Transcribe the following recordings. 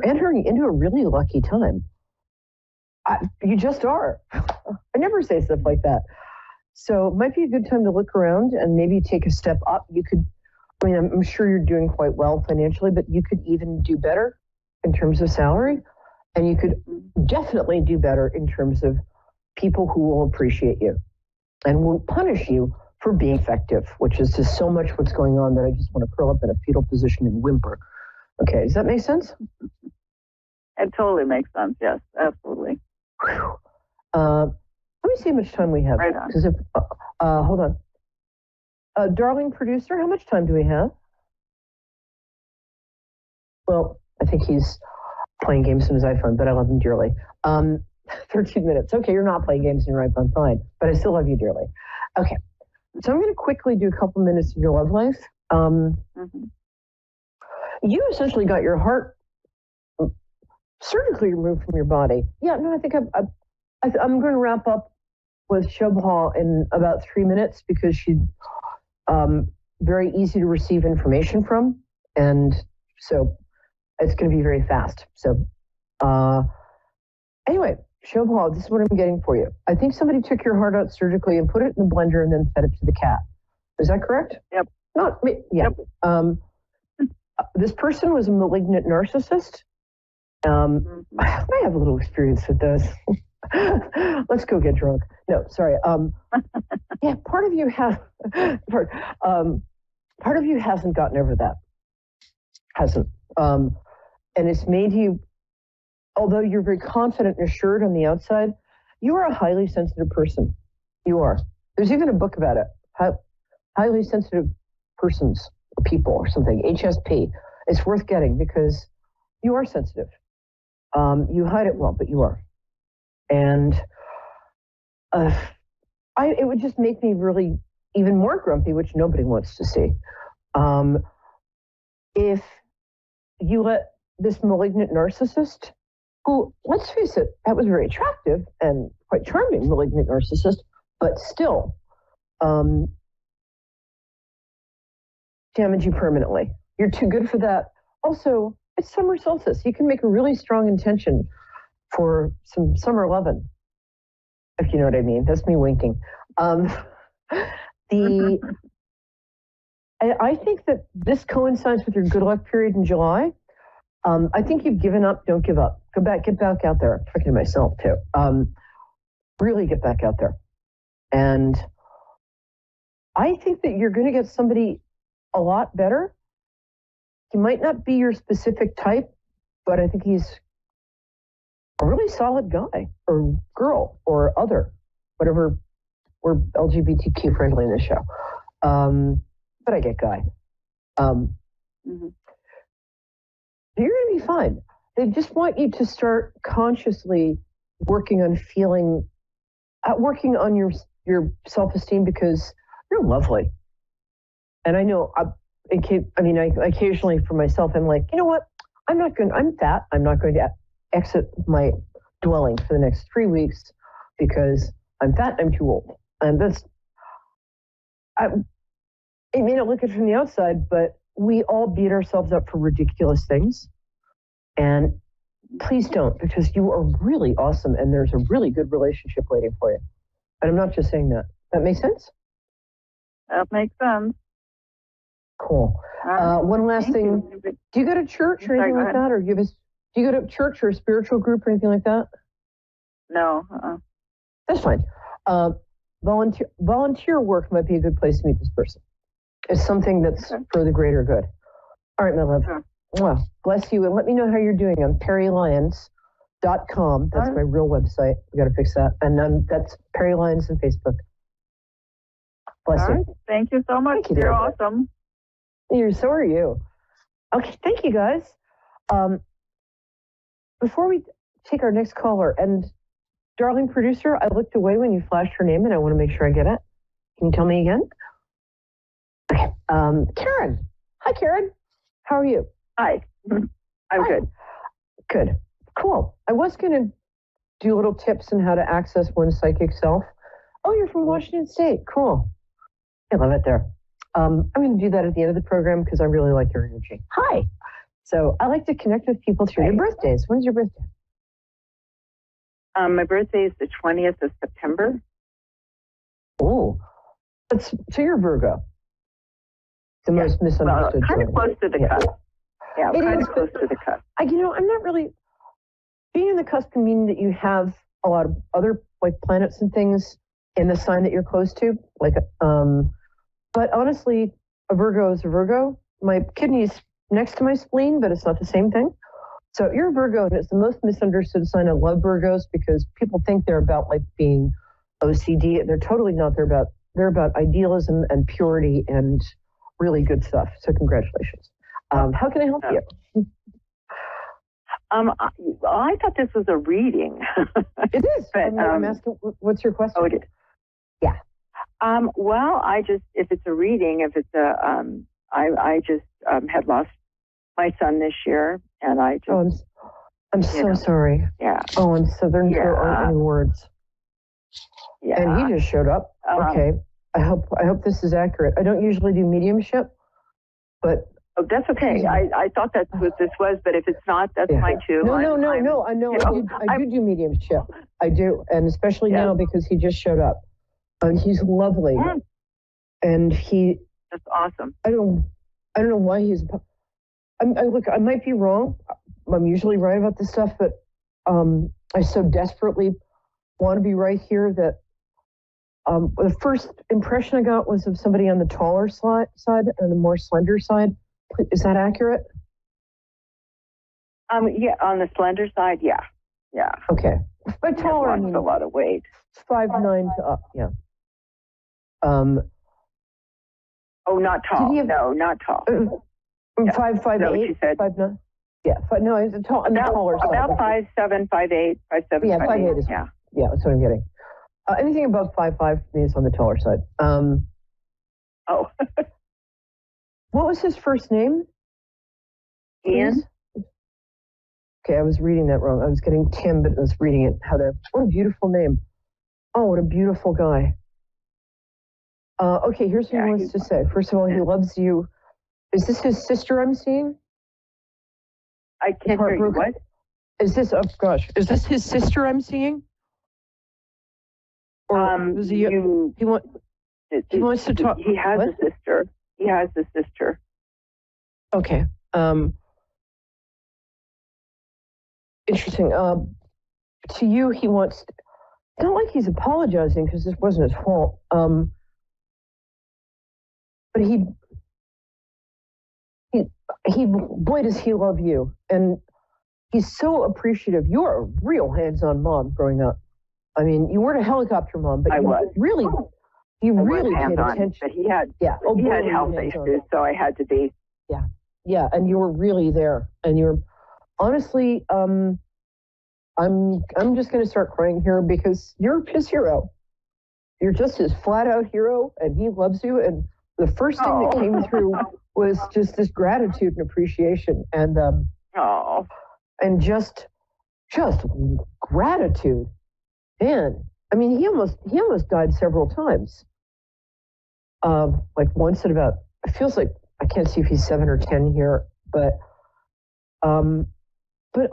entering into a really lucky time. You just are. I never say stuff like that. So it might be a good time to look around and maybe take a step up. You could, I mean, I'm sure you're doing quite well financially, but you could even do better in terms of salary. And you could definitely do better in terms of people who will appreciate you and will punish you for being effective, which is just so much what's going on that I just want to curl up in a fetal position and whimper. Okay, does that make sense? It totally makes sense. Yes, absolutely. Let me see how much time we have. Right on. Because if, hold on. Darling producer, how much time do we have? Well, I think he's playing games on his iPhone, but I love him dearly. 13 minutes. Okay, you're not playing games on your iPhone, fine, but I still love you dearly. Okay, so I'm going to quickly do a couple minutes of your love life. You essentially got your heart surgically removed from your body. Yeah, no, I think I'm going to wrap up with Shobha in about 3 minutes because she's very easy to receive information from, and so it's going to be very fast. So anyway, Shobha, this is what I'm getting for you. I think somebody took your heart out surgically and put it in the blender and then fed it to the cat. Is that correct? Yep. Not me. Yeah. Yep. This person was a malignant narcissist. I have a little experience with those. Let's go get drunk. No, sorry. Yeah, part of you hasn't gotten over that. Hasn't. And it's made you, although you're very confident and assured on the outside, you are a highly sensitive person. You are. There's even a book about it. Highly sensitive persons, people or something, HSP. It's worth getting because you are sensitive. You hide it well, but you are. And it would just make me really even more grumpy, which nobody wants to see. If you let this malignant narcissist, who, let's face it, that was very attractive and quite charming malignant narcissist, but still damage you permanently. You're too good for that. Also, it's summer solstice. You can make a really strong intention for some summer lovin', if you know what I mean. That's me winking. I think that this coincides with your good luck period in July. I think you've given up. Don't give up. Get back out there. I'm talking to myself too. Really get back out there. And I think that you're going to get somebody a lot better. He might not be your specific type, but I think he's a really solid guy or girl or other, whatever. We're LGBTQ friendly in this show. But I get guy. You're going to be fine. They just want you to start consciously working on your self-esteem because you're lovely. And I know, I occasionally for myself, I'm like, you know what? I'm fat. I'm not going to exit my dwelling for the next 3 weeks because I'm fat, I'm too old. And it may not look it from the outside, but we all beat ourselves up for ridiculous things. And please don't, because you are really awesome and there's a really good relationship waiting for you. And I'm not just saying that. That makes sense? That makes sense. Cool. One last thing. Do you go to church or anything like that? Or do you go to church or a spiritual group or anything like that? No. That's fine. Volunteer work might be a good place to meet this person. It's something that's for the greater good. All right, my love. Sure. Well, bless you. And let me know how you're doing. I'm perrylyons.com. That's my real website. We got to fix that. And that's Perry Lyons on Facebook. Bless you. Right. Thank you so much. You're awesome. So are you. Okay, thank you, guys. Before we take our next caller, and darling producer, I looked away when you flashed her name, and I want to make sure I get it. Can you tell me again? Okay. Karen. Hi, Karen. How are you? Hi. I'm good. Good. Cool. I was going to do little tips on how to access one's psychic self. Oh, you're from Washington State. Cool. I love it there. I'm going to do that at the end of the program because I really like your energy. Hi. So I like to connect with people through their birthdays. When's your birthday? My birthday is the 20th of September. Oh, so you're Virgo. The most misunderstood. Kind of close to the cusp. Yeah, kind of close to the cusp. I'm not really, being in the cusp can mean that you have a lot of other like planets and things in the sign that you're close to. But honestly, a Virgo is a Virgo. My kidney's next to my spleen, but it's not the same thing. So you're a Virgo, and it's the most misunderstood sign. I love Virgos because people think they're about like being OCD, and they're totally not. They're about idealism and purity and really good stuff. So congratulations. How can I help you? I thought this was a reading. It is. But, I'm asking, what's your question? Oh, it is. Yeah. Well, if it's a reading, if it's I just had lost my son this year, and I just. Oh, I'm so sorry. Yeah. Oh, there aren't any words. Yeah. And he just showed up. Okay. I hope this is accurate. I don't usually do mediumship, but. Oh, that's okay. I thought that's what this was, but if it's not, that's fine too. No. I know. I do mediumship. I do, and especially now because he just showed up, and he's lovely, and That's awesome. I don't know why he's. I might be wrong. I'm usually right about this stuff, but I so desperately want to be right here that the first impression I got was of somebody on the taller side and the more slender side. Is that accurate? Yeah, on the slender side, yeah. Okay. By taller, I mean a lot of weight. 5'9" to up, yeah. Oh, not tall. No, not tall. 5'8", 5'9". Yeah, no, it's a tall. Taller side. About 5'7", 5'8", 5'7". Yeah, 5'8" is. Yeah, that's what I'm getting. Anything above 5'5" for me is on the taller side. Oh. What was his first name? Ian. Okay, I was reading that wrong. I was getting Tim, but I was reading it Heather. What a beautiful name. Oh, what a beautiful guy. Okay, here's what he wants to say. First of all, he loves you. Is this his sister I'm seeing? I can't hear you. What? Is this, oh gosh, is this his sister I'm seeing? Or he wants to talk. He has a sister. He has a sister. Okay. Interesting. To you, he wants. It's not like he's apologizing because this wasn't his fault. But he, boy, does he love you, and he's so appreciative. You're a real hands-on mom growing up. I mean, you weren't a helicopter mom, but really paid attention. But he had health issues, so I had to be. Yeah, and you were really there, and you're honestly, I'm just going to start crying here because you're his hero. You're just his flat-out hero, and he loves you. And the first thing that came through was just this gratitude and appreciation, and and just gratitude. Man, I mean, he almost died several times. Like once at about, it feels like, I can't see if he's 7 or 10 here, but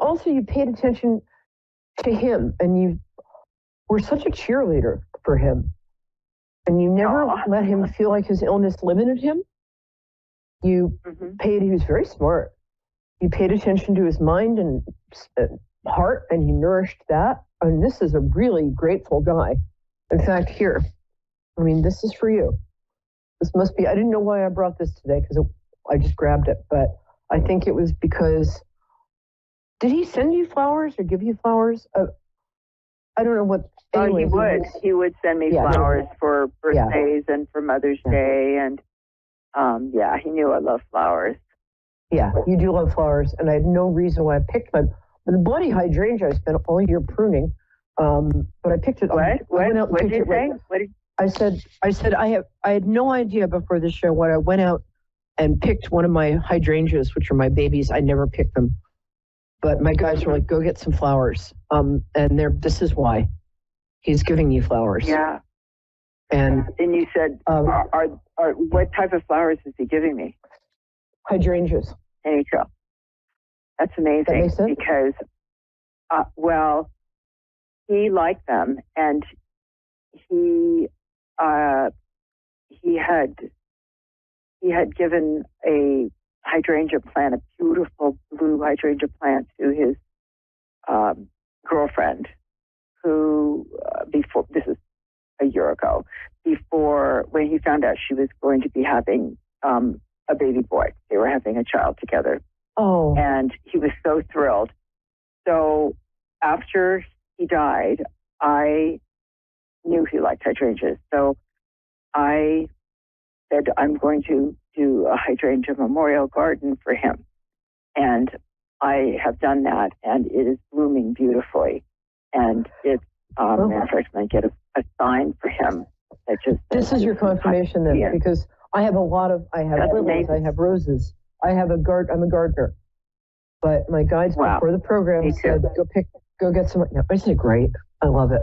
also you paid attention to him, and you were such a cheerleader for him, and you never let him feel like his illness limited him. You he was very smart. You paid attention to his mind and heart, and you nourished that. And this is a really grateful guy. In fact, here, I mean, this is for you. This must be, I didn't know why I brought this today because I just grabbed it, but I think it was because, did he send you flowers or give you flowers? I don't know what. Anyways, he would send me flowers for birthdays and for Mother's Day. And he knew I love flowers. Yeah, you do love flowers. And I had no reason why I picked the bloody hydrangea I spent all year pruning. But I picked it. What did you say? I said I had no idea before the show what I went out and picked one of my hydrangeas, which are my babies. I never picked them. But my guys were like, go get some flowers. And this is why he's giving you flowers. Yeah. And you said, what type of flowers is he giving me? Hydrangeas. Any trouble? That's amazing. That makes sense? Because, well, he liked them, and he had given a hydrangea plant, a beautiful blue hydrangea plant, to his girlfriend, who before, this is a year ago, before, when he found out she was going to be having a baby boy. They were having a child together. Oh. And he was so thrilled. So after he died, I knew he liked hydrangeas. So I said, I'm going to do a hydrangea memorial garden for him. And I have done that, and it is blooming beautifully. And it's, matter of fact, I get a sign for him that just... This is your confirmation then, because I have I have lilies, I have roses. I'm a gardener. But my guides before the program said, go get some. Yeah, isn't it great? I love it.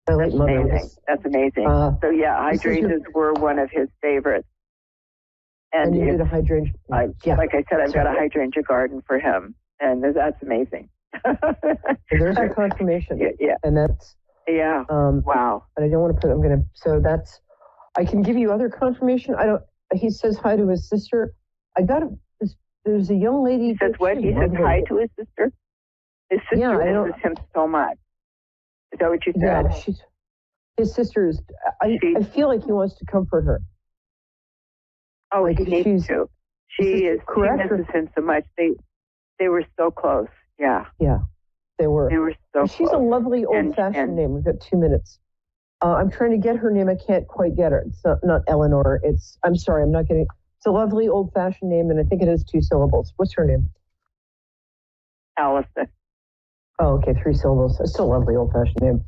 I like amazing. That's amazing. So yeah, hydrangeas were one of his favorites. And you did a hydrangea. Like I said, I've got a hydrangea garden for him, and that's amazing. There's your confirmation. Yeah. And that's wow. And I don't want to put. So that's. I can give you other confirmation. He says hi to his sister. There's a young lady. He says what? He says hi to his sister? His sister misses him so much. Is that what you said? Yeah, his sister is, I feel like he wants to comfort her. Oh, like he needs to. She misses him so much. They were so close. Yeah. Yeah, they were. They were so close. She's a lovely old-fashioned name. We've got 2 minutes. I'm trying to get her name. I can't quite get her. It's not Eleanor. I'm sorry, I'm not getting. It's a lovely old-fashioned name, and I think it has 2 syllables. What's her name? Allison. Oh, okay, 3 syllables. It's still a lovely old-fashioned name.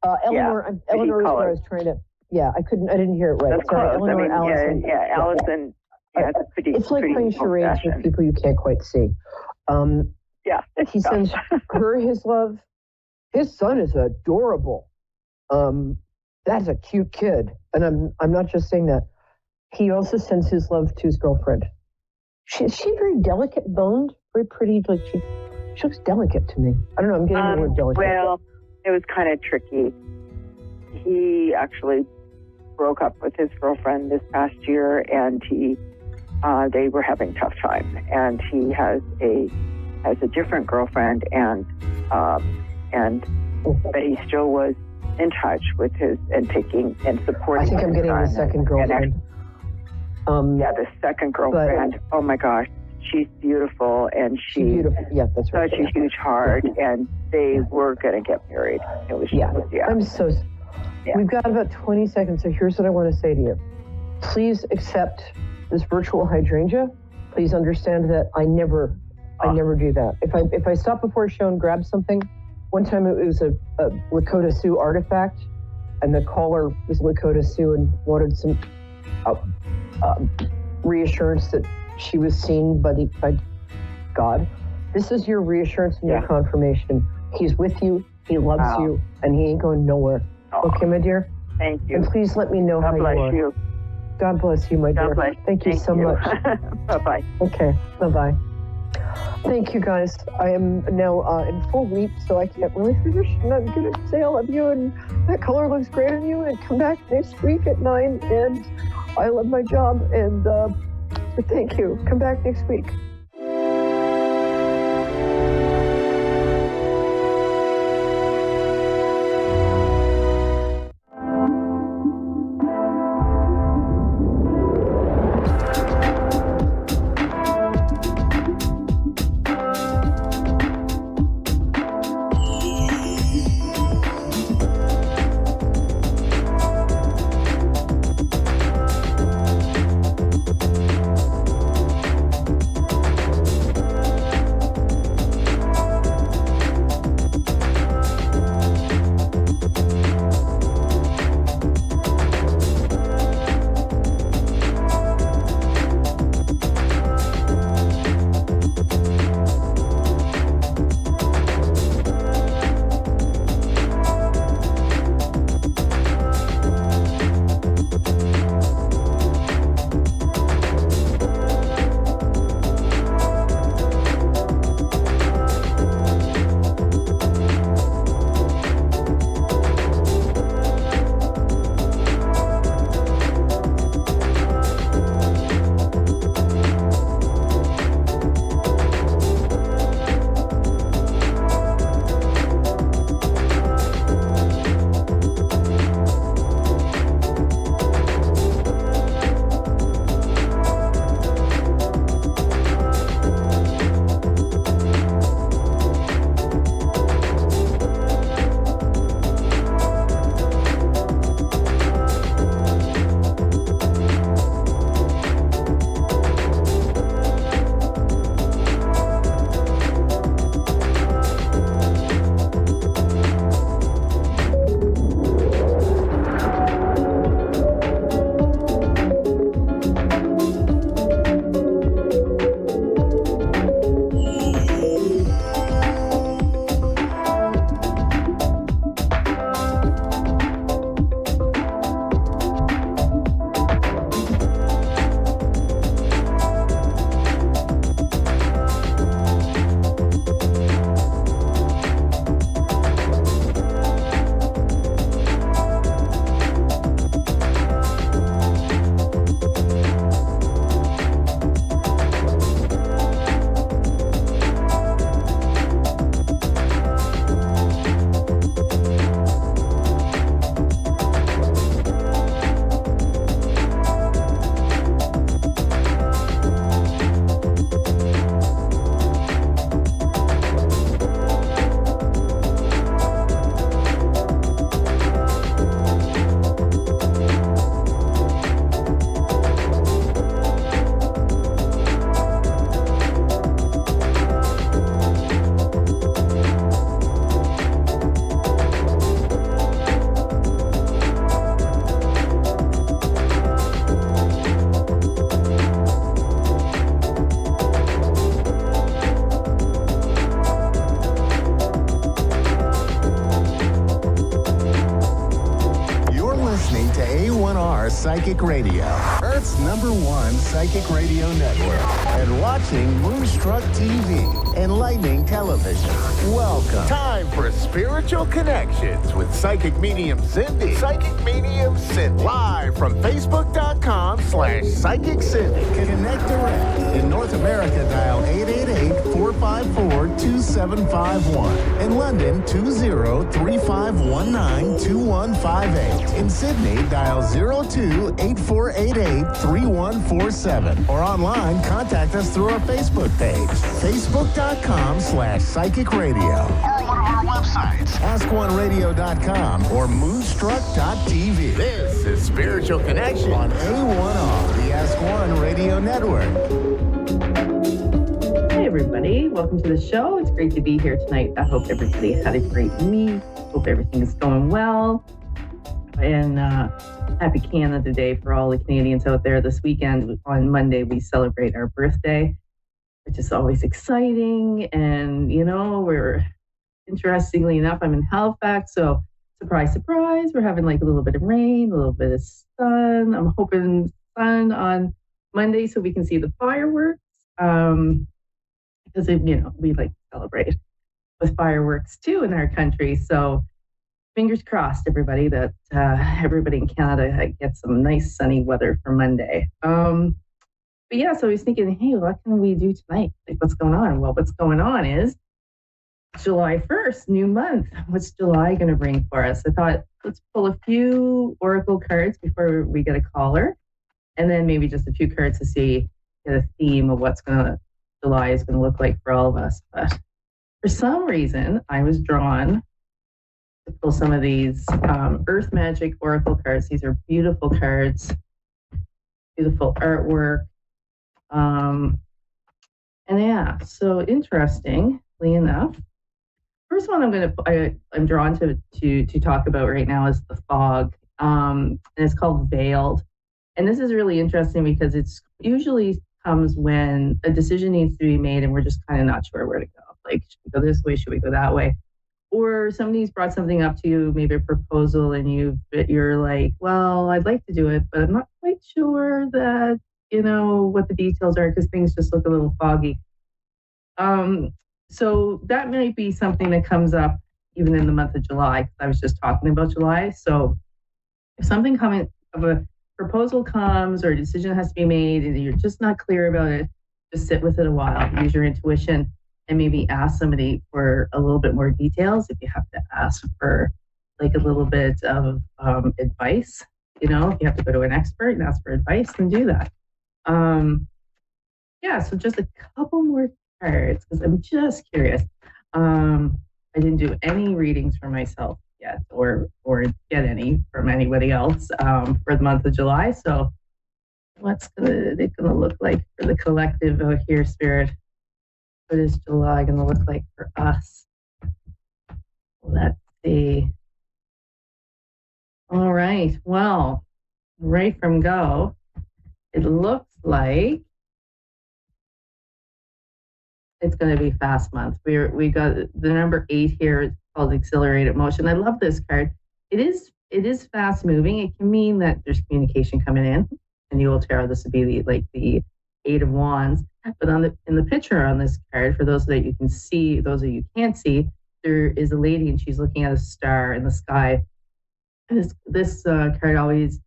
Eleanor. Eleanor is what I was trying to. Yeah, I didn't hear it right. That's close. Eleanor, Allison. Yeah, Allison. Yeah, it's pretty. It's like playing charades with people you can't quite see. He sends her his love. His son is adorable. That's a cute kid, and I'm not just saying that. He also sends his love to his girlfriend. Is she very delicate boned, very pretty? Like she looks delicate to me. I don't know. I'm getting the word delicate. Well, it was kind of tricky. He actually broke up with his girlfriend this past year, and they were having a tough time. And he has a different girlfriend, but he still was in touch with his and taking and supporting. I think I'm getting the second girlfriend. The second girlfriend. Oh my gosh, she's beautiful, and she's beautiful. Yeah, that's right. Such a huge heart, and they were going to get married. It was I'm so. Yeah. We've got about 20 seconds, so here's what I want to say to you. Please accept this virtual hydrangea. Please understand that I never do that. If I stop before a show and grab something, one time it was a Lakota Sioux artifact, and the caller was Lakota Sioux and wanted some reassurance that she was seen by God. This is your reassurance and your confirmation. He's with you, he loves you, and he ain't going nowhere. Okay, my dear? Thank you. And please let me know how you are. God bless you. God bless you, my dear. Thank you so much. Bye-bye. Okay, bye-bye. Thank you, guys. I am now in full leap, so I can't really finish. I'm not going to say I love you, and that color looks great on you, and come back next week at 9, and I love my job, and thank you. Come back next week. Psychic Radio, Earth's #1 psychic radio network, and watching Moonstruck TV, enlightening television. Welcome. Time for Spiritual Connections with Psychic Medium Cindy. Psychic Medium Cindy. Live from Facebook.com/Psychic Cindy. Connect direct. In North America, dial 888-454-2751. In London, 20-3519-2158. In Sydney, dial 02-8488-3147. Or online, contact us through our Facebook page, Facebook.com/Psychic Radio. Or one of our websites, AskOneRadio.com or Moonstruck.tv. This is Spiritual Connection on A1R, the Ask One Radio Network. Hey everybody, welcome to the show. It's great to be here tonight. I hope everybody had a great week. Hope everything is going well. And happy Canada Day for all the Canadians out there. This weekend, on Monday, we celebrate our birthday, which is always exciting. And, you know, interestingly enough, I'm in Halifax, so surprise, surprise, we're having like a little bit of rain, a little bit of sun. I'm hoping sun on Monday so we can see the fireworks. Because, we like to celebrate with fireworks too in our country. So fingers crossed, everybody, that everybody in Canada gets some nice sunny weather for Monday. But yeah, so I was thinking, hey, what can we do tonight? Like, what's going on? Well, what's going on is July 1st, new month. What's July going to bring for us? I thought, let's pull a few oracle cards before we get a caller, and then maybe just a few cards to get a theme of July is going to look like for all of us. But for some reason, I was drawn to pull some of these Earth Magic Oracle cards. These are beautiful cards, beautiful artwork. And yeah, so interestingly enough, first one I'm drawn to talk about right now is the fog. And it's called Veiled. And this is really interesting because it's usually comes when a decision needs to be made and we're just kind of not sure where to go. Like, should we go this way? Should we go that way? Or somebody's brought something up to you, maybe a proposal, and you're like, well, I'd like to do it, but I'm not quite sure that, what the details are because things just look a little foggy. So that might be something that comes up even in the month of July. I was just talking about July. So if something of a proposal comes or a decision has to be made and you're just not clear about it, just sit with it a while, use your intuition, and maybe ask somebody for a little bit more details if you have to ask for like a little bit of advice. If you have to go to an expert and ask for advice, then do that. So just a couple more cards because I'm just curious. I didn't do any readings for myself yet or get any from anybody else for the month of July. So what's it gonna look like for the collective out here, Spirit? What is July gonna look like for us? Let's see. All right. Well, right from go, it looks like it's going to be fast month. We got the number 8 here. It's called Accelerated Motion. I love this card. It is fast moving. It can mean that there's communication coming in. In the old tarot, this would be the 8 of Wands. But in the picture on this card, for those that you can see, those of you can't see, there is a lady and she's looking at a star in the sky. And this card always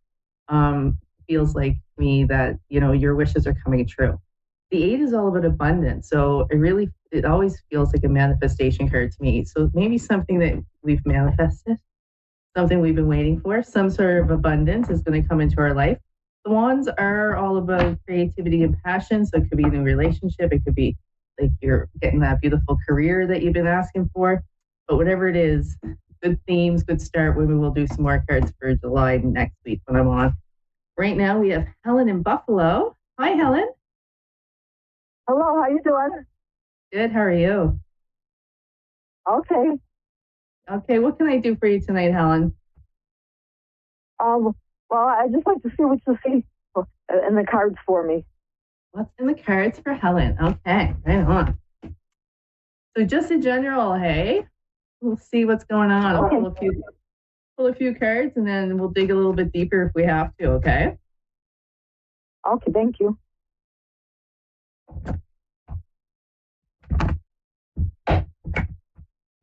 feels like to me that your wishes are coming true. The 8 is all about abundance. So it always feels like a manifestation card to me. So maybe something that we've manifested, something we've been waiting for, some sort of abundance is going to come into our life. The wands are all about creativity and passion. So it could be a new relationship. It could be like you're getting that beautiful career that you've been asking for. But whatever it is, good themes, good start. We will do some more cards for July next week when I'm on. Right now we have Helen in Buffalo. Hi, Helen. Hello, how you doing? Good, how are you? Okay. Okay, what can I do for you tonight, Helen? Well, I'd just like to see what you see in the cards for me. What's in the cards for Helen? Okay, right on. So just in general, hey? We'll see what's going on. Okay. pull a few cards, and then we'll dig a little bit deeper if we have to, okay? Okay, thank you.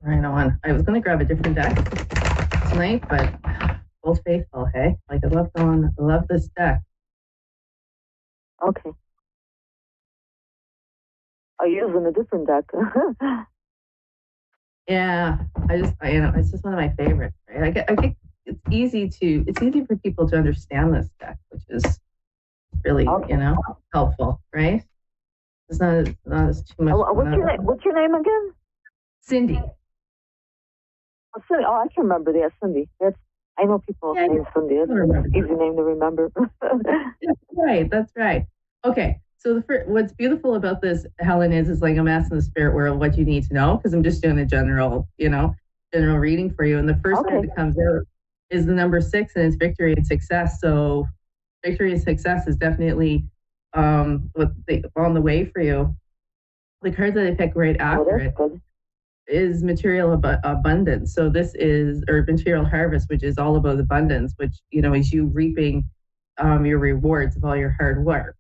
Right on. I was going to grab a different deck tonight, but Old Faithful, hey? Like, I love this deck. Okay. I'm using a different deck. Yeah, it's just one of my favorites, right? I think it's easy for people to understand this deck, which is really, helpful, right? It's not as too much. What's your name again? Cindy. Oh, Cindy. Oh, I can remember that, Cindy. I know people named Cindy. It's an easy name to remember. That's right. Okay, so what's beautiful about this, Helen, is like I'm asking the spirit world what you need to know, because I'm just doing a general reading for you. And the first card that comes out is the number 6, and it's victory and success. So victory and success is definitely on the way for you. The card that I picked right after it is material abundance. So this is, or material harvest, which is all about abundance, which, is you reaping your rewards of all your hard work.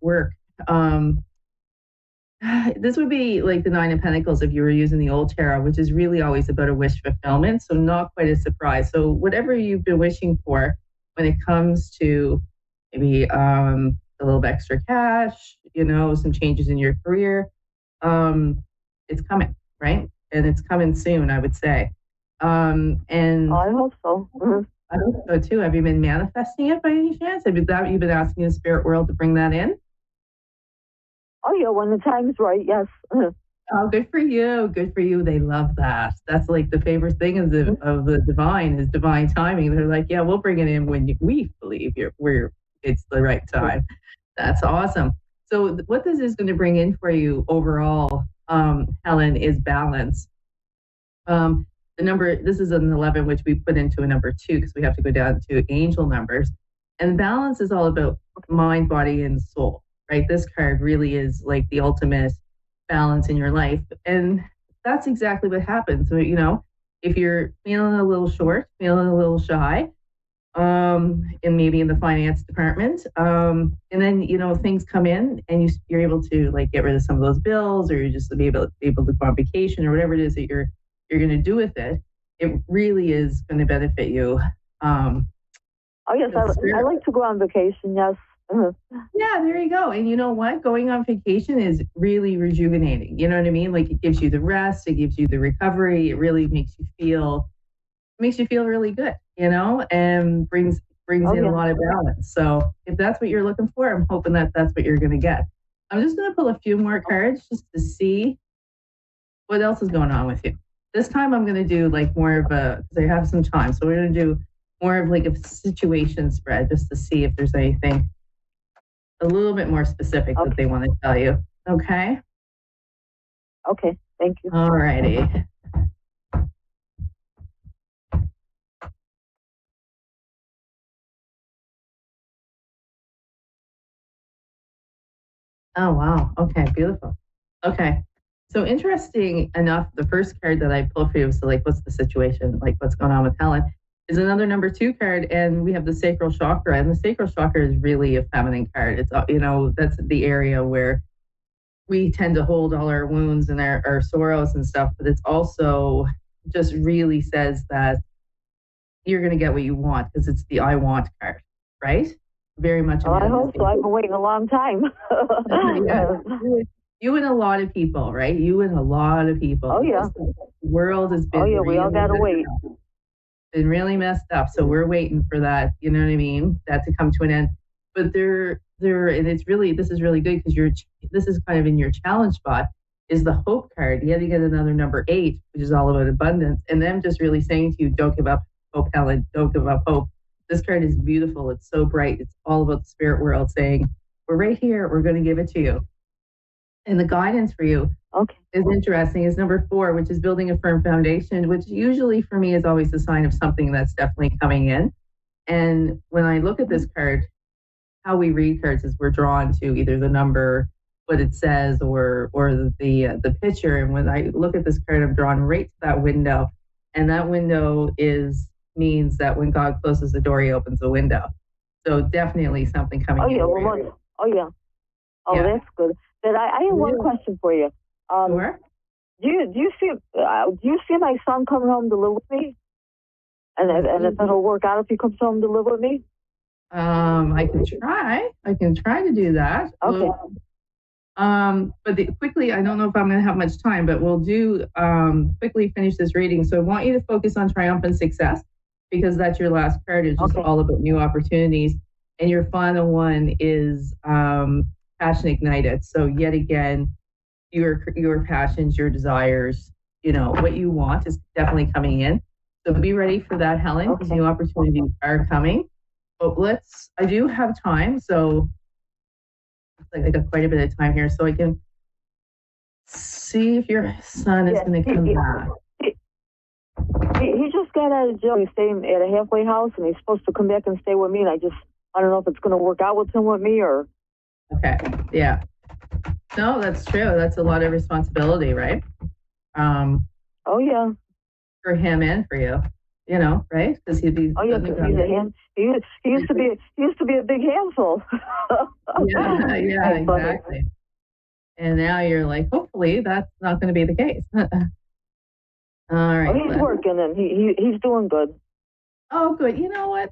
This would be like the 9 of Pentacles if you were using the old tarot, which is really always about a wish fulfillment. So not quite a surprise. So whatever you've been wishing for when it comes to maybe a little bit extra cash, some changes in your career, it's coming, right? And it's coming soon, I would say. And I hope so. Mm-hmm. I hope so too. Have you been manifesting it by any chance? Have you been asking the spirit world to bring that in? Oh yeah, when the time's right, yes. Oh, good for you. Good for you. They love that. That's like the favorite thing of the divine is divine timing. They're like, yeah, we'll bring it in when we believe it's the right time. That's awesome. So what this is going to bring in for you overall, Helen, is balance. This is an 11, which we put into a number 2 because we have to go down to angel numbers. And balance is all about mind, body, and soul, right? This card really is like the ultimate balance in your life. And that's exactly what happens. So, if you're feeling a little short, feeling a little shy, and maybe in the finance department, and then, things come in and you're able to like get rid of some of those bills, or you're just able to go on vacation, or whatever it is that you're going to do with it. It really is going to benefit you. Oh yes, I like to go on vacation. Yes. Yeah, there you go. And you know what? Going on vacation is really rejuvenating. You know what I mean? Like, it gives you the rest, it gives you the recovery. It really makes you feel really good, and brings in a lot of balance. So if that's what you're looking for, I'm hoping that that's what you're going to get. I'm just going to pull a few more cards just to see what else is going on with you. This time I'm going to do like more of because I have some time. So we're going to do more of like a situation spread just to see if there's anything a little bit more specific that they want to tell you. Okay? Okay, thank you. All righty. Oh, wow. Okay, beautiful. Okay. So interesting enough, the first card that I pulled for you was like, what's the situation? Like, what's going on with Helen? Is another number 2 card, and we have the sacral chakra. And the sacral chakra is really a feminine card. It's, that's the area where we tend to hold all our wounds and our sorrows and stuff. But it's also just really says that you're going to get what you want, because it's the I want card, right? Very much. I hope so. I've been waiting a long time. Yeah. You and a lot of people, right? You and a lot of people. Oh yeah. The world has been. Oh yeah, we all gotta wait. Been really messed up, so we're waiting for that. You know what I mean? That to come to an end. But and this is really good, because this is kind of in your challenge spot. Is the hope card? You got to get another number 8, which is all about abundance. And them just really saying to you, don't give up hope, Helen. Don't give up hope. This card is beautiful. It's so bright. It's all about the spirit world saying, we're right here. We're going to give it to you. And the guidance for you is interesting, is number 4, which is building a firm foundation, which usually for me is always a sign of something that's definitely coming in. And when I look at this card, how we read cards is we're drawn to either the number, what it says, or the picture. And when I look at this card, I'm drawn right to that window. And that window is means that when God closes the door, he opens the window. So definitely something coming. Oh yeah, in Oh, that's good. But I have one question for you. Sure. Do you see my son coming home to live with me? And if it'll work out if he comes home to live with me? I can try to do that. Okay. But quickly, I don't know if I'm going to have much time, but we'll do quickly finish this reading. So I want you to focus on triumphant success, because that's your last card. It's just all about new opportunities. And your final one is passion ignited. So yet again, your passions, your desires, what you want is definitely coming in. So be ready for that, Helen, because new opportunities are coming. But I do have time, so I got quite a bit of time here, so I can see if your son is going to come back. He just got out of jail. He's staying at a halfway house, and he's supposed to come back and stay with me. And I don't know if it's going to work out with him with me or. Okay. Yeah. No, that's true. That's a lot of responsibility, right? Oh yeah. For him and for you, right? Because he'd be. Oh yeah, because he's a hand. He used to be a big handful. yeah, exactly. And now you're like, hopefully that's not going to be the case. All right. He's working and he's doing good. Oh, good. You know what?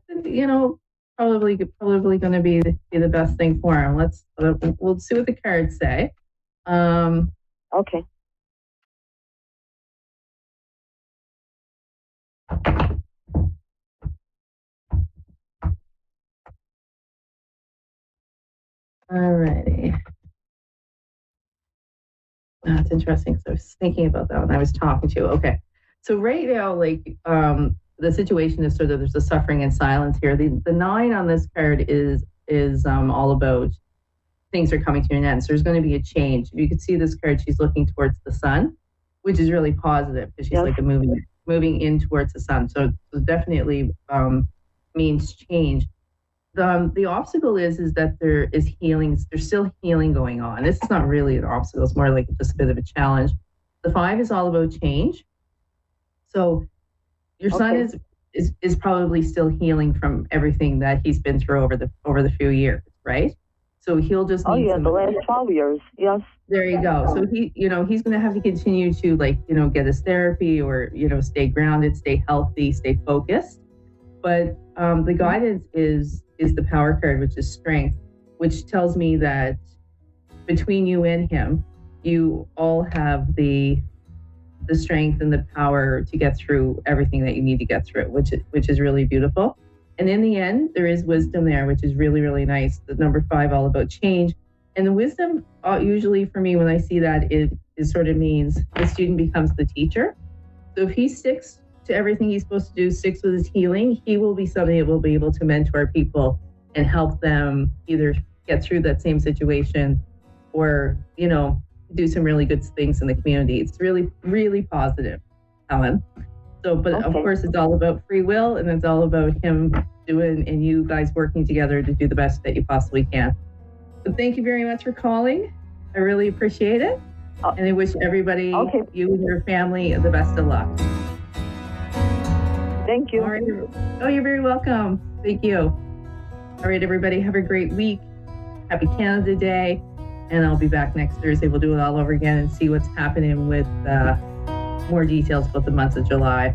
Probably going to be the best thing for him. We'll see what the cards say. Okay. Alrighty. That's interesting. So I was thinking about that when I was talking to you. Okay. So right now, the situation is sort of, there's a suffering and silence here. The 9 on this card is all about things are coming to an end. So there's going to be a change. You can see this card, she's looking towards the sun, which is really positive because she's moving in towards the sun. So it definitely means change. The obstacle is that there is healing. There's still healing going on. This is not really an obstacle. It's more like just a bit of a challenge. The 5 is all about change. So your son is probably still healing from everything that he's been through over the few years, right? So he'll just need the last 12 years. Yes. There you go. So he's going to have to continue to get his therapy or stay grounded, stay healthy, stay focused. But the guidance is the power card, which is strength, which tells me that between you and him, you all have the strength and the power to get through everything that you need to get through, which is really beautiful. And in the end, there is wisdom there, which is really, really nice. The number 5, all about change. And the wisdom, usually for me, when I see that, it sort of means the student becomes the teacher. So if he sticks to everything he's supposed to do, sticks with his healing, he will be somebody that will be able to mentor people and help them either get through that same situation or, do some really good things in the community. It's really, really positive, Helen. So, but of course, it's all about free will, and it's all about him doing and you guys working together to do the best that you possibly can. So thank you very much for calling. I really appreciate it. And I wish everybody, you and your family, the best of luck. Thank you. All right. Oh, you're very welcome. Thank you. All right, everybody, have a great week. Happy Canada Day. And I'll be back next Thursday. We'll do it all over again and see what's happening with more details about the month of July.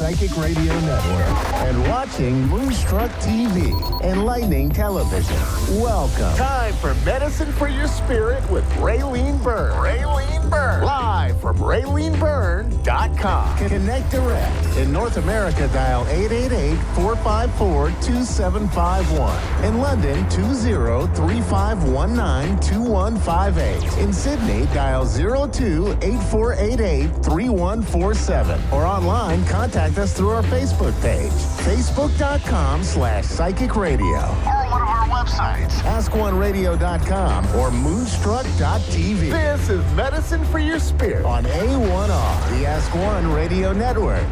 Psychic Radio Network and watching Moonstruck TV, enlightening television. Welcome. Time for Medicine for Your Spirit with Raylene Byrne. Raylene Byrne. Live from RayleneByrne.com. Connect direct. In North America, dial 888-454-2751. In London, 20-3519-2158. In Sydney, dial 02-8488-3147. Or online, contact us through our Facebook page, facebook.com/Psychic Radio. Or one of our websites, AskOneRadio.com or Moonstruck.tv. This is Medicine for Your Spirit on A1R, the Ask One Radio Network.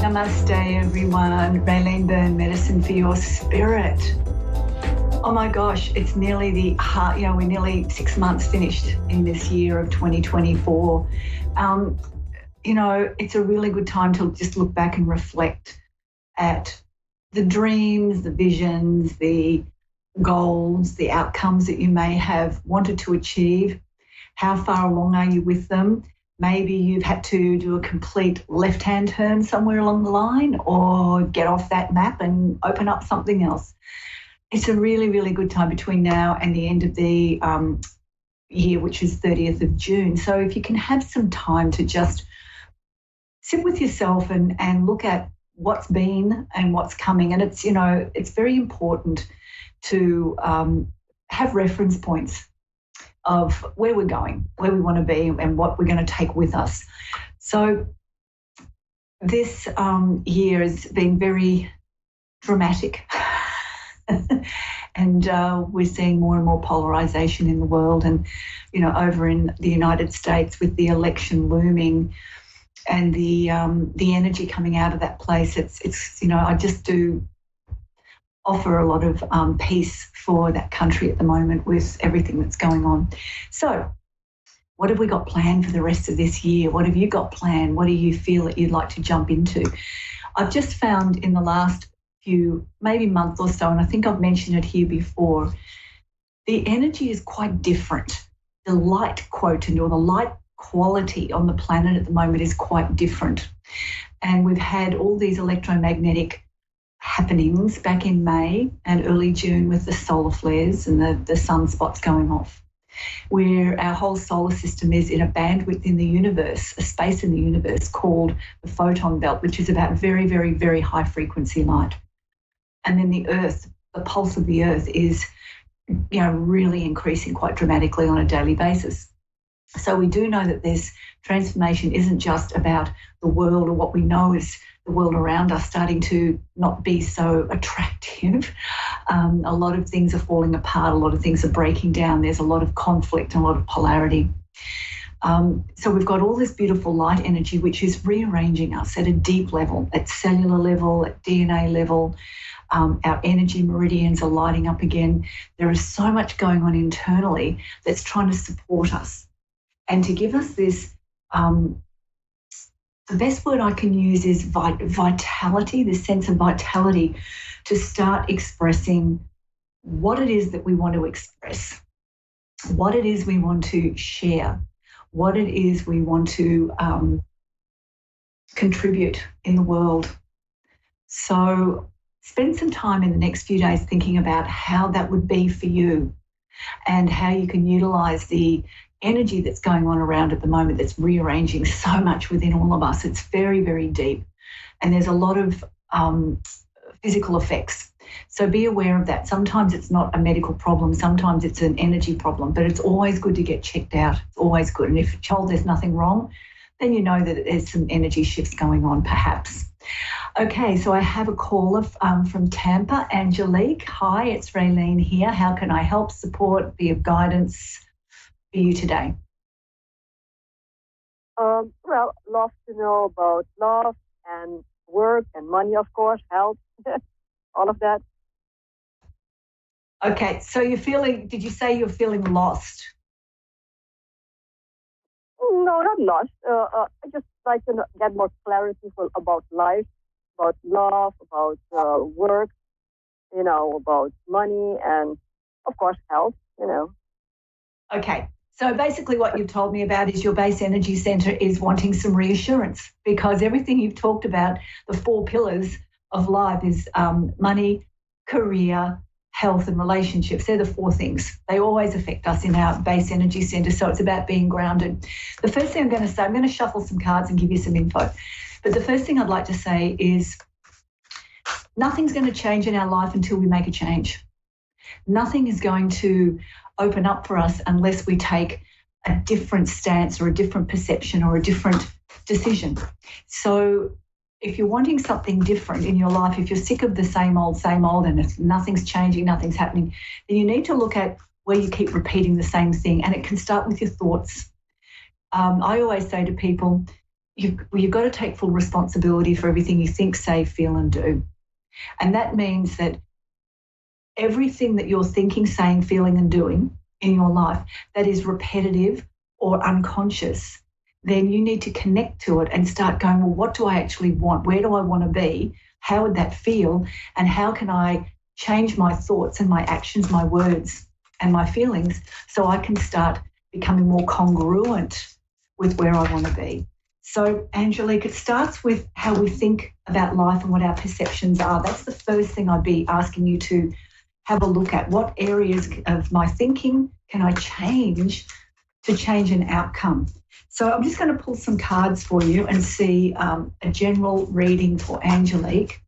Namaste, everyone. Raylene Byrne, Medicine for Your Spirit. Oh my gosh, it's nearly we're nearly 6 months finished in this year of 2024. It's a really good time to just look back and reflect at the dreams, the visions, the goals, the outcomes that you may have wanted to achieve. How far along are you with them? Maybe you've had to do a complete left-hand turn somewhere along the line or get off that map and open up something else. It's a really, really good time between now and the end of the year, which is 30th of June. So if you can have some time to just sit with yourself and look at what's been and what's coming. And it's very important to have reference points of where we're going, where we want to be, and what we're going to take with us. So this year has been very dramatic. And we're seeing more and more polarization in the world, and over in the United States with the election looming and the energy coming out of that place. It's I just do offer a lot of peace for that country at the moment with everything that's going on. So what have we got planned for the rest of this year? What have you got planned? What do you feel that you'd like to jump into? I've just found in the last few, maybe month or so, and I think I've mentioned it here before, the energy is quite different. The light quotient or the light quality on the planet at the moment is quite different. And we've had all these electromagnetic happenings back in May and early June with the solar flares and the sunspots going off, where our whole solar system is in a bandwidth in the universe, a space in the universe called the photon belt, which is about very, very, very high frequency light. And then the Earth, the pulse of the Earth is, really increasing quite dramatically on a daily basis. So we do know that this transformation isn't just about the world or what we know is the world around us starting to not be so attractive. A lot of things are falling apart. A lot of things are breaking down. There's a lot of conflict and a lot of polarity. So we've got all this beautiful light energy, which is rearranging us at a deep level, at cellular level, at DNA level. Our energy meridians are lighting up again. There is so much going on internally that's trying to support us and to give us this, the best word I can use is vitality, this sense of vitality to start expressing what it is that we want to express, what it is we want to share, what it is we want to contribute in the world. So spend some time in the next few days thinking about how that would be for you and how you can utilize the energy that's going on around at the moment that's rearranging so much within all of us. It's very, very deep. And there's a lot of physical effects. So be aware of that. Sometimes it's not a medical problem. Sometimes it's an energy problem, but it's always good to get checked out. It's always good. And if you're told there's nothing wrong, then you know that there's some energy shifts going on perhaps. Okay, so I have a caller from Tampa, Angelique. Hi, it's Raylene here. How can I help, support, be of guidance for you today? Well, love to know about love and work and money, of course, health, all of that. Okay, so did you say you're feeling lost? No, not lost. I just like to get more clarity about life, about love, about work, about money and, of course, health, Okay, So basically what you've told me about is your base energy center is wanting some reassurance, because everything you've talked about, the 4 pillars of life is money, career, health and relationships. They're the 4 things. They always affect us in our base energy center. So it's about being grounded. The first thing I'm going to say, I'm going to shuffle some cards and give you some info. But the first thing I'd like to say is nothing's going to change in our life until we make a change. Nothing is going to open up for us unless we take a different stance or a different perception or a different decision. So if you're wanting something different in your life, if you're sick of the same old, and if nothing's changing, nothing's happening, then you need to look at where you keep repeating the same thing. And it can start with your thoughts. I always say to people, you've got to take full responsibility for everything you think, say, feel and do. And that means that everything that you're thinking, saying, feeling and doing in your life that is repetitive or unconscious, then you need to connect to it and start going, well, what do I actually want? Where do I want to be? How would that feel? And how can I change my thoughts and my actions, my words and my feelings so I can start becoming more congruent with where I want to be? So, Angelique, it starts with how we think about life and what our perceptions are. That's the first thing I'd be asking you to have a look at. What areas of my thinking can I change to change an outcome? So I'm just going to pull some cards for you and see a general reading for Angelique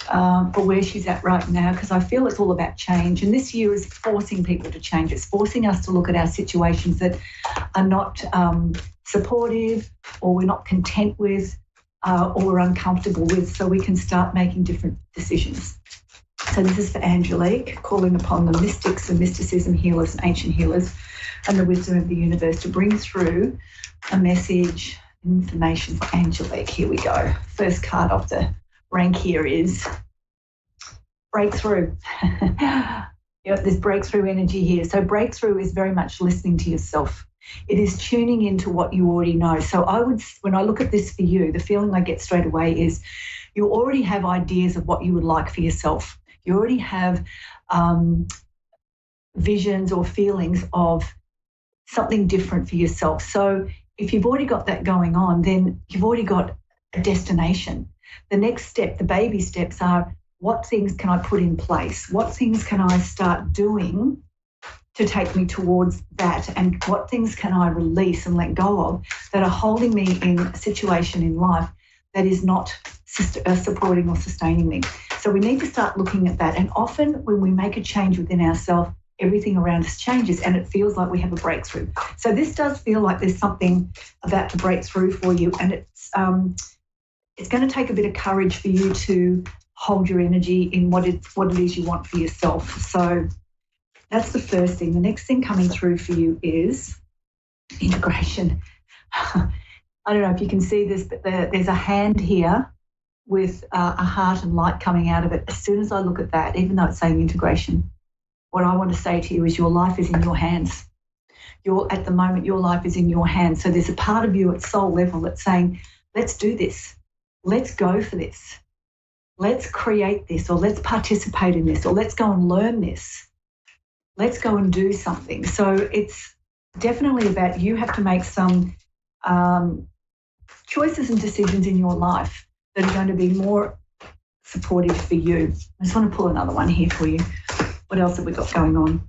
for where she's at right now, because I feel it's all about change. And this year is forcing people to change. It's forcing us to look at our situations that are not supportive or we're not content with or we're uncomfortable with, so we can start making different decisions. So this is for Angelique, calling upon the mystics and mysticism healers and ancient healers and the wisdom of the universe to bring through a message, information for Angelique. Here we go. First card off the rank here is breakthrough. There's breakthrough energy here. So breakthrough is very much listening to yourself. It is tuning into what you already know. So when I look at this for you, the feeling I get straight away is you already have ideas of what you would like for yourself. You already have visions or feelings of something different for yourself. So if you've already got that going on, then you've already got a destination. The next step, the baby steps, are what things can I put in place? What things can I start doing to take me towards that? And what things can I release and let go of that are holding me in a situation in life that is not supporting or sustaining me? So we need to start looking at that. And often when we make a change within ourselves, everything around us changes and it feels like we have a breakthrough. So this does feel like there's something about to break through for you, and it's going to take a bit of courage for you to hold your energy in what it is you want for yourself. So that's the first thing. The next thing coming through for you is integration. I don't know if you can see this, but there's a hand here with a heart and light coming out of it. As soon as I look at that, even though it's saying integration, what I want to say to you is your life is in your hands. At the moment, your life is in your hands. So there's a part of you at soul level that's saying, let's do this. Let's go for this. Let's create this, or let's participate in this, or let's go and learn this. Let's go and do something. So it's definitely about you have to make some choices and decisions in your life that are going to be more supportive for you. I just want to pull another one here for you. What else have we got going on?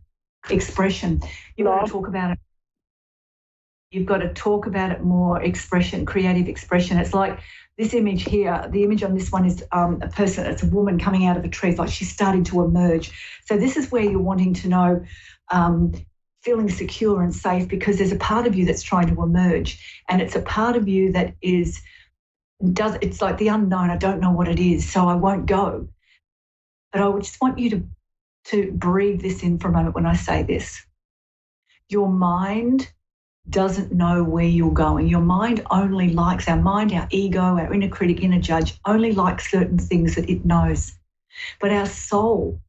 Expression. You've got to talk about it. You've got to talk about it more. Expression, creative expression. It's like this image here. The image on this one is a person, it's a woman coming out of a tree. It's like she's starting to emerge. So this is where you're wanting to know, feeling secure and safe, because there's a part of you that's trying to emerge, and it's a part of you that it's like the unknown. I don't know what it is, so I won't go. But I would just want you to breathe this in for a moment when I say this. Your mind doesn't know where you're going. Your mind only likes, our mind, our ego, our inner critic, inner judge, only likes certain things that it knows. But our soul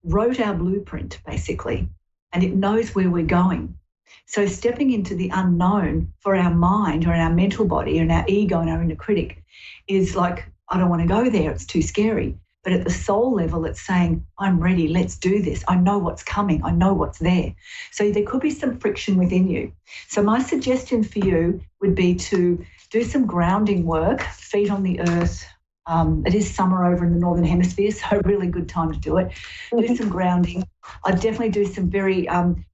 wrote our blueprint, basically, and it knows where we're going. So stepping into the unknown for our mind or our mental body and our ego and our inner critic is like, I don't want to go there, it's too scary. But at the soul level, it's saying, I'm ready, let's do this. I know what's coming, I know what's there. So there could be some friction within you. So my suggestion for you would be to do some grounding work, feet on the earth. It is summer over in the Northern Hemisphere, so a really good time to do it. Do some grounding. I'd definitely do some very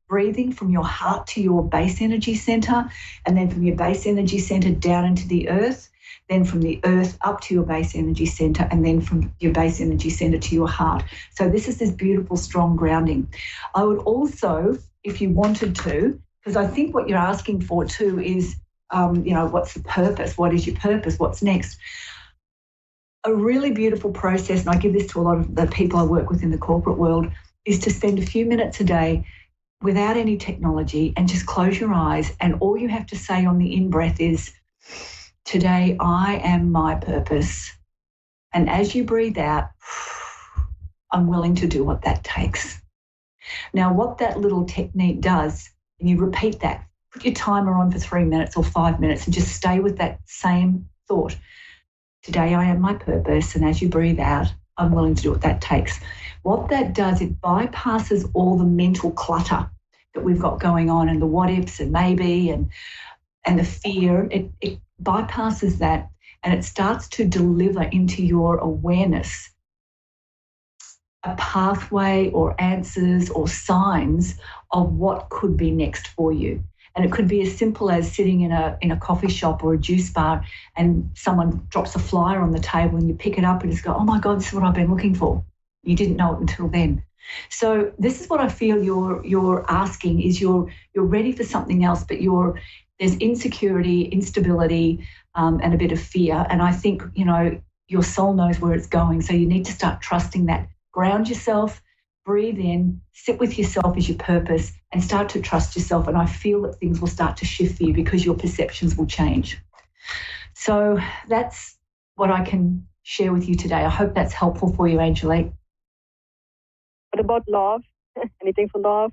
breathing from your heart to your base energy center, and then from your base energy center down into the earth, then from the earth up to your base energy center, and then from your base energy center to your heart. So this is this beautiful, strong grounding. I would also, if you wanted to, because I think what you're asking for too is, what's the purpose? What is your purpose? What's next? A really beautiful process, and I give this to a lot of the people I work with in the corporate world, is to spend a few minutes a day without any technology and just close your eyes, and all you have to say on the in-breath is, today I am my purpose. And as you breathe out, I'm willing to do what that takes. Now, what that little technique does, and you repeat that, put your timer on for 3 minutes or 5 minutes and just stay with that same thought. Today I am my purpose, and as you breathe out, I'm willing to do what that takes. What that does, it bypasses all the mental clutter that we've got going on, and the what ifs and maybe and the fear. It bypasses that, and it starts to deliver into your awareness a pathway or answers or signs of what could be next for you. And it could be as simple as sitting in a coffee shop or a juice bar, and someone drops a flyer on the table and you pick it up and just go, oh my God, this is what I've been looking for. You didn't know it until then. So this is what I feel you're asking, is you're ready for something else, but there's insecurity, instability, and a bit of fear. And I think, your soul knows where it's going. So you need to start trusting that. Ground yourself, breathe in, sit with yourself as your purpose, and start to trust yourself. And I feel that things will start to shift for you because your perceptions will change. So that's what I can share with you today. I hope that's helpful for you, Angelique. What about love? Anything for love?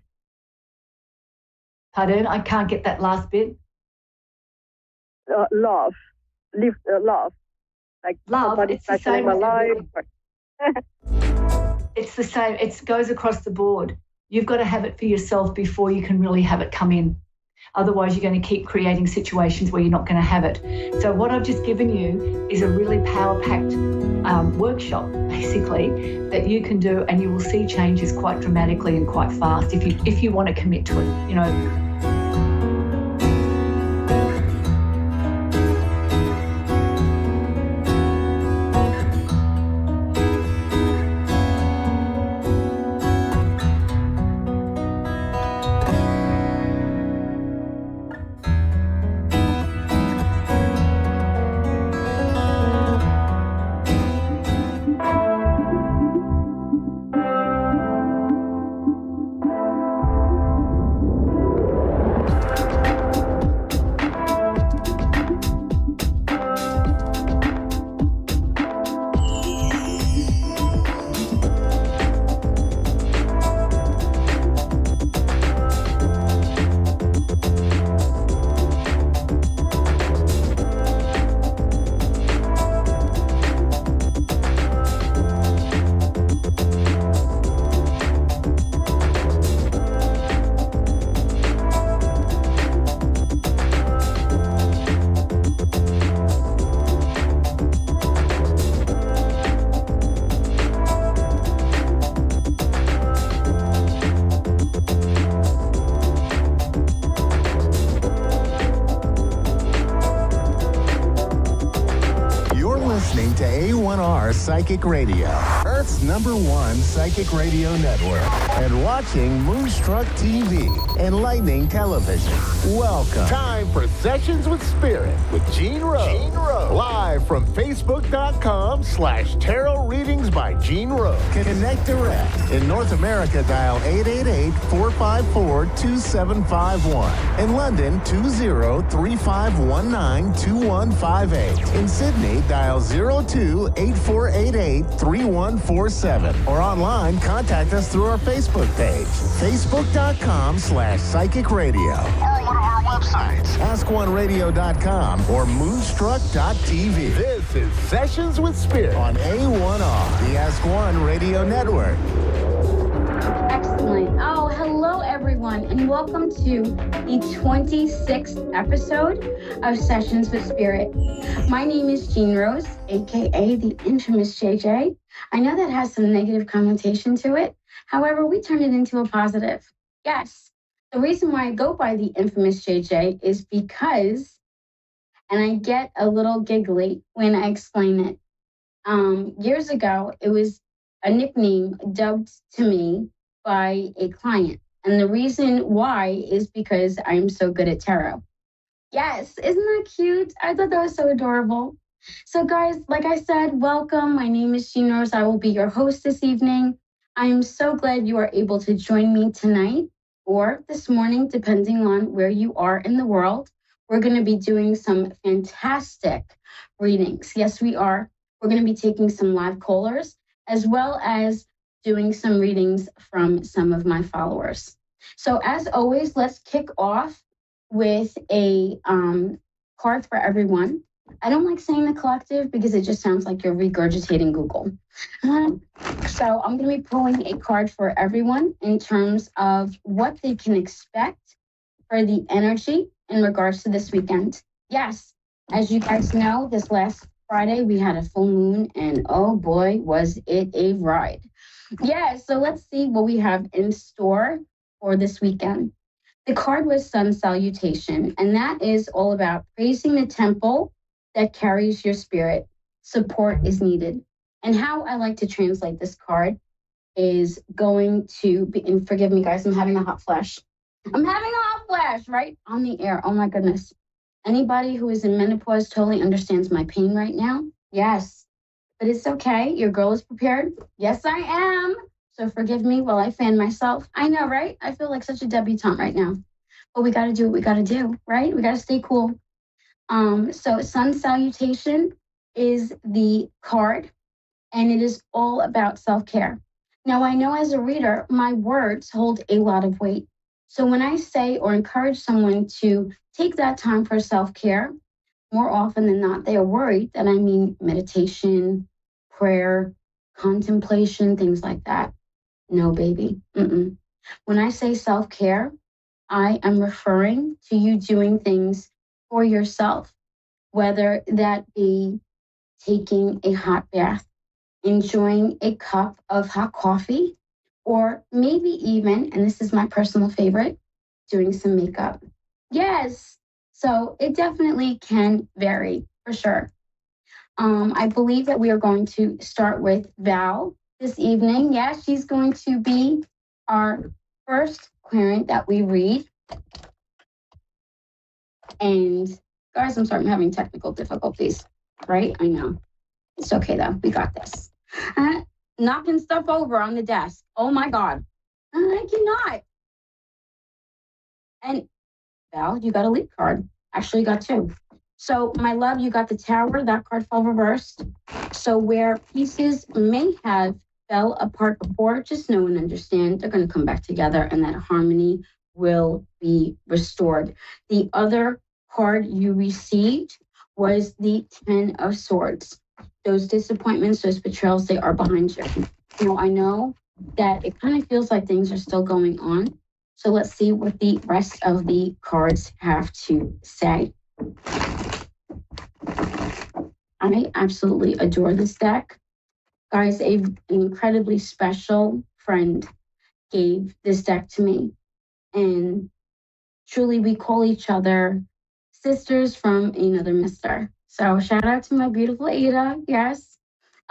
Pardon? I can't get that last bit. Love. Live love. Like love, it's the same in my life. It's the same. It goes across the board. You've got to have it for yourself before you can really have it come in. Otherwise, you're going to keep creating situations where you're not going to have it. So what I've just given you is a really power-packed workshop, basically, that you can do, and you will see changes quite dramatically and quite fast if you want to commit to it. Listening to A1R Psychic Radio, Earth's #1 psychic radio network, and watching Moonstruck TV, Enlightening Television. Welcome. Time for Sessions with Spirit with Gene Rose. Live from Facebook.com/Tarot Readings by Gene Rose. Connect direct. In North America, dial 888-454-2751. In London, 20-3519-2158. In Sydney, dial 02-8488-3146. 24/7. Or online, contact us through our Facebook page, facebook.com/psychic radio. Or one of our websites, ask1radio.com or moonstruck.tv. This is Sessions with Spirit on A1R, the Ask One Radio Network. Excellent. Oh, hello, everyone, and welcome to the 26th episode of Sessions with Spirit. My name is Jean Rose, a.k.a. the infamous JJ. I know that has some negative connotation to it. However, we turn it into a positive. Yes. The reason why I go by the infamous JJ is because, and I get a little giggly when I explain it. Years ago, it was a nickname dubbed to me by a client. And the reason why is because I'm so good at tarot. Yes, isn't that cute? I thought that was so adorable. So guys, like I said, welcome. My name is Jean Rose. I will be your host this evening. I am so glad you are able to join me tonight or this morning, depending on where you are in the world. We're going to be doing some fantastic readings. Yes, we are. We're going to be taking some live callers as well as doing some readings from some of my followers. So as always, let's kick off with a card for everyone. I don't like saying the collective because it just sounds like you're regurgitating Google. So I'm going to be pulling a card for everyone in terms of what they can expect for the energy in regards to this weekend. Yes, as you guys know, this last Friday we had a full moon and oh boy, was it a ride. Yeah, so let's see what we have in store for this weekend. The card was Sun Salutation, and that is all about praising the temple that carries your spirit. Support is needed. And how I like to translate this card is going to be, and forgive me guys, I'm having a hot flash. I'm having a hot flash right on the air. Oh my goodness. Anybody who is in menopause totally understands my pain right now. Yes. But it's okay. Your girl is prepared. Yes, I am. So forgive me while I fan myself. I know, right? I feel like such a debutante right now. But we got to do what we got to do, right? We got to stay cool. So Sun Salutation is the card, and it is all about self-care. Now, I know as a reader, my words hold a lot of weight. So when I say or encourage someone to take that time for self-care, more often than not, they are worried that I mean meditation, prayer, contemplation, things like that. No, baby. When I say self-care, I am referring to you doing things for yourself, whether that be taking a hot bath, enjoying a cup of hot coffee, or maybe even, and this is my personal favorite, doing some makeup. Yes. So it definitely can vary for sure. I believe that we are going to start with Val this evening. Yeah, she's going to be our first querent that we read. And guys, I'm sorry, I'm having technical difficulties, right? I know. It's okay though. We got this. Knocking stuff over on the desk. Oh my God. I cannot. And Val, you got a lead card. Actually, you got two. So, my love, you got the Tower. That card fell reversed. So, where pieces may have fell apart before, just know and understand they're going to come back together and that harmony will be restored. The other card you received was the 10 of Swords. Those disappointments, those betrayals, they are behind you. You know, I know that it kind of feels like things are still going on. So let's see what the rest of the cards have to say. I absolutely adore this deck. Guys, an incredibly special friend gave this deck to me. And truly, we call each other sisters from another mister. So shout out to my beautiful Ada. Yes.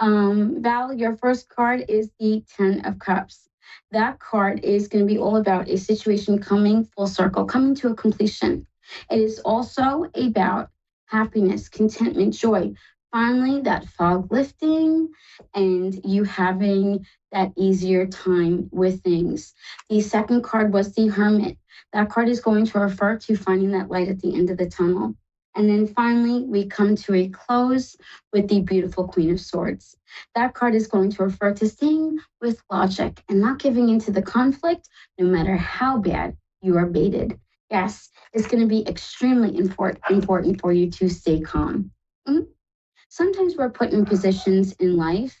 Val, your first card is the 10 of Cups. That card is going to be all about a situation coming full circle, coming to a completion. It is also about happiness, contentment, joy. Finally, that fog lifting and you having that easier time with things. The second card was the Hermit. That card is going to refer to finding that light at the end of the tunnel. And then finally, we come to a close with the beautiful Queen of Swords. That card is going to refer to staying with logic and not giving into the conflict, no matter how bad you are baited. Yes, it's going to be extremely important for you to stay calm. Sometimes we're put in positions in life.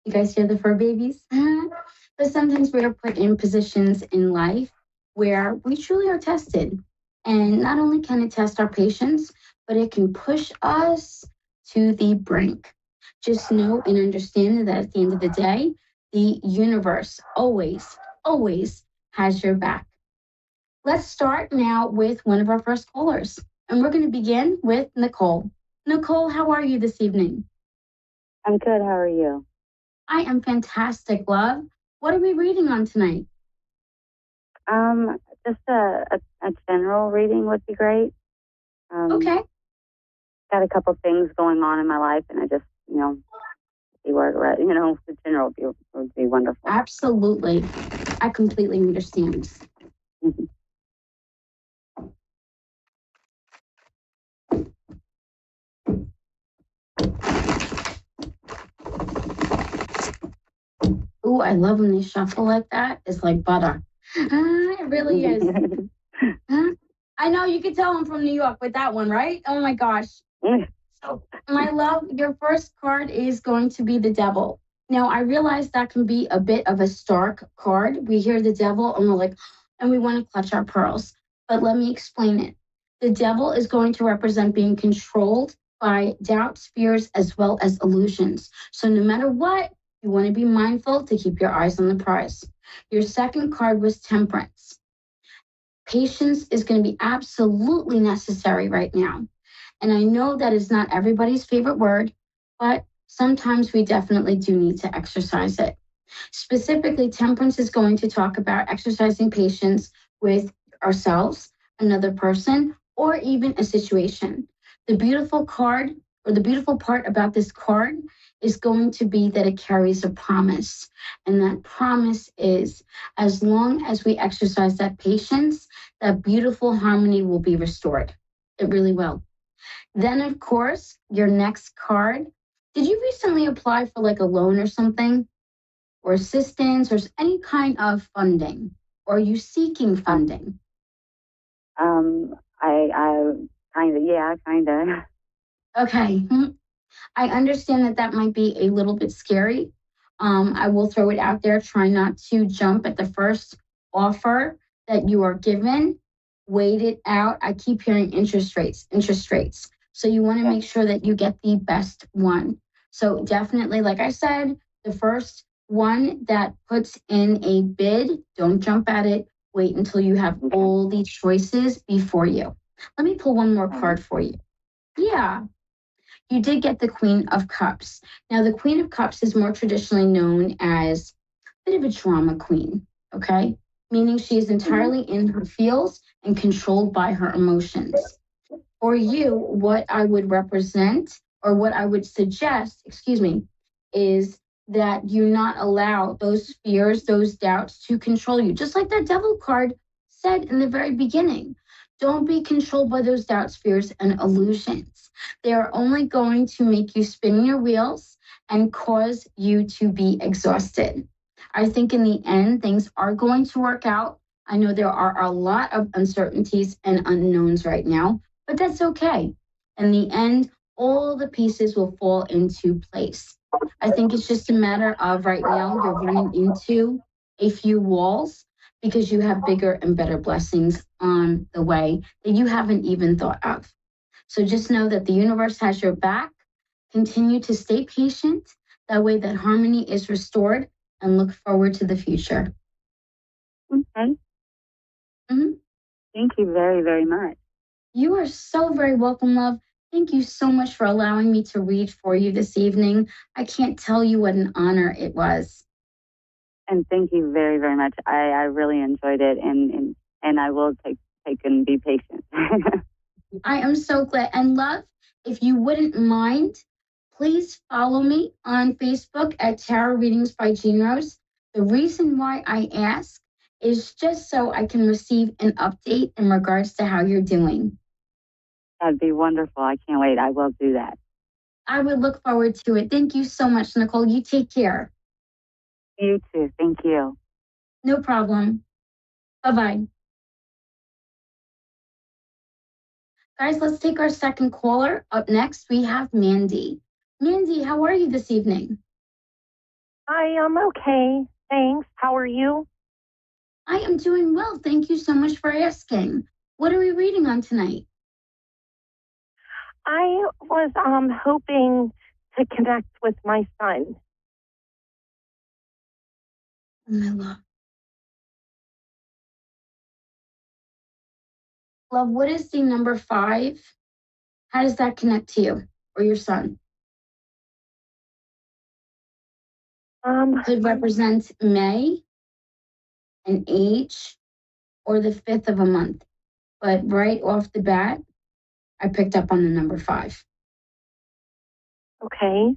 You guys hear the fur babies? But sometimes we are put in positions in life where we truly are tested. And not only can it test our patience, but it can push us to the brink. Just know and understand that at the end of the day, the universe always has your back. Let's start now with one of our first callers. And we're going to begin with Nicole. Nicole, how are you this evening? I'm good. How are you? I am fantastic, love. What are we reading on tonight? Just a general reading would be great. Okay. Got a couple things going on in my life, and I just, see where the general would be wonderful. Absolutely. I completely understand. Mm-hmm. Ooh, I love when they shuffle like that. It's like butter. It really is. I know you could tell I'm from New York with that one, right? Oh my gosh. So, my love, your first card is going to be the Devil. Now, I realize that can be a bit of a stark card. We hear the Devil and we're like, and we want to clutch our pearls. But let me explain it. The Devil is going to represent being controlled by doubts, fears, as well as illusions. So no matter what, you want to be mindful to keep your eyes on the prize. Your second card was Temperance. Patience is going to be absolutely necessary right now. And I know that is not everybody's favorite word, but sometimes we definitely do need to exercise it. Specifically, Temperance is going to talk about exercising patience with ourselves, another person, or even a situation. The beautiful card, or the beautiful part about this card, is going to be that it carries a promise. And that promise is, as long as we exercise that patience, that beautiful harmony will be restored. It really will. Then, of course, your next card. Did you recently apply for like a loan or something? Or assistance or any kind of funding? Or are you seeking funding? I kind of. Okay. I understand that might be a little bit scary. I will throw it out there. Try not to jump at the first offer that you are given. Wait it out. I keep hearing interest rates. So you want to make sure that you get the best one. So definitely, like I said, the first one that puts in a bid, don't jump at it. Wait until you have all the choices before you. Let me pull one more card for you. Yeah. You did get the Queen of Cups. Now, the Queen of Cups is more traditionally known as a bit of a drama queen, okay? Meaning she is entirely in her feels and controlled by her emotions. For you, what I would represent, or what I would suggest, is that you not allow those fears, those doubts to control you. Just like that Devil card said in the very beginning. Don't be controlled by those doubts, fears, and illusions. They are only going to make you spin your wheels and cause you to be exhausted. I think in the end, things are going to work out. I know there are a lot of uncertainties and unknowns right now, but that's okay. In the end, all the pieces will fall into place. I think it's just a matter of right now, you're running into a few walls because you have bigger and better blessings on the way that you haven't even thought of. So just know that the universe has your back. Continue to stay patient. That way that harmony is restored, and look forward to the future. Okay. Mm-hmm. Thank you very, very much. You are so very welcome, love. Thank you so much for allowing me to read for you this evening. I can't tell you what an honor it was. And thank you very, very much. I really enjoyed it, and I will take and be patient. I am so glad. And love, if you wouldn't mind, please follow me on Facebook at Tarot Readings by Jean Rose. The reason why I ask is just so I can receive an update in regards to how you're doing. That'd be wonderful. I can't wait. I will do that. I would look forward to it. Thank you so much, Nicole. You take care. You too. Thank you. No problem. Bye-bye. Guys, let's take our second caller. Up next, we have Mandy. Mandy, how are you this evening? I am okay. Thanks. How are you? I am doing well. Thank you so much for asking. What are we reading on tonight? I was hoping to connect with my son. Oh, my love. Love, what is the number 5? How does that connect to you or your son? Could represent May, an age, or the 5th of a month. But right off the bat, I picked up on the number 5. Okay.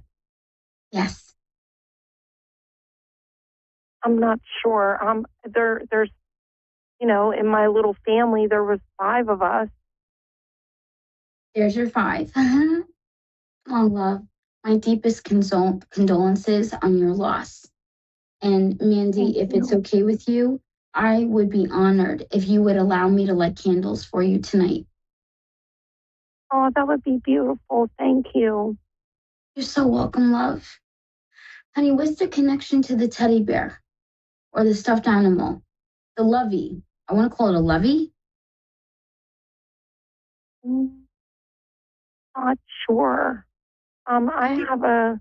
Yes. I'm not sure. There's, in my little family, there was 5 of us. There's your 5. Oh, love. My deepest condolences on your loss. And Mandy, if it's okay with you, I would be honored if you would allow me to light candles for you tonight. Oh, that would be beautiful. Thank you. You're so welcome, love. Honey, what's the connection to the teddy bear or the stuffed animal? The lovey. I want to call it a lovey. Not sure. I have a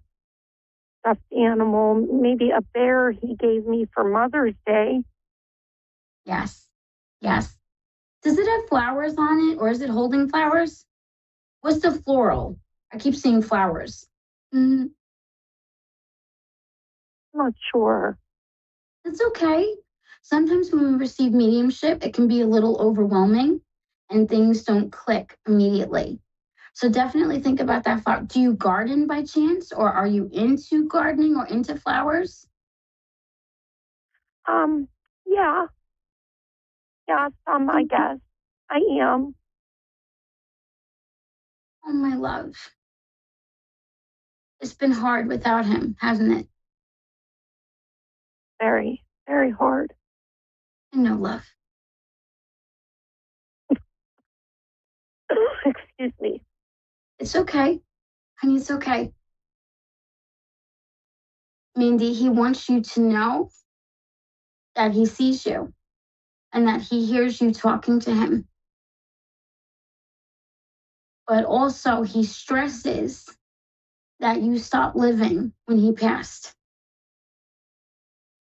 stuffed animal, maybe a bear he gave me for Mother's Day. Yes. Yes. Does it have flowers on it or is it holding flowers? What's the floral? I keep seeing flowers. Not sure. It's okay. Sometimes when we receive mediumship, it can be a little overwhelming and things don't click immediately. So definitely think about that flower. Do you garden by chance or are you into gardening or into flowers? Yeah. Yeah, I guess. I am. Oh, my love. It's been hard without him, hasn't it? Very, very hard. I know, love. Excuse me. It's okay. Honey, it's okay. Mandy, he wants you to know that he sees you and that he hears you talking to him. But also he stresses that you stopped living when he passed.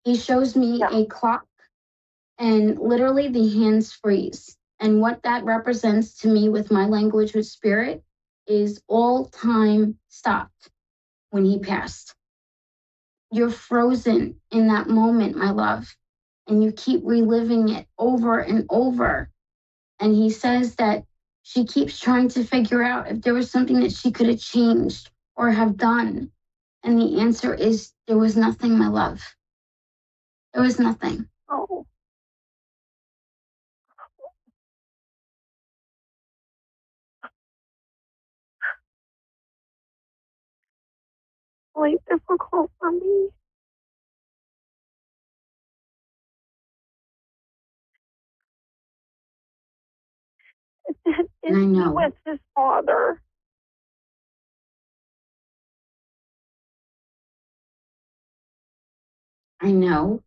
He shows me a clock and literally the hands freeze. And what that represents to me with my language with spirit is all time stopped when he passed. You're frozen in that moment, my love, and you keep reliving it over and over. And he says that she keeps trying to figure out if there was something that she could have changed or have done. And the answer is there was nothing, my love. There was nothing. Oh. Really difficult for me. I know. With his father. I know.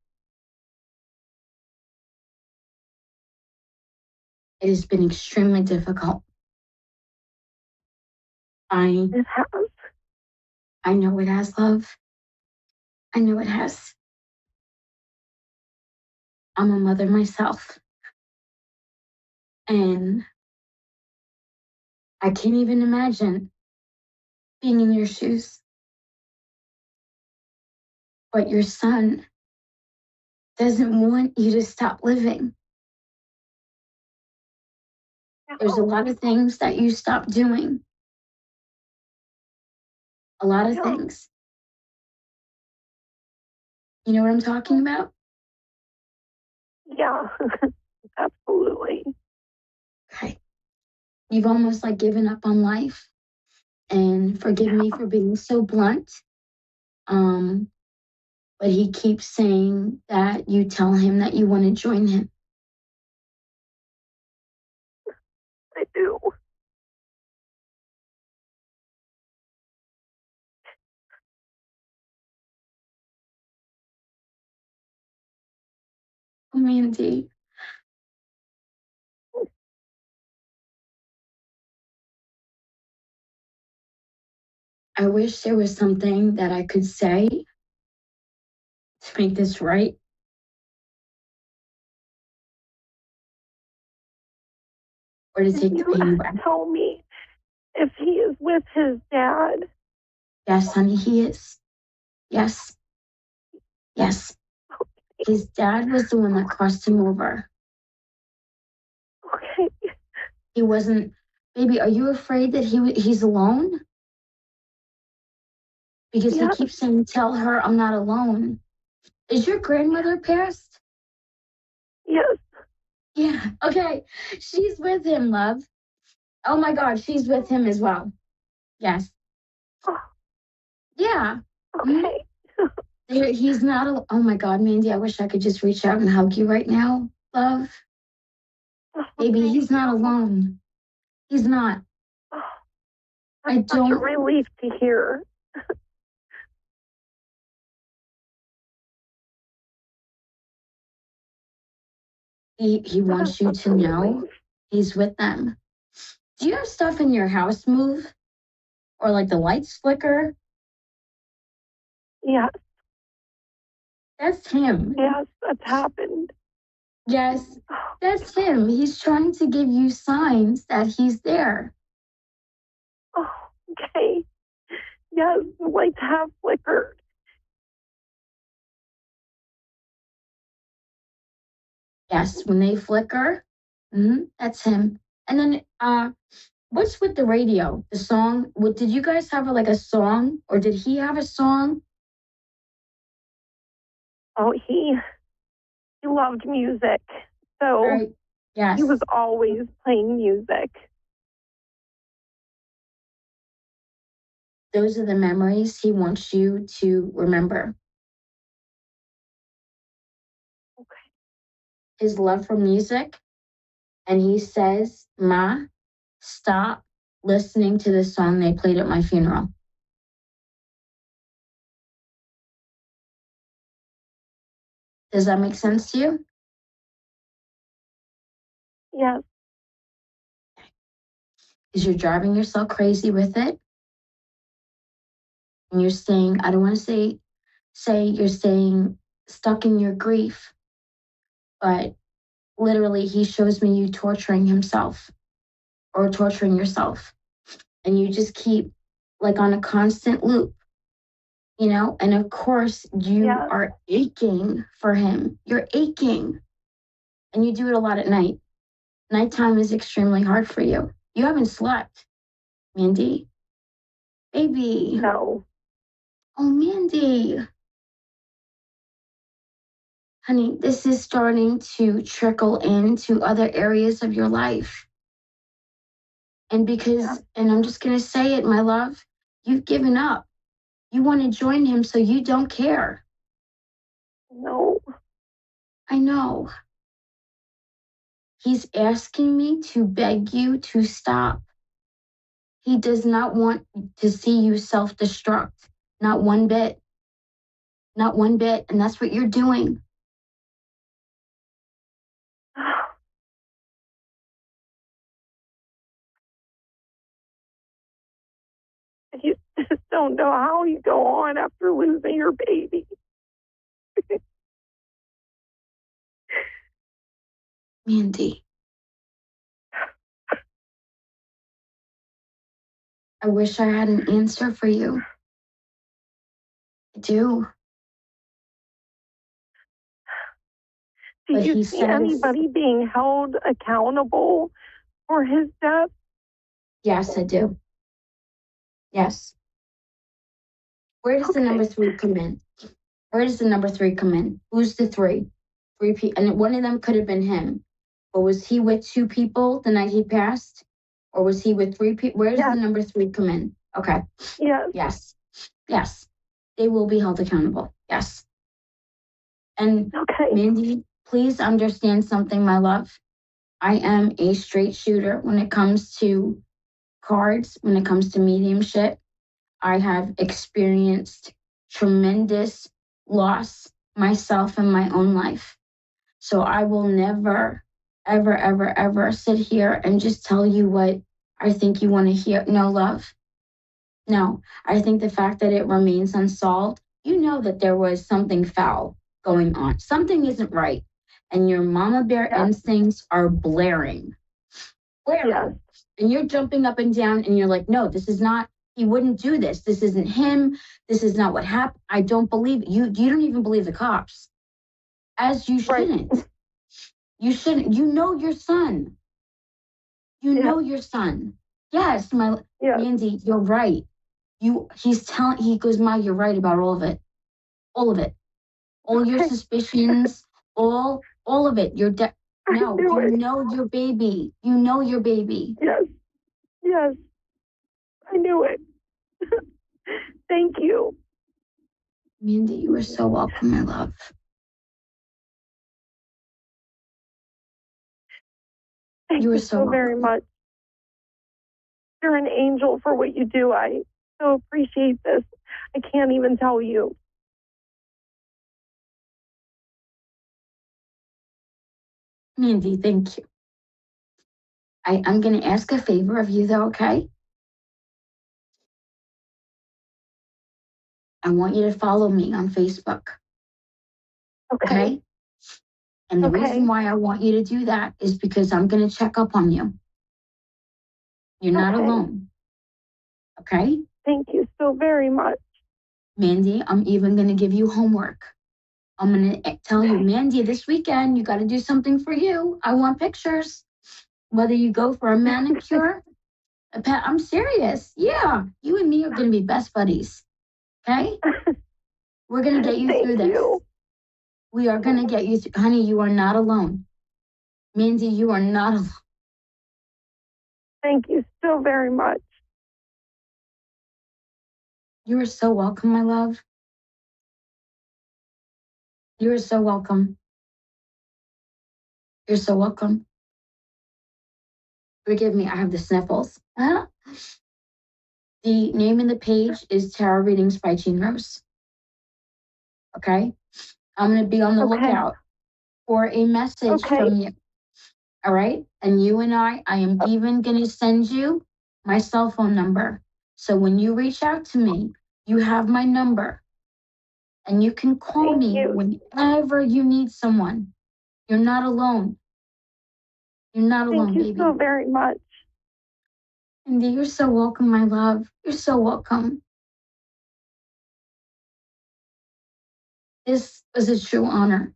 It has been extremely difficult. It has. I know it has, love. I know it has. I'm a mother myself. And I can't even imagine being in your shoes. But your son doesn't want you to stop living. There's a lot of things that you stopped doing. A lot of things. You know what I'm talking about? Yeah, absolutely. Okay. you've almost like given up on life. And forgive me for being so blunt. But he keeps saying that you tell him that you want to join him. I do. Oh, Mandy. I wish there was something that I could say to make this right. Or to take the pain back. Tell me if he is with his dad. Yes, honey, he is. Yes. Yes. His dad was the one that crossed him over. Okay. He wasn't. Baby, are you afraid that he's alone? Because he keeps saying, tell her I'm not alone. Is your grandmother passed? Yes. Yeah. Okay. She's with him, love. Oh my God, she's with him as well. Yes. Yeah. Okay. He's not. Oh my God, Mandy, I wish I could just reach out and hug you right now, love. Baby, he's not alone. He's not. That's such a relief to hear. He wants you to know he's with them. Do you have stuff in your house move? Or like the lights flicker? Yes. That's him. Yes, that's happened. Yes, that's him. He's trying to give you signs that he's there. Oh, okay. Yes, the lights have flickered. Yes, when they flicker, that's him. And then, what's with the radio? The song? Did you guys have a song, or did he have a song? Oh, he loved music, so Right. Yes. he was always playing music. Those are the memories he wants you to remember. Okay. His love for music, and he says, Ma, stop listening to the song they played at my funeral. Does that make sense to you? Yes. Because you're driving yourself crazy with it. And you're staying, I don't want to say you're staying stuck in your grief, but literally he shows me you torturing himself or torturing yourself. And you just keep on a constant loop, and of course you are aching for him. You're aching. And you do it a lot at night. Nighttime is extremely hard for you. You haven't slept, Mandy. Baby. No. Oh, Mandy. Honey, this is starting to trickle into other areas of your life. And and I'm just going to say it, my love, you've given up. You want to join him, so you don't care. No. I know. He's asking me to beg you to stop. He does not want to see you self-destruct. Not one bit. Not one bit. And that's what you're doing. You just don't know how you go on after losing your baby. Mandy. I wish I had an answer for you. I do. Do you see anybody being held accountable for his death? Yes, I do. Yes. Where does the number 3 come in? Where does the number 3 come in? Who's the 3? 3 people. And one of them could have been him. But was he with 2 people the night he passed? Or was he with 3 people? Where does Yes. the number 3 come in? Okay. Yes. Yes. Yes. They will be held accountable. Yes. And Okay. Mandy, please understand something, my love. I am a straight shooter when it comes to cards, when it comes to mediumship. I have experienced tremendous loss myself in my own life. So I will never, ever, ever, ever sit here and just tell you what I think you want to hear. No, love. No, I think the fact that it remains unsolved, you know that there was something foul going on. Something isn't right. And your mama bear instincts are blaring. Yes. And you're jumping up and down and you're like, no, this is not, he wouldn't do this. This isn't him. This is not what happened. I don't believe it. You don't even believe the cops. As you shouldn't. Right. You shouldn't. You know your son. You know your son. Yes, Mandy, you're right. He goes, Ma, you're right about all of it. All of it. All your suspicions, all of it. No, you know your baby. You know your baby. Yes. Yes. I knew it. Thank you. Mandy, you are so welcome, my love. Thank you so very much. You're an angel for what you do. I so appreciate this. I can't even tell you. Mandy, thank you. I'm going to ask a favor of you, though, okay? I want you to follow me on Facebook. Okay? And the reason why I want you to do that is because I'm going to check up on you. You're not alone. Okay? Thank you so very much. Mandy, I'm even going to give you homework. I'm going to tell you, Mandy, this weekend, you got to do something for you. I want pictures. Whether you go for a manicure, I'm serious. Yeah, you and me are going to be best buddies. Okay? We're going to get you through this. We are going to get you through. Honey, you are not alone. Mandy, you are not alone. Thank you so very much. You are so welcome, my love. You are so welcome. You're so welcome. Forgive me, I have the sniffles. Huh? The name of the page is Tarot Readings by Jean Rose. Okay? I'm going to be on the lookout for a message from you. All right? And you and I am even going to send you my cell phone number. So when you reach out to me, you have my number. And you can call me whenever you need someone. You're not alone. You're not alone, baby. Thank you so very much. Andy, you're so welcome, my love. You're so welcome. This was a true honor.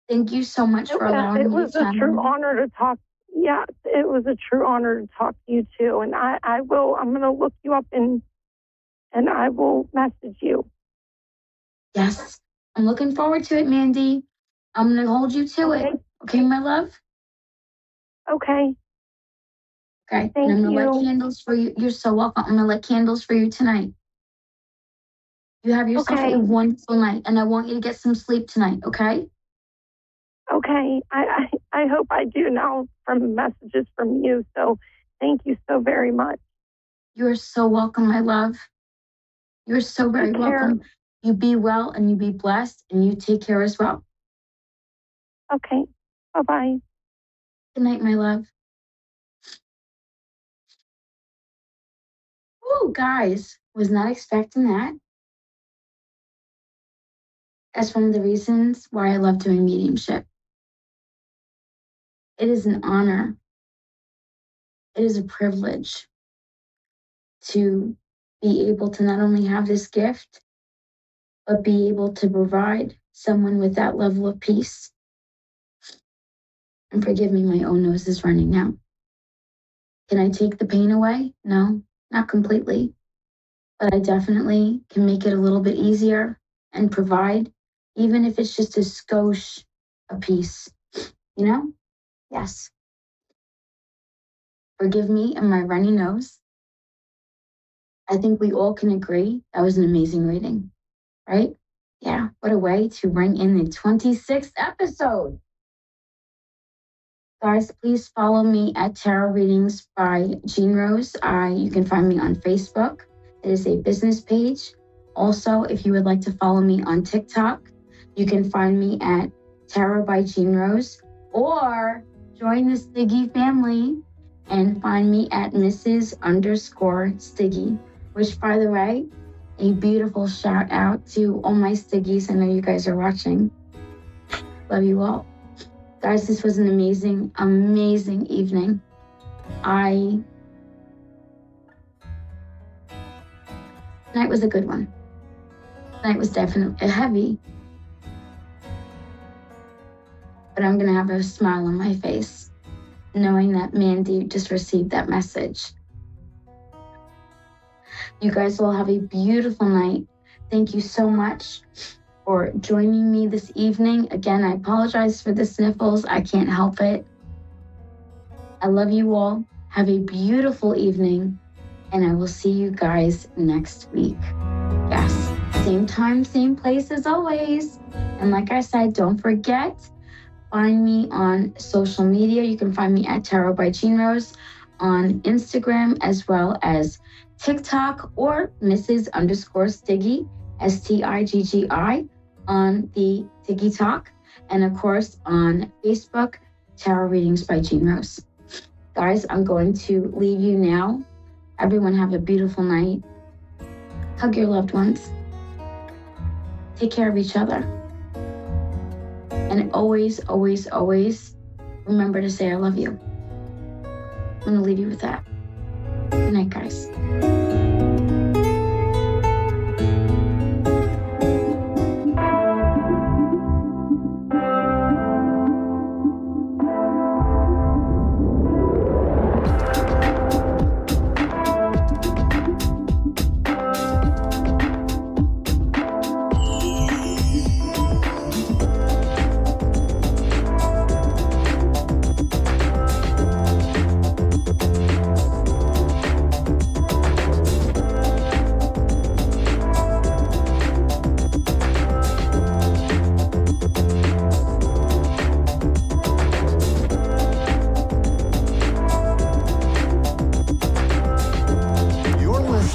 Thank you so much for allowing me to It was a true honor to talk. Yes, it was a true honor to talk to you too. And I'm going to look you up and I will message you. Yes, I'm looking forward to it, Mandy. I'm going to hold you to it. Okay, my love? Okay. Okay, Thank and I'm going to you. light candles for you. You're so welcome. I'm going to light candles for you tonight. You have yourself a wonderful night, and I want you to get some sleep tonight, okay? Okay. I hope I do now from messages from you. So thank you so very much. You're so welcome, my love. You're so very welcome. You be well and you be blessed and you take care as well. Okay. Bye-bye. Good night, my love. Oh, guys, was not expecting that. That's one of the reasons why I love doing mediumship. It is an honor. It is a privilege to be able to not only have this gift, but be able to provide someone with that level of peace. And forgive me, my own nose is running now. Can I take the pain away? No, not completely. But I definitely can make it a little bit easier and provide, even if it's just a skosh of peace. You know? Yes. Forgive me and my runny nose. I think we all can agree that was an amazing reading, right? Yeah, what a way to bring in the 26th episode. Guys, please follow me at Tarot Readings by Jean Rose. You can find me on Facebook. It is a business page. Also, if you would like to follow me on TikTok, you can find me at Tarot by Jean Rose, or join the Stiggy family and find me at Mrs._Stiggy, which, by the way, a beautiful shout out to all my Stiggies. I know you guys are watching. Love you all. Guys, this was an amazing, amazing evening. Tonight was a good one. Tonight was definitely heavy. But I'm going to have a smile on my face, knowing that Mandy just received that message. You guys all have a beautiful night. Thank you so much for joining me this evening. Again, I apologize for the sniffles. I can't help it. I love you all. Have a beautiful evening, and I will see you guys next week. Yes, same time, same place as always. And like I said, don't forget, find me on social media. You can find me at Tarot by Jean Rose on Instagram, as well as TikTok, or Mrs._Stiggy, Stiggi, on the Tiggy Talk, and of course on Facebook, Tarot Readings by Jean Rose. Guys, I'm going to leave you now. Everyone have a beautiful night. Hug your loved ones. Take care of each other. And always, always, always remember to say I love you. I'm going to leave you with that. Good night, guys.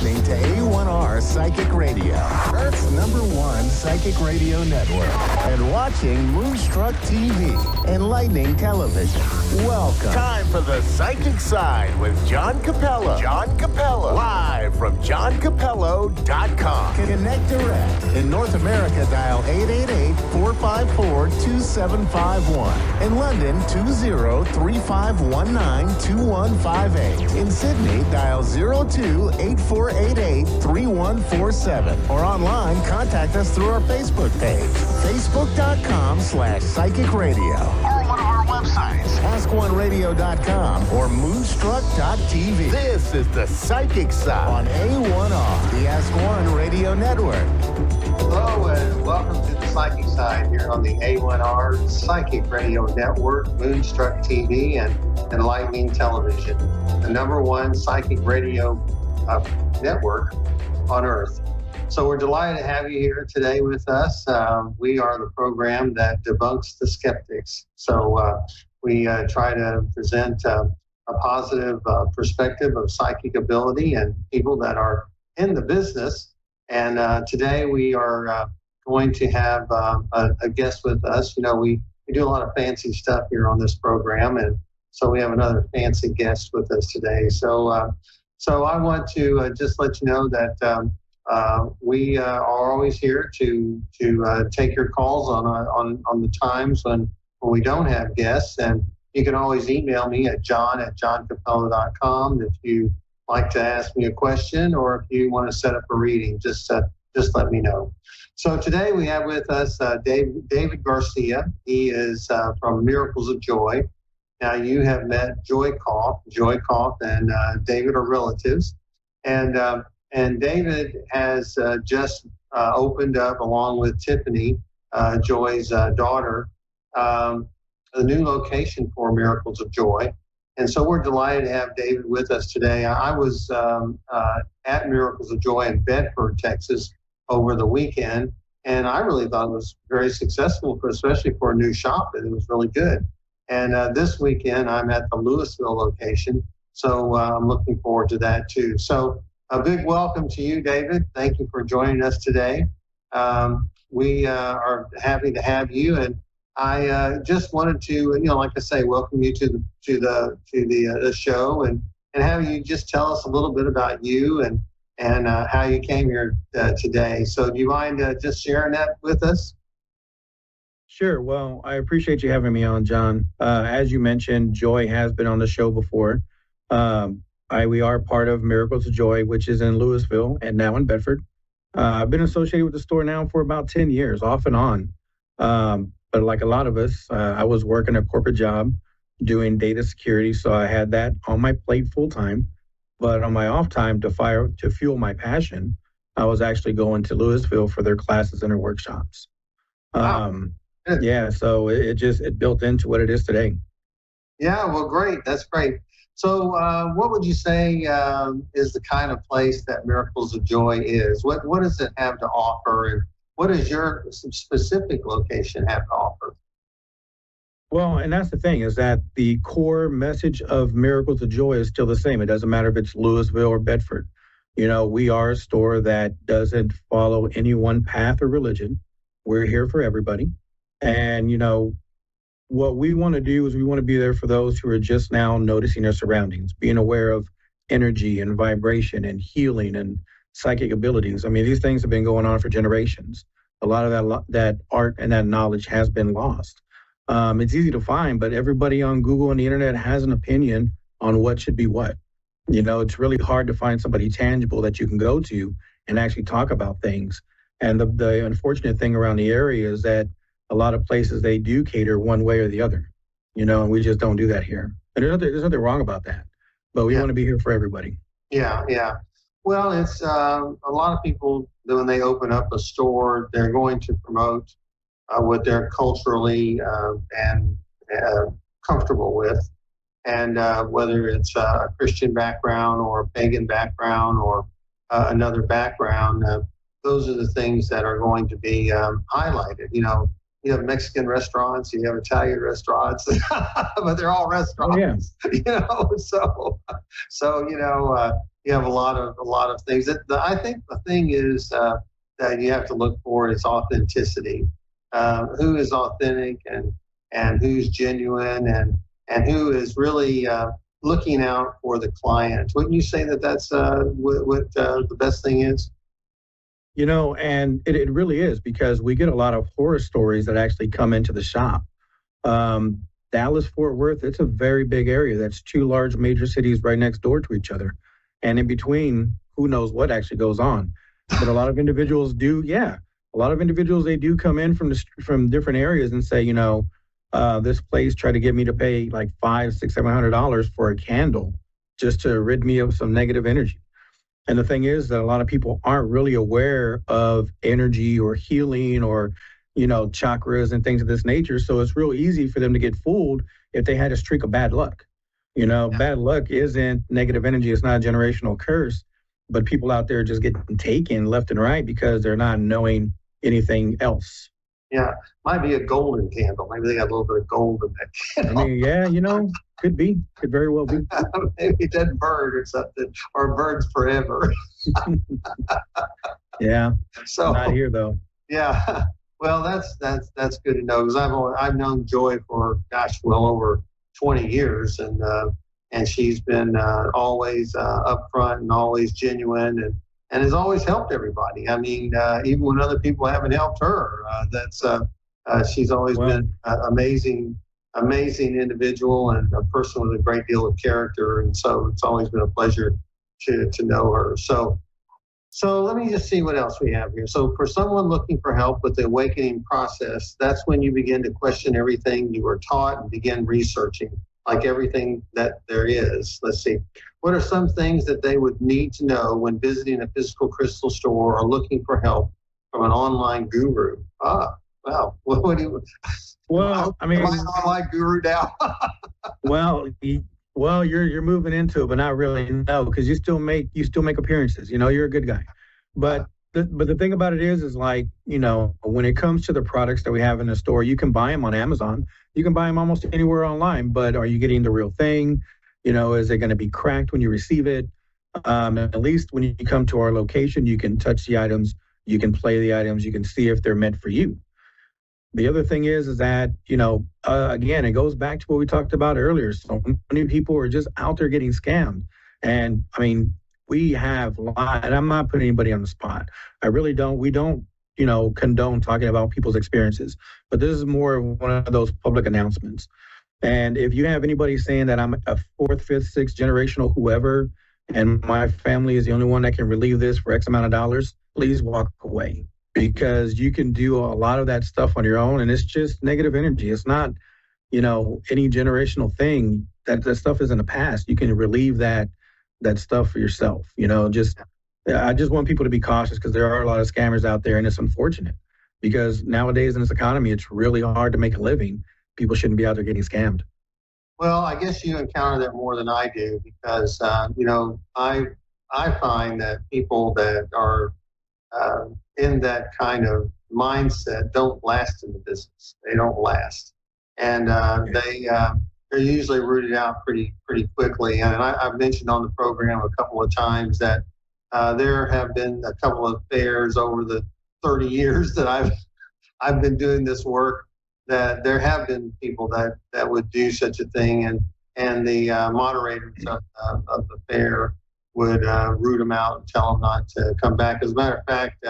listening to A1R Psychic Radio, Earth's #1 psychic radio network, and watching Moonstruck TV, Enlightening Television. Welcome. Time for the Psychic Side with John Capello. John Capello. Live from JohnCapello.com. Connect direct. In North America, dial 888-454-2751. In London, 20-3519-2158. In Sydney, dial 02-8488-3147. Or online, contact us through our Facebook page, facebook.com/psychic radio. Or one of our websites, askoneradio.com or moonstruck.tv. This is the Psychic Side on A1R, the Ask One Radio Network. Hello and welcome to the Psychic Side here on the A1R Psychic Radio Network, Moonstruck TV, and Enlightening Television, the #1 psychic radio network on Earth. So we're delighted to have you here today with us. We are the program that debunks the skeptics. So we try to present a positive perspective of psychic ability and people that are in the business. And today we are going to have a guest with us. You know, we do a lot of fancy stuff here on this program, and so we have another fancy guest with us today. So I want to just let you know that we are always here to take your calls on the times when we don't have guests, and you can always email me at john@johncapello.com if you like to ask me a question, or if you want to set up a reading, just let me know. So today we have with us David Garcia. He is from Miracles of Joy. Now you have met Joy Koff. Joy Koff and David are relatives, and David has just opened up, along with Tiffany, Joy's daughter, a new location for Miracles of Joy. And so we're delighted to have David with us today. I was at Miracles of Joy in Bedford, Texas over the weekend, and I really thought it was very successful, especially for a new shop. It was really good. And this weekend, I'm at the Louisville location, so I'm looking forward to that too. So a big welcome to you, David. Thank you for joining us today. We are happy to have you, and I just wanted to, like I say, welcome you to the show, and have you just tell us a little bit about you and how you came here today. So do you mind just sharing that with us? Sure. Well, I appreciate you having me on, John. As you mentioned, Joy has been on the show before. We are part of Miracles of Joy, which is in Louisville and now in Bedford. I've been associated with the store now for about 10 years, off and on. But like a lot of us, I was working a corporate job doing data security, so I had that on my plate full time. But on my off time to fuel my passion, I was actually going to Louisville for their classes and their workshops. Wow. Yeah, so it built into what it is today. Yeah, well, great. That's great. So what would you say is the kind of place that Miracles of Joy is? What does it have to offer, and what does your specific location have to offer? Well, and that's the thing, is that the core message of Miracles of Joy is still the same. It doesn't matter if it's Louisville or Bedford. We are a store that doesn't follow any one path or religion. We're here for everybody. And, what we want to do is we want to be there for those who are just now noticing their surroundings, being aware of energy and vibration and healing and psychic abilities. I mean, these things have been going on for generations. A lot of that art and that knowledge has been lost. It's easy to find, but everybody on Google and the internet has an opinion on what should be what. It's really hard to find somebody tangible that you can go to and actually talk about things. And the unfortunate thing around the area is that a lot of places, they do cater one way or the other, and we just don't do that here. And there's nothing wrong about that, but we want to be here for everybody. Yeah. Well, it's a lot of people, when they open up a store, they're going to promote what they're culturally and comfortable with. And whether it's a Christian background or a pagan background or another background, those are the things that are going to be highlighted. You have Mexican restaurants, you have Italian restaurants, but they're all restaurants. Oh, yeah. So you have a lot of things. I think the thing is that you have to look for is authenticity. Who is authentic and who's genuine and who is really looking out for the client. Wouldn't you say that that's what the best thing is? And it really is, because we get a lot of horror stories that actually come into the shop. Dallas, Fort Worth, it's a very big area. That's two large major cities right next door to each other. And in between, who knows what actually goes on. But a lot of individuals do, they do come in from different areas and say, this place tried to get me to pay like $500, $600, $700 for a candle just to rid me of some negative energy. And the thing is that a lot of people aren't really aware of energy or healing or, chakras and things of this nature. So it's real easy for them to get fooled if they had a streak of bad luck. Bad luck isn't negative energy. It's not a generational curse, but people out there just get taken left and right because they're not knowing anything else. Yeah, might be a golden candle. Maybe they got a little bit of gold in that candle. Could very well be. Maybe a dead bird or something, or birds forever. Yeah. So not here though. Yeah. Well, that's good to know, because I've known Joy for well over 20 years, and she's been always upfront and always genuine and has always helped everybody. I mean, even when other people haven't helped her, she's always been an amazing individual and a person with a great deal of character. And so it's always been a pleasure to know her. So let me just see what else we have here. So for someone looking for help with the awakening process, that's when you begin to question everything you were taught and begin researching, like everything that there is. Let's see. What are some things that they would need to know when visiting a physical crystal store or looking for help from an online guru? Wow. What do you... Well, I mean... Am I an online guru now? Well, Well, you're moving into it, but not really. No, because you still make appearances. You're a good guy. But the thing about it is like when it comes to the products that we have in the store, you can buy them on Amazon. You can buy them almost anywhere online. But are you getting the real thing? Is it going to be cracked when you receive it? At least when you come to our location, you can touch the items, you can play the items, you can see if they're meant for you. The other thing is that, again, it goes back to what we talked about earlier. So many people are just out there getting scammed. And I mean, we have lied, and I'm not putting anybody on the spot. I really don't. We don't, condone talking about people's experiences. But this is more of one of those public announcements. And if you have anybody saying that I'm a fourth, fifth, sixth generational whoever, and my family is the only one that can relieve this for X amount of dollars, please walk away, because you can do a lot of that stuff on your own, and it's just negative energy. It's not, any generational thing. That stuff is in the past. You can relieve that stuff for yourself. I just want people to be cautious, because there are a lot of scammers out there, and it's unfortunate because nowadays in this economy, it's really hard to make a living. People shouldn't be out there getting scammed. Well, I guess you encounter that more than I do because, I find that people that are in that kind of mindset don't last in the business. They don't last, and they're usually rooted out pretty quickly. And I've mentioned on the program a couple of times that there have been a couple of fairs over the 30 years that I've been doing this work, that there have been people that would do such a thing, and the moderators of the fair would root them out and tell them not to come back. As a matter of fact,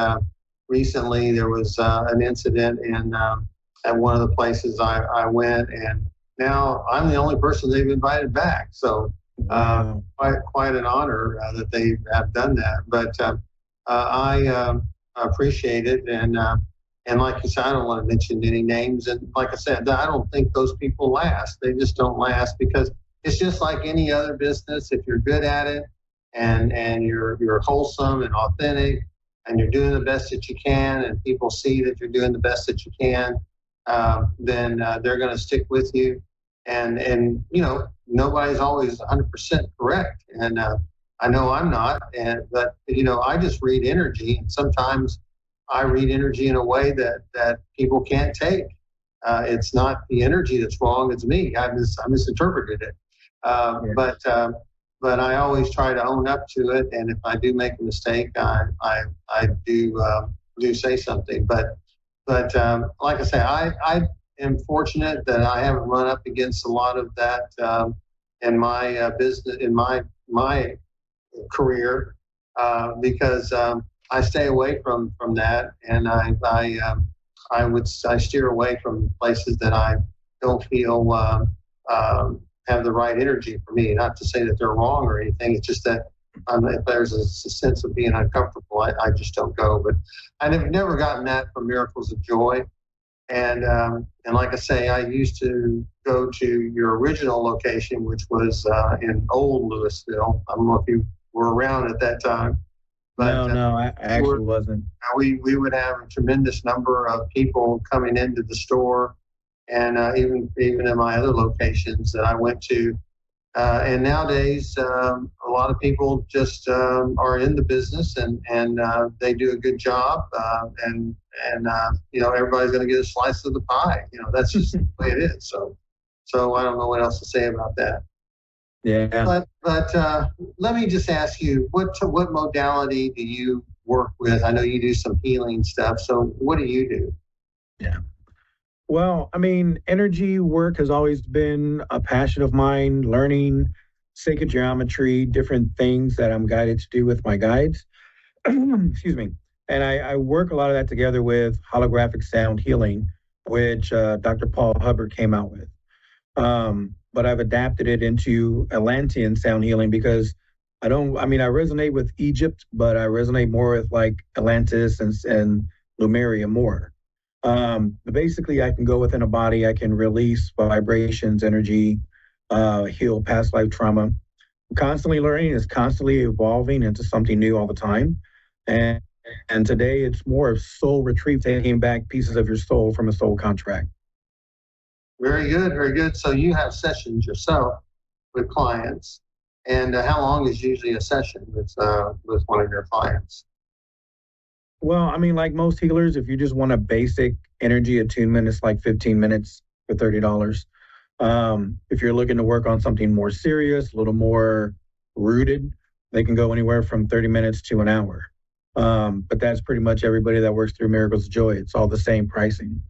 recently there was an incident at one of the places I went, and now I'm the only person they've invited back. So quite an honor that they have done that. But I appreciate it, and like you said, I don't want to mention any names. And like I said, I don't think those people last. They just don't last, because it's just like any other business. If you're good at it and you're wholesome and authentic and you're doing the best that you can, and people see that you're doing the best that you can, then they're going to stick with you. And nobody's always 100% correct. And I know I'm not. But I just read energy, and sometimes I read energy in a way that people can't take. It's not the energy that's wrong; it's me. I misinterpreted it. But I always try to own up to it. And if I do make a mistake, I do say something. But like I say, I am fortunate that I haven't run up against a lot of that in my business, in my career, because I stay away from that, and I steer away from places that I don't feel have the right energy for me. Not to say that they're wrong or anything. It's just that if there's a sense of being uncomfortable, I just don't go. But I've never gotten that from Miracles of Joy. And like I say, I used to go to your original location, which was in Old Louisville. I don't know if you were around at that time. But, no, I actually wasn't. We would have a tremendous number of people coming into the store, and even in my other locations that I went to. And nowadays, a lot of people just are in the business, and they do a good job, and everybody's going to get a slice of the pie. That's just the way it is. So I don't know what else to say about that. Yeah. But let me just ask you, what modality do you work with? I know you do some healing stuff. So what do you do? Yeah. Well, I mean, energy work has always been a passion of mine, learning sacred geometry, different things that I'm guided to do with my guides. Excuse me. And I work a lot of that together with holographic sound healing, which Dr. Paul Hubbard came out with. But I've adapted it into Atlantean sound healing, because I resonate with Egypt, but I resonate more with like Atlantis and Lemuria more. But basically, I can go within a body, I can release vibrations, energy, heal past life trauma. I'm constantly learning, it's constantly evolving into something new all the time. And today it's more of soul retrieve, taking back pieces of your soul from a soul contract. Very good, very good. So you have sessions yourself with clients. And how long is usually a session with one of your clients? Well, I mean, like most healers, if you just want a basic energy attunement, it's like 15 minutes for $30. If you're looking to work on something more serious, a little more rooted, they can go anywhere from 30 minutes to an hour. But that's pretty much everybody that works through Miracles of Joy. It's all the same pricing.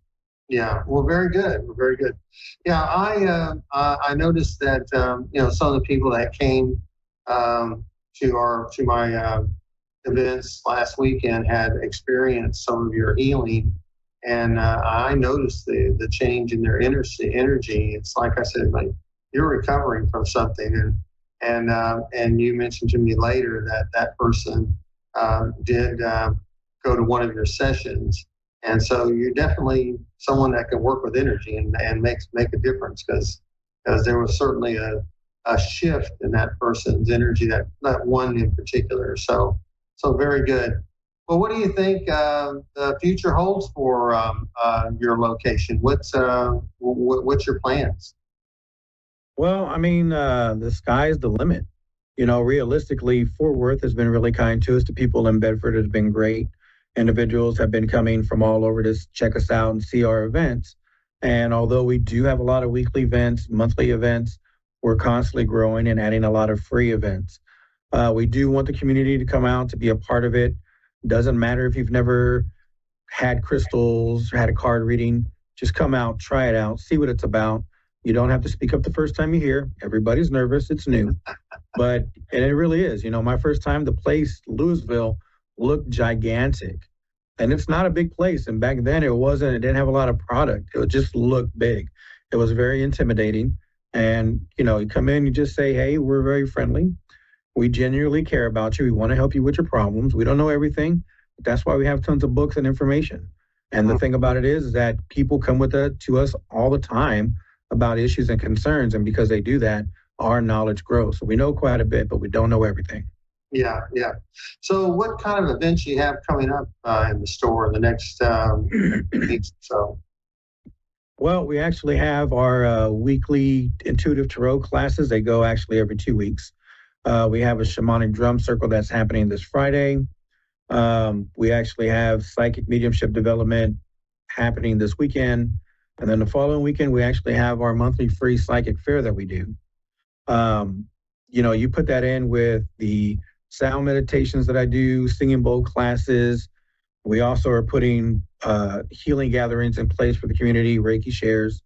Yeah, well, very good, very good. Yeah, I noticed that some of the people that came to my events last weekend had experienced some of your healing, and I noticed the change in their energy. It's like I said, like you're recovering from something, and you mentioned to me later that person did go to one of your sessions. And so you're definitely someone that can work with energy and make a difference, because there was certainly a shift in that person's energy, that one in particular. So very good. Well, what do you think the future holds for your location? What's your plans? Well, I mean, the sky's the limit. Realistically, Fort Worth has been really kind to us. The people in Bedford has been great. Individuals have been coming from all over to check us out and see our events. And although we do have a lot of weekly events, monthly events, we're constantly growing and adding a lot of free events. We do want the community to come out to be a part of it. Doesn't matter if you've never had crystals or had a card reading, just come out, try it out, see what it's about. You don't have to speak up the first time you're here. Everybody's nervous, it's new. And it really is. My first time, the place, Louisville, looked gigantic, and it's not a big place. And back then it didn't have a lot of product. It just looked big. It was very intimidating. And, you come in, you just say, hey, we're very friendly. We genuinely care about you. We want to help you with your problems. We don't know everything, but that's why we have tons of books and information. And the thing about it is that people come to us all the time about issues and concerns. And because they do that, our knowledge grows. So we know quite a bit, but we don't know everything. Yeah. So what kind of events you have coming up in the store in the next weeks or so? Well, we actually have our weekly intuitive tarot classes. They go actually every 2 weeks. We have a shamanic drum circle that's happening this Friday. We actually have psychic mediumship development happening this weekend. And then the following weekend, we actually have our monthly free psychic fair that we do. You put that in with the sound meditations that I do, singing bowl classes. We also are putting healing gatherings in place for the community, Reiki shares.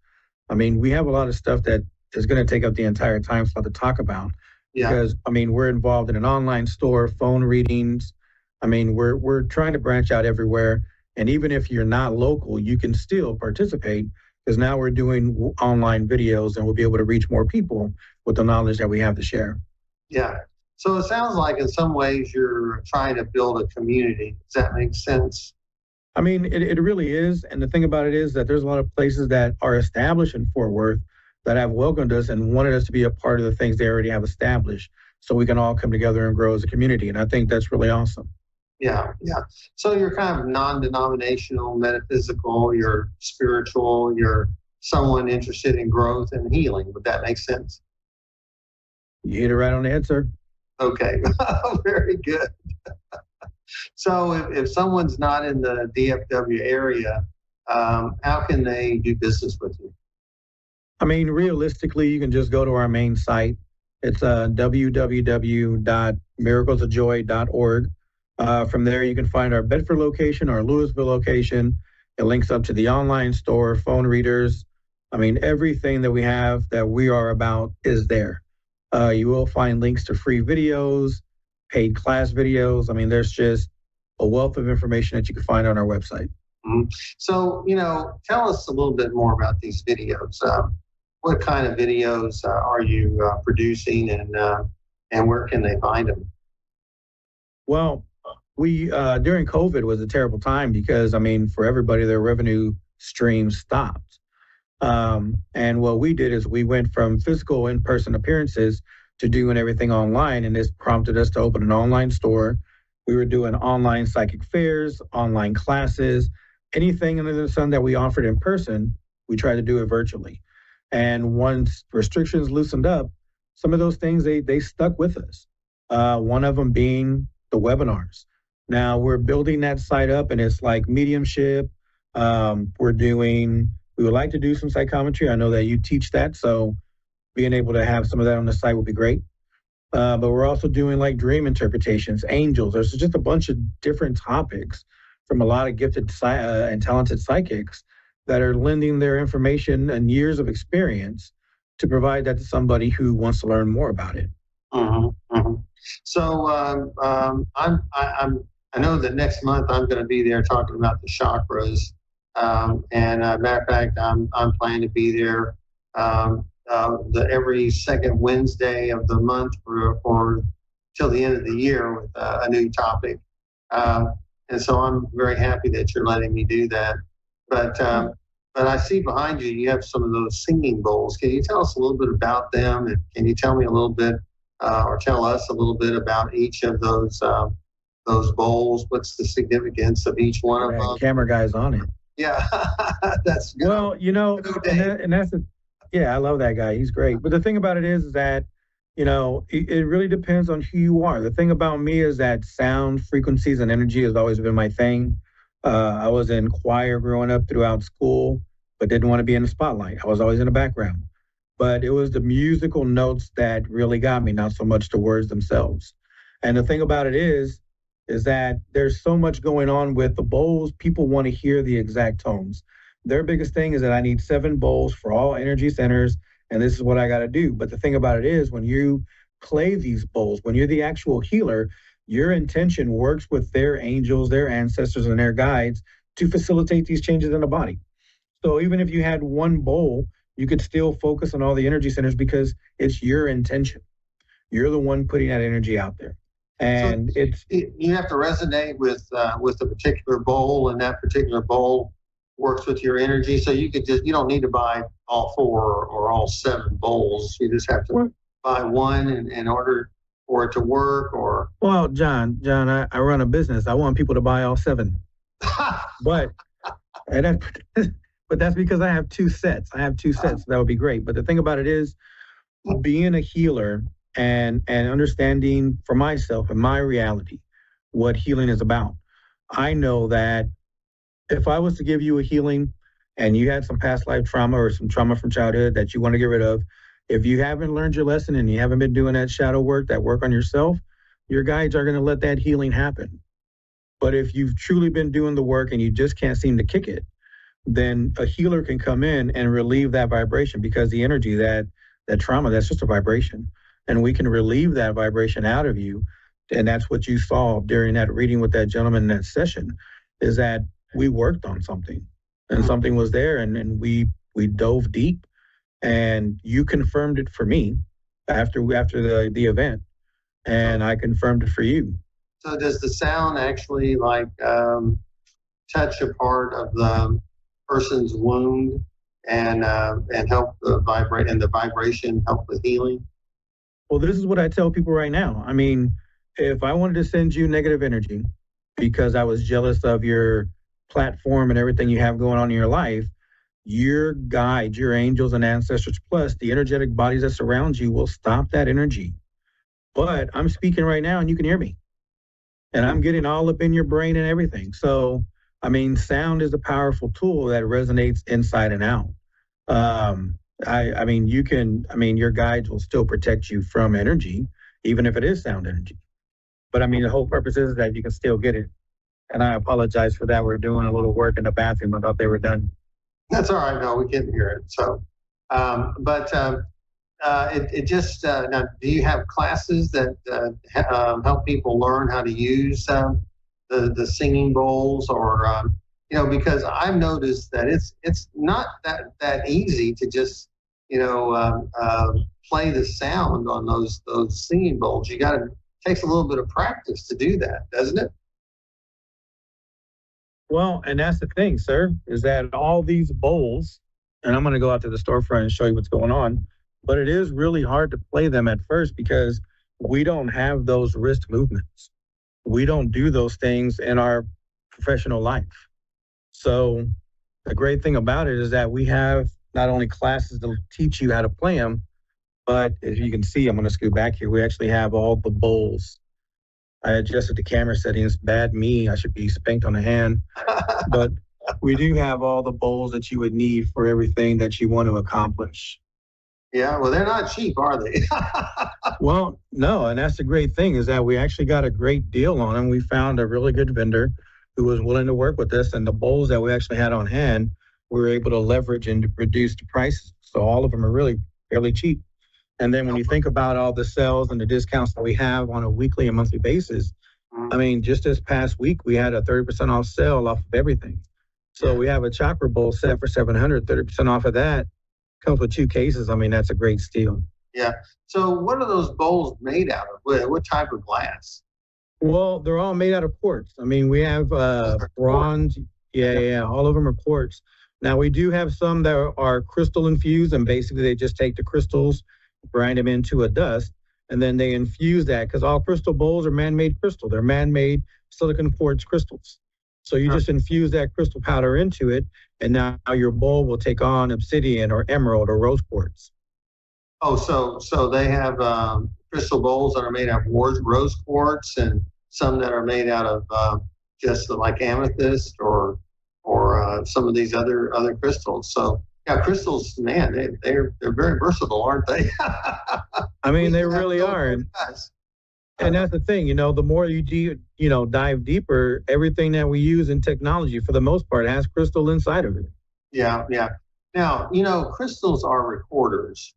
I mean, we have a lot of stuff that is going to take up the entire time slot to talk about. Yeah. Because, we're involved in an online store, phone readings. We're trying to branch out everywhere. And even if you're not local, you can still participate, because now we're doing online videos and we'll be able to reach more people with the knowledge that we have to share. Yeah. So it sounds like in some ways you're trying to build a community. Does that make sense? It really is. And the thing about it is that there's a lot of places that are established in Fort Worth that have welcomed us and wanted us to be a part of the things they already have established, so we can all come together and grow as a community. And I think that's really awesome. Yeah. So you're kind of non-denominational, metaphysical, you're spiritual, you're someone interested in growth and healing. Would that make sense? You hit it right on the head, sir. Okay, very good. So if someone's not in the DFW area, how can they do business with you? Realistically, you can just go to our main site. It's www.miraclesofjoy.org. From there, you can find our Bedford location, our Louisville location. It links up to the online store, phone readers. Everything that we have that we are about is there. You will find links to free videos, paid class videos. There's just a wealth of information that you can find on our website. Mm-hmm. So, tell us a little bit more about these videos. What kind of videos are you producing, and where can they find them? Well, we during COVID was a terrible time because, for everybody, their revenue stream stopped. And what we did is we went from physical in-person appearances to doing everything online, and this prompted us to open an online store. We were doing online psychic fairs, online classes, anything under the sun that we offered in person, we tried to do it virtually. And once restrictions loosened up, some of those things, they stuck with us. One of them being the webinars. Now we're building that site up, and it's like mediumship. We would like to do some psychometry. I know that you teach that, so being able to have some of that on the site would be great. But we're also doing like dream interpretations, angels. There's just a bunch of different topics from a lot of gifted and talented psychics that are lending their information and years of experience to provide that to somebody who wants to learn more about it. So I know that next month I'm going to be there talking about the chakras. And matter of fact, I'm planning to be there every second Wednesday of the month for till the end of the year with a new topic. And so I'm very happy that you're letting me do that. But I see behind you, you have some of those singing bowls. Can you tell us a little bit about them? And can you tell me a little bit, or tell us a little bit about each of those bowls? What's the significance of each one of them? Camera guy's on it. Yeah, that's good. Well, I love that guy. He's great. But the thing about it is that, it really depends on who you are. The thing about me is that sound, frequencies, and energy has always been my thing. I was in choir growing up throughout school, but didn't want to be in the spotlight. I was always in the background. But it was the musical notes that really got me, not so much the words themselves. And the thing about it is that there's so much going on with the bowls. People want to hear the exact tones. Their biggest thing is that I need 7 bowls for all energy centers, and this is what I got to do. But the thing about it is, when you play these bowls, when you're the actual healer, your intention works with their angels, their ancestors, and their guides to facilitate these changes in the body. So even if you had one bowl, you could still focus on all the energy centers because it's your intention. You're the one putting that energy out there. And so you have to resonate with a particular bowl, and that particular bowl works with your energy. So you don't need to buy all 4 or all 7 bowls. You just have to buy one in order for it to work. Or well, John, I run a business. I want people to buy all 7, but that's because I have 2 sets. So that would be great. But the thing about it is, being a healer and understanding for myself and my reality what healing is about. I know that if I was to give you a healing and you had some past life trauma or some trauma from childhood that you want to get rid of, if you haven't learned your lesson and you haven't been doing that shadow work, that work on yourself, your guides are going to let that healing happen. But if you've truly been doing the work and you just can't seem to kick it, then a healer can come in and relieve that vibration, because the energy, that trauma, that's just a vibration. And we can relieve that vibration out of you. And that's what you saw during that reading with that gentleman in that session, is that we worked on something and something was there, and we dove deep, and you confirmed it for me after the event, and I confirmed it for you. So does the sound actually touch a part of the person's wound and help the vibrate, and the vibration help with healing? Well, this is what I tell people right now. I mean, if I wanted to send you negative energy because I was jealous of your platform and everything you have going on in your life, your guides, your angels and ancestors, plus the energetic bodies that surround you, will stop that energy. But I'm speaking right now and you can hear me. And I'm getting all up in your brain and everything. So, I mean, sound is a powerful tool that resonates inside and out. Your guides will still protect you from energy, even if it is sound energy. But I mean, the whole purpose is that you can still get it. And I apologize for that. We're doing a little work in the bathroom. I thought they were done. That's all right. No, we can hear it. So, now, do you have classes that help people learn how to use the singing bowls, or because I've noticed that it's not that easy to just play the sound on those singing bowls. Takes a little bit of practice to do that, doesn't it? Well, and that's the thing, sir, is that all these bowls, and I'm going to go out to the storefront and show you what's going on, but it is really hard to play them at first because we don't have those wrist movements. We don't do those things in our professional life. So the great thing about it is that we have not only classes to teach you how to play them, But as you can see, I'm going to scoot back here. We actually have all the bowls. I adjusted the camera settings. Bad me. I should be spanked on the hand. But we do have all the bowls that you would need for everything that you want to accomplish. Yeah, well, they're not cheap, are they? Well, no, and that's the great thing is that we actually got a great deal on them. We found a really good vendor who was willing to work with us, and the bowls that we actually had on hand, we were able to leverage and reduce the prices. So all of them are really fairly cheap. And then when you think about all the sales and the discounts that we have on a weekly and monthly basis, I mean, just this past week, we had a 30% off sale off of everything. So we have a chopper bowl set for $700, 30% off of that. Comes with 2 cases. I mean, that's a great steal. Yeah. So what are those bowls made out of? What type of glass? Well, they're all made out of quartz. I mean, we have bronze. Yeah. All of them are quartz. Now, we do have some that are crystal infused, and basically they just take the crystals, grind them into a dust, and then they infuse that because all crystal bowls are man-made crystal. They're man-made silicon quartz crystals. So you just infuse that crystal powder into it, and now your bowl will take on obsidian or emerald or rose quartz. Oh, so they have crystal bowls that are made out of rose quartz, and some that are made out of just like amethyst or some of these other crystals. So yeah, crystals, man, they're very versatile, aren't they? I mean, they really are. And that's the thing, the more you dive deeper, everything that we use in technology, for the most part, has crystal inside of it. Yeah. Now, crystals are recorders.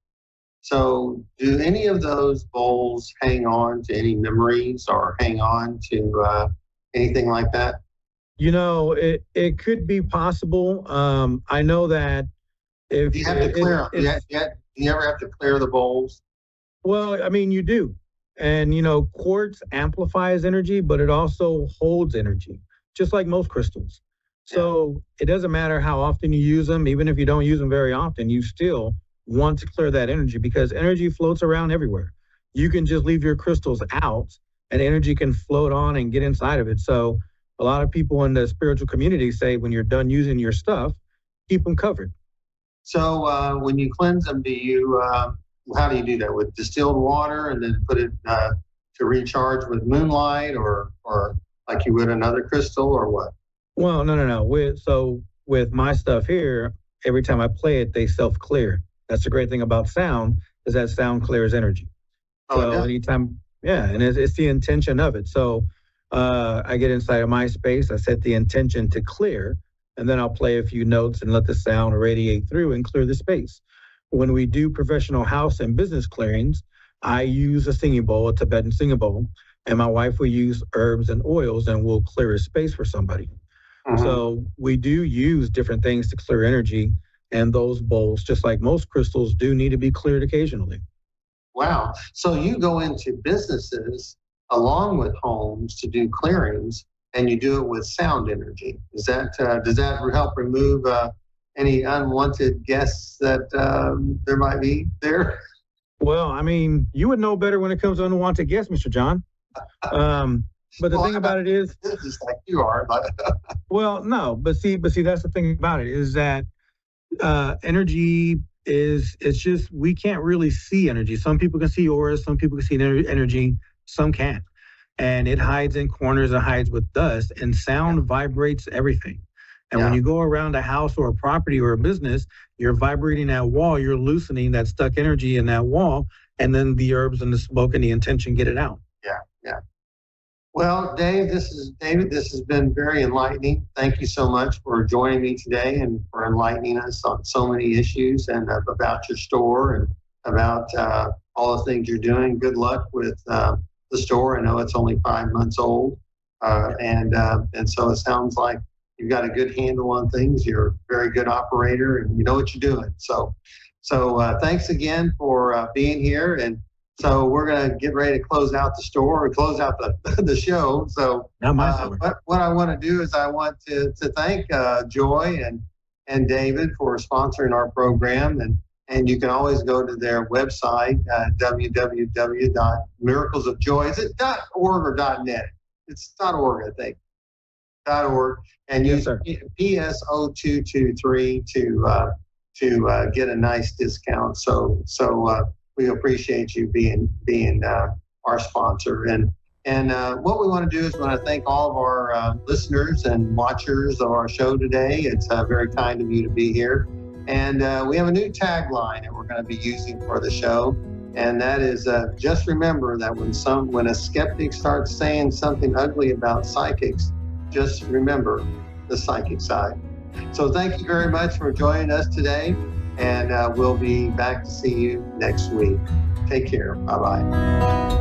So do any of those bowls hang on to any memories or hang on to anything like that? It could be possible. I know that if you have to clear them, do you ever have to clear the bowls? Well, I mean, you do. And, quartz amplifies energy, but it also holds energy, just like most crystals. So it doesn't matter how often you use them. Even if you don't use them very often, you still want to clear that energy because energy floats around everywhere. You can just leave your crystals out and energy can float on and get inside of it. So a lot of people in the spiritual community say when you're done using your stuff, keep them covered. So when you cleanse them, how do you do that? With distilled water and then put it to recharge with moonlight or like you would another crystal or what? Well, no. With my stuff here, every time I play it, they self-clear. That's the great thing about sound is that sound clears energy. Anytime, and it's the intention of it. So I get inside of my space, I set the intention to clear, and then I'll play a few notes and let the sound radiate through and clear the space. When we do professional house and business clearings, I use a singing bowl, a Tibetan singing bowl, and my wife will use herbs and oils and we'll clear a space for somebody. So we do use different things to clear energy, and those bowls, just like most crystals, do need to be cleared occasionally. Wow. So you go into businesses along with homes to do clearings, and you do it with sound energy. Does that help remove any unwanted guests that there might be there? Well, I mean, you would know better when it comes to unwanted guests, Mr. John. But the thing about it is, just like you are. Well, no, but see, that's the thing about it is that energy it's just we can't really see energy. Some people can see auras, some people can see energy, some can't, and it hides in corners, it hides with dust, and sound vibrates everything. And when you go around a house or a property or a business, you're vibrating that wall, you're loosening that stuck energy in that wall, and then the herbs and the smoke and the intention get it out. Yeah. Well, David, this has been very enlightening. Thank you so much for joining me today and for enlightening us on so many issues and about your store and about all the things you're doing. Good luck with the store. I know it's only 5 months old, and so it sounds like you've got a good handle on things. You're a very good operator, and you know what you're doing. So thanks again for being here. And so we're going to get ready to close out the store or close out the show. So what I want to do is I want to thank Joy and David for sponsoring our program. And you can always go to their website, www.miraclesofjoy. Is it .org or .net? It's .org, I think. .org. And use PSO223 to get a nice discount. So we appreciate you being our sponsor. And what we want to do is we want to thank all of our listeners and watchers of our show today. It's very kind of you to be here. And we have a new tagline that we're going to be using for the show. And that is just remember that when a skeptic starts saying something ugly about psychics, just remember the psychic side. So thank you very much for joining us today. And we'll be back to see you next week. Take care. Bye-bye.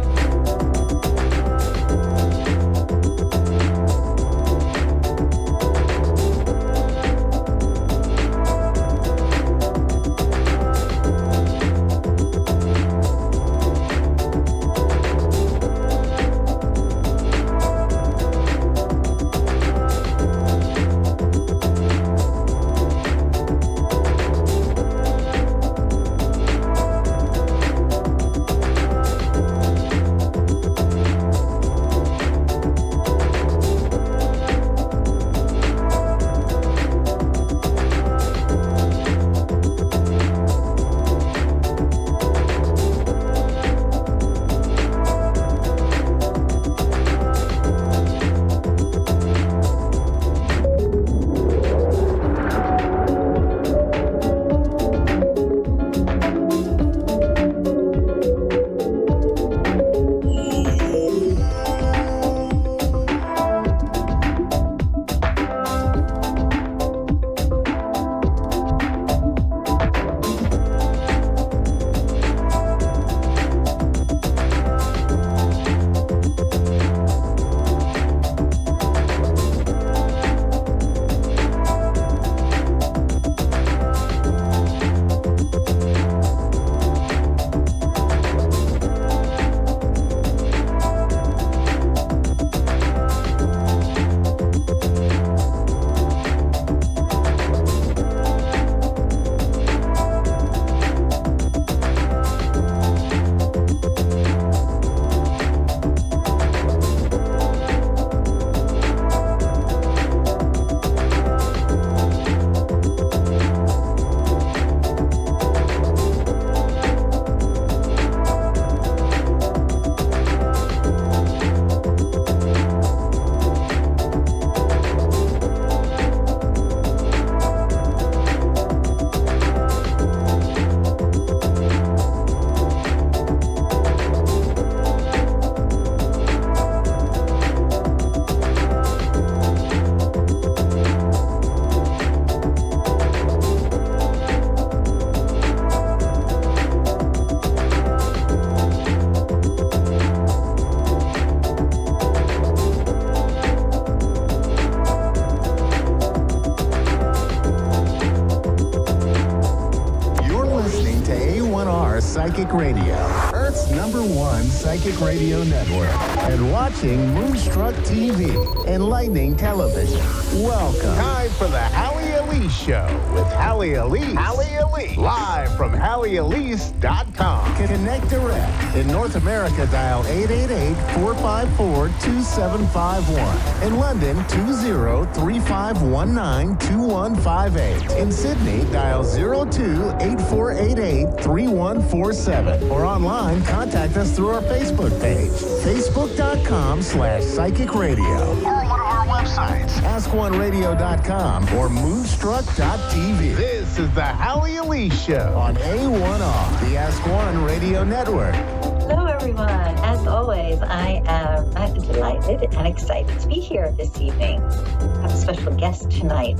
Psychic Radio, Earth's #1 psychic radio network, and watching Moonstruck TV, Enlightening Television. Welcome. Time for the Hallie Elise Show with Hallie Elise. Hallie Elise. Live from HallieElise.com. Connect direct. In North America, dial 888-454-2751. In London, 20-3519-2158. In Sydney, dial 02-8488-3147. Or online, contact us through our Facebook page, facebook.com/psychic radio. Or one of our websites, askoneradio.com or moonstruck.tv. This is the Hallie Elise Show on A1R, the Ask One Radio Network. Hello, everyone. As always, I am delighted and excited to be here this evening. I have a special guest tonight.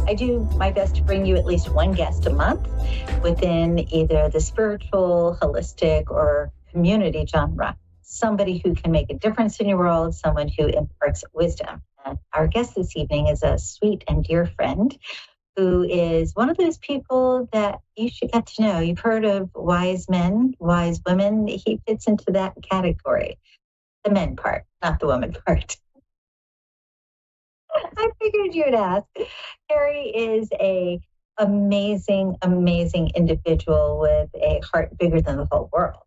I do my best to bring you at least one guest a month within either the spiritual, holistic, or community genre. Somebody who can make a difference in your world, someone who imparts wisdom. And our guest this evening is a sweet and dear friend who is one of those people that you should get to know. You've heard of wise men, wise women. He fits into that category. The men part, not the woman part. I figured you'd ask. Harry is a amazing, amazing individual with a heart bigger than the whole world.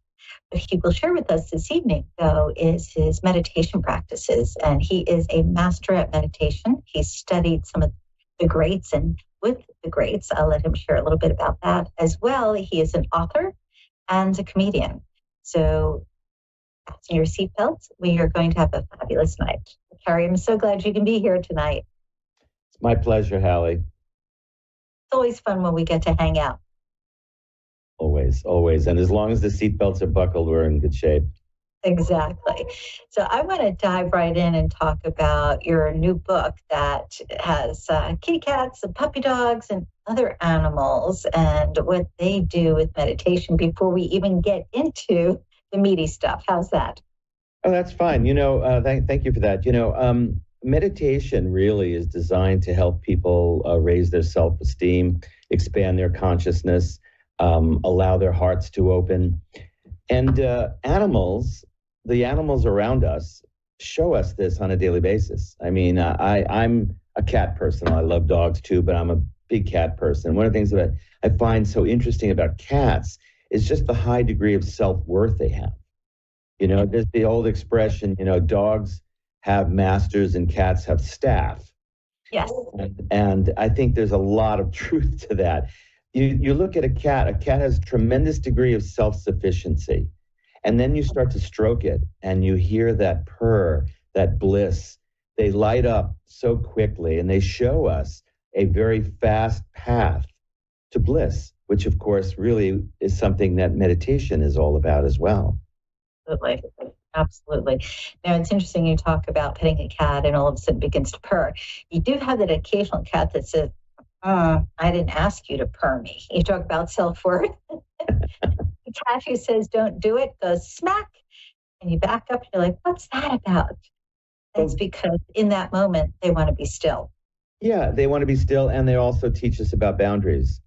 What he will share with us this evening, though, is his meditation practices. And he is a master at meditation. He's studied some of the greats, and with the greats, I'll let him share a little bit about that as well. He is an author. and a comedian. So fasten your seatbelts. We are going to have a fabulous night. Carrie, I'm so glad you can be here tonight. It's my pleasure, Hallie. It's always fun when we get to hang out. Always, always. And as long as the seatbelts are buckled, we're in good shape. Exactly. So I want to dive right in and talk about your new book that has kitty cats and puppy dogs and other animals and what they do with meditation before we even get into the meaty stuff. How's that? Oh, that's fine. Thank you for that. Meditation really is designed to help people raise their self-esteem, expand their consciousness, allow their hearts to open. And the animals around us show us this on a daily basis. I mean, I'm a cat person. I love dogs too, but I'm a big cat person. One of the things that I find so interesting about cats is just the high degree of self-worth they have. There's the old expression, dogs have masters and cats have staff. Yes. And I think there's a lot of truth to that. You look at a cat has a tremendous degree of self-sufficiency. And then you start to stroke it and you hear that purr, that bliss. They light up so quickly and they show us a very fast path to bliss, which of course really is something that meditation is all about as well. Absolutely. Now it's interesting you talk about petting a cat and all of a sudden begins to purr. You do have that occasional cat that says, I didn't ask you to purr me. You talk about self-worth. The cat who says don't do it goes smack, and you back up and you're like, what's that about? It's because in that moment they want to be still. Yeah, they want to be still, and they also teach us about boundaries.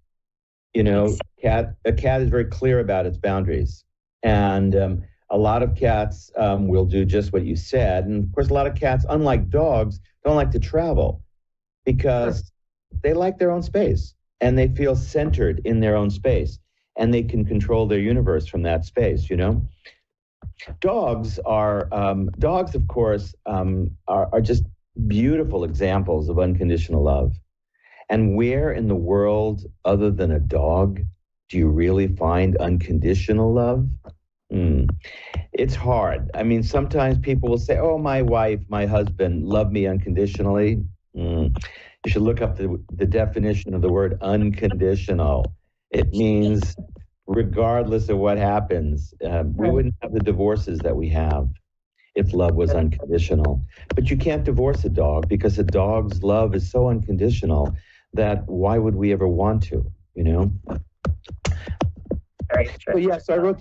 A cat is very clear about its boundaries, and a lot of cats will do just what you said. And of course, a lot of cats, unlike dogs, don't like to travel because they like their own space and they feel centered in their own space. And they can control their universe from that space, Dogs, of course, are just beautiful examples of unconditional love. And where in the world, other than a dog, do you really find unconditional love? It's hard. I mean, sometimes people will say, oh, my wife, my husband love me unconditionally. You should look up the definition of the word unconditional. It means regardless of what happens. We wouldn't have the divorces that we have if love was unconditional. But you can't divorce a dog because a dog's love is so unconditional that why would we ever want to, So yes, I wrote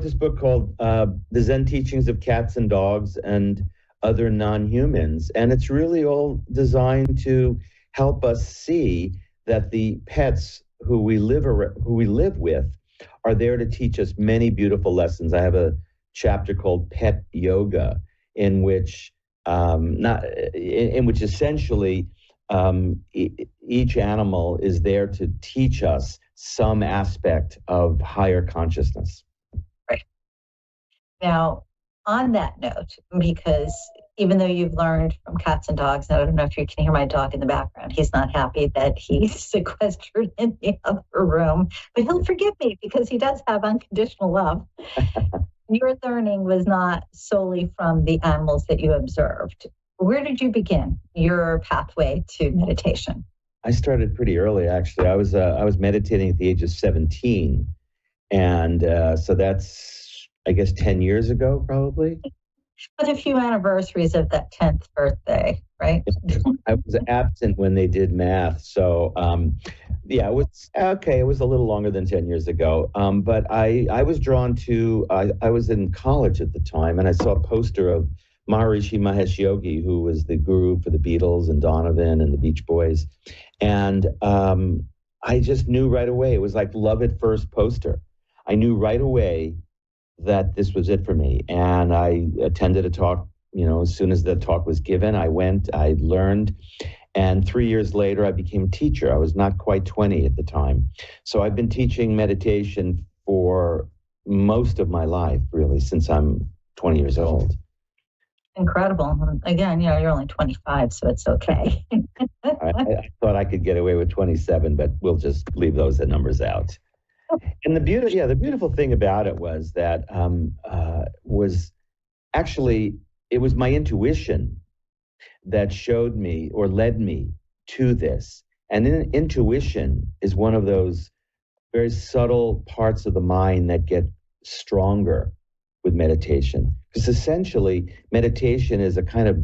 this book called The Zen Teachings of Cats and Dogs and Other Non-Humans. And it's really all designed to help us see that the pets who we live with are there to teach us many beautiful lessons. I have a chapter called Pet Yoga, in which essentially each animal is there to teach us some aspect of higher consciousness. Right. Now, on that note, because even though you've learned from cats and dogs, and I don't know if you can hear my dog in the background, he's not happy that he's sequestered in the other room, but he'll forgive me because he does have unconditional love. Your learning was not solely from the animals that you observed. Where did you begin your pathway to meditation? I started pretty early, actually. I was meditating at the age of 17, and so that's, I guess, 10 years ago, probably. With a few anniversaries of that 10th birthday, right? I was absent when they did math. So, it was okay. It was a little longer than 10 years ago. But I was drawn to, I was in college at the time, and I saw a poster of Maharishi Mahesh Yogi, who was the guru for the Beatles and Donovan and the Beach Boys. And I just knew right away. It was like love at first poster. I knew right away that this was it for me. And I attended a talk, as soon as the talk was given, I went, I learned. And 3 years later, I became a teacher. I was not quite 20 at the time. So I've been teaching meditation for most of my life, really, since I'm 20 years old. Incredible. Again, you're only 25, so it's okay. I thought I could get away with 27, but we'll just leave those numbers out. And the beautiful thing about it was that was actually it was my intuition that showed me or led me to this. And intuition is one of those very subtle parts of the mind that get stronger with meditation. Because essentially, meditation is a kind of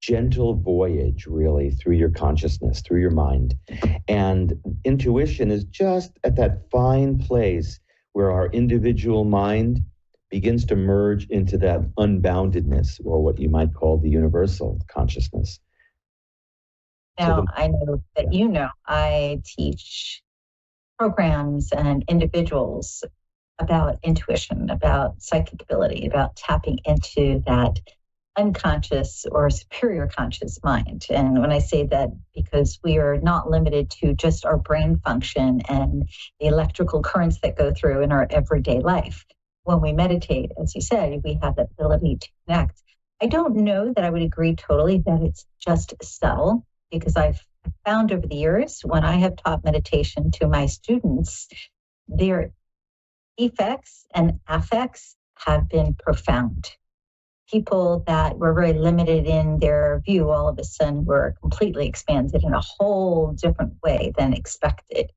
gentle voyage, really, through your consciousness, through your mind. And intuition is just at that fine place where our individual mind begins to merge into that unboundedness, or what you might call the universal consciousness. Now, I know that you know I teach programs and individuals about intuition, about psychic ability, about tapping into that unconscious or superior conscious mind. And when I say that, because we are not limited to just our brain function and the electrical currents that go through in our everyday life. When we meditate, as you said, we have that ability to connect. I don't know that I would agree totally that it's just subtle, because I've found over the years when I have taught meditation to my students, their effects and affects have been profound. People that were very limited in their view all of a sudden were completely expanded in a whole different way than expected.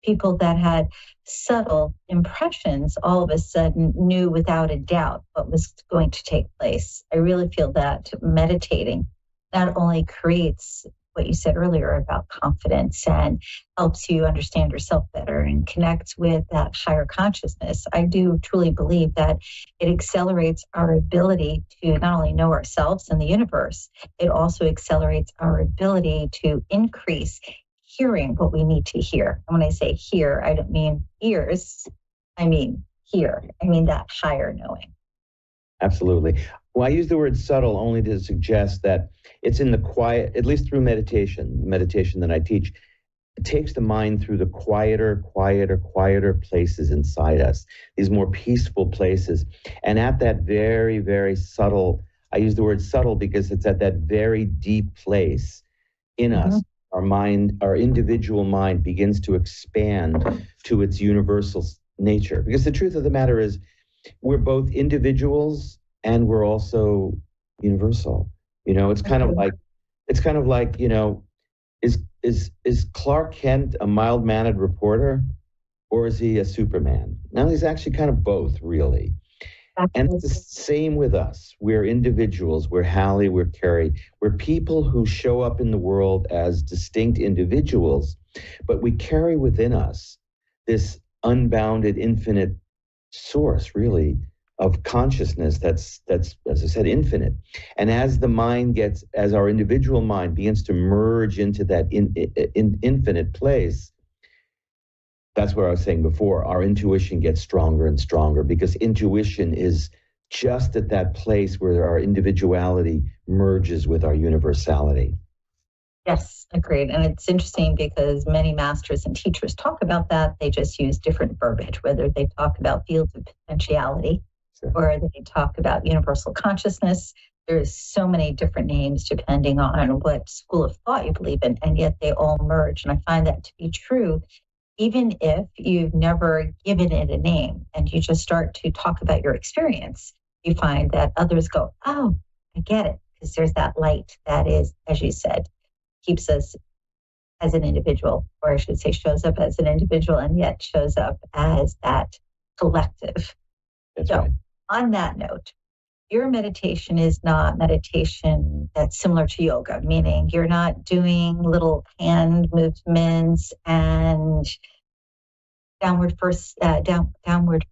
People that had subtle impressions all of a sudden knew without a doubt what was going to take place. I really feel that meditating not only creates what you said earlier about confidence and helps you understand yourself better and connect with that higher consciousness. I do truly believe that it accelerates our ability to not only know ourselves and the universe, it also accelerates our ability to increase hearing what we need to hear. And when I say hear, I don't mean ears, I mean hear. I mean that higher knowing. Absolutely. Well, I use the word subtle only to suggest that it's in the quiet, at least through meditation that I teach, it takes the mind through the quieter places inside us, these more peaceful places. And at that very, very subtle, I use the word subtle because it's at that very deep place in us, our mind, our individual mind begins to expand to its universal nature. Because the truth of the matter is, we're both individuals and we're also universal. You know, it's kind of like, you know, is Clark Kent a mild-mannered reporter, or is he a Superman? Now, he's actually kind of both, really. And it's the same with us. We're individuals. We're Hallie, we're Carrie. We're people who show up in the world as distinct individuals, but we carry within us this unbounded, infinite source, really, of consciousness that's, as I said, infinite. And as the mind as our individual mind begins to merge into that infinite place, that's what I was saying before, our intuition gets stronger and stronger, because intuition is just at that place where our individuality merges with our universality. Yes, agreed. And it's interesting because many masters and teachers talk about that. They just use different verbiage, whether they talk about fields of potentiality or they talk about universal consciousness. There's so many different names depending on what school of thought you believe in, and yet they all merge. And I find that to be true, even if you've never given it a name and you just start to talk about your experience, you find that others go, oh, I get it. Because there's that light that is, as you said, keeps us as an individual, or I should say shows up as an individual and yet shows up as that collective. That's right. On that note, your meditation is not meditation that's similar to yoga, meaning you're not doing little hand movements and downward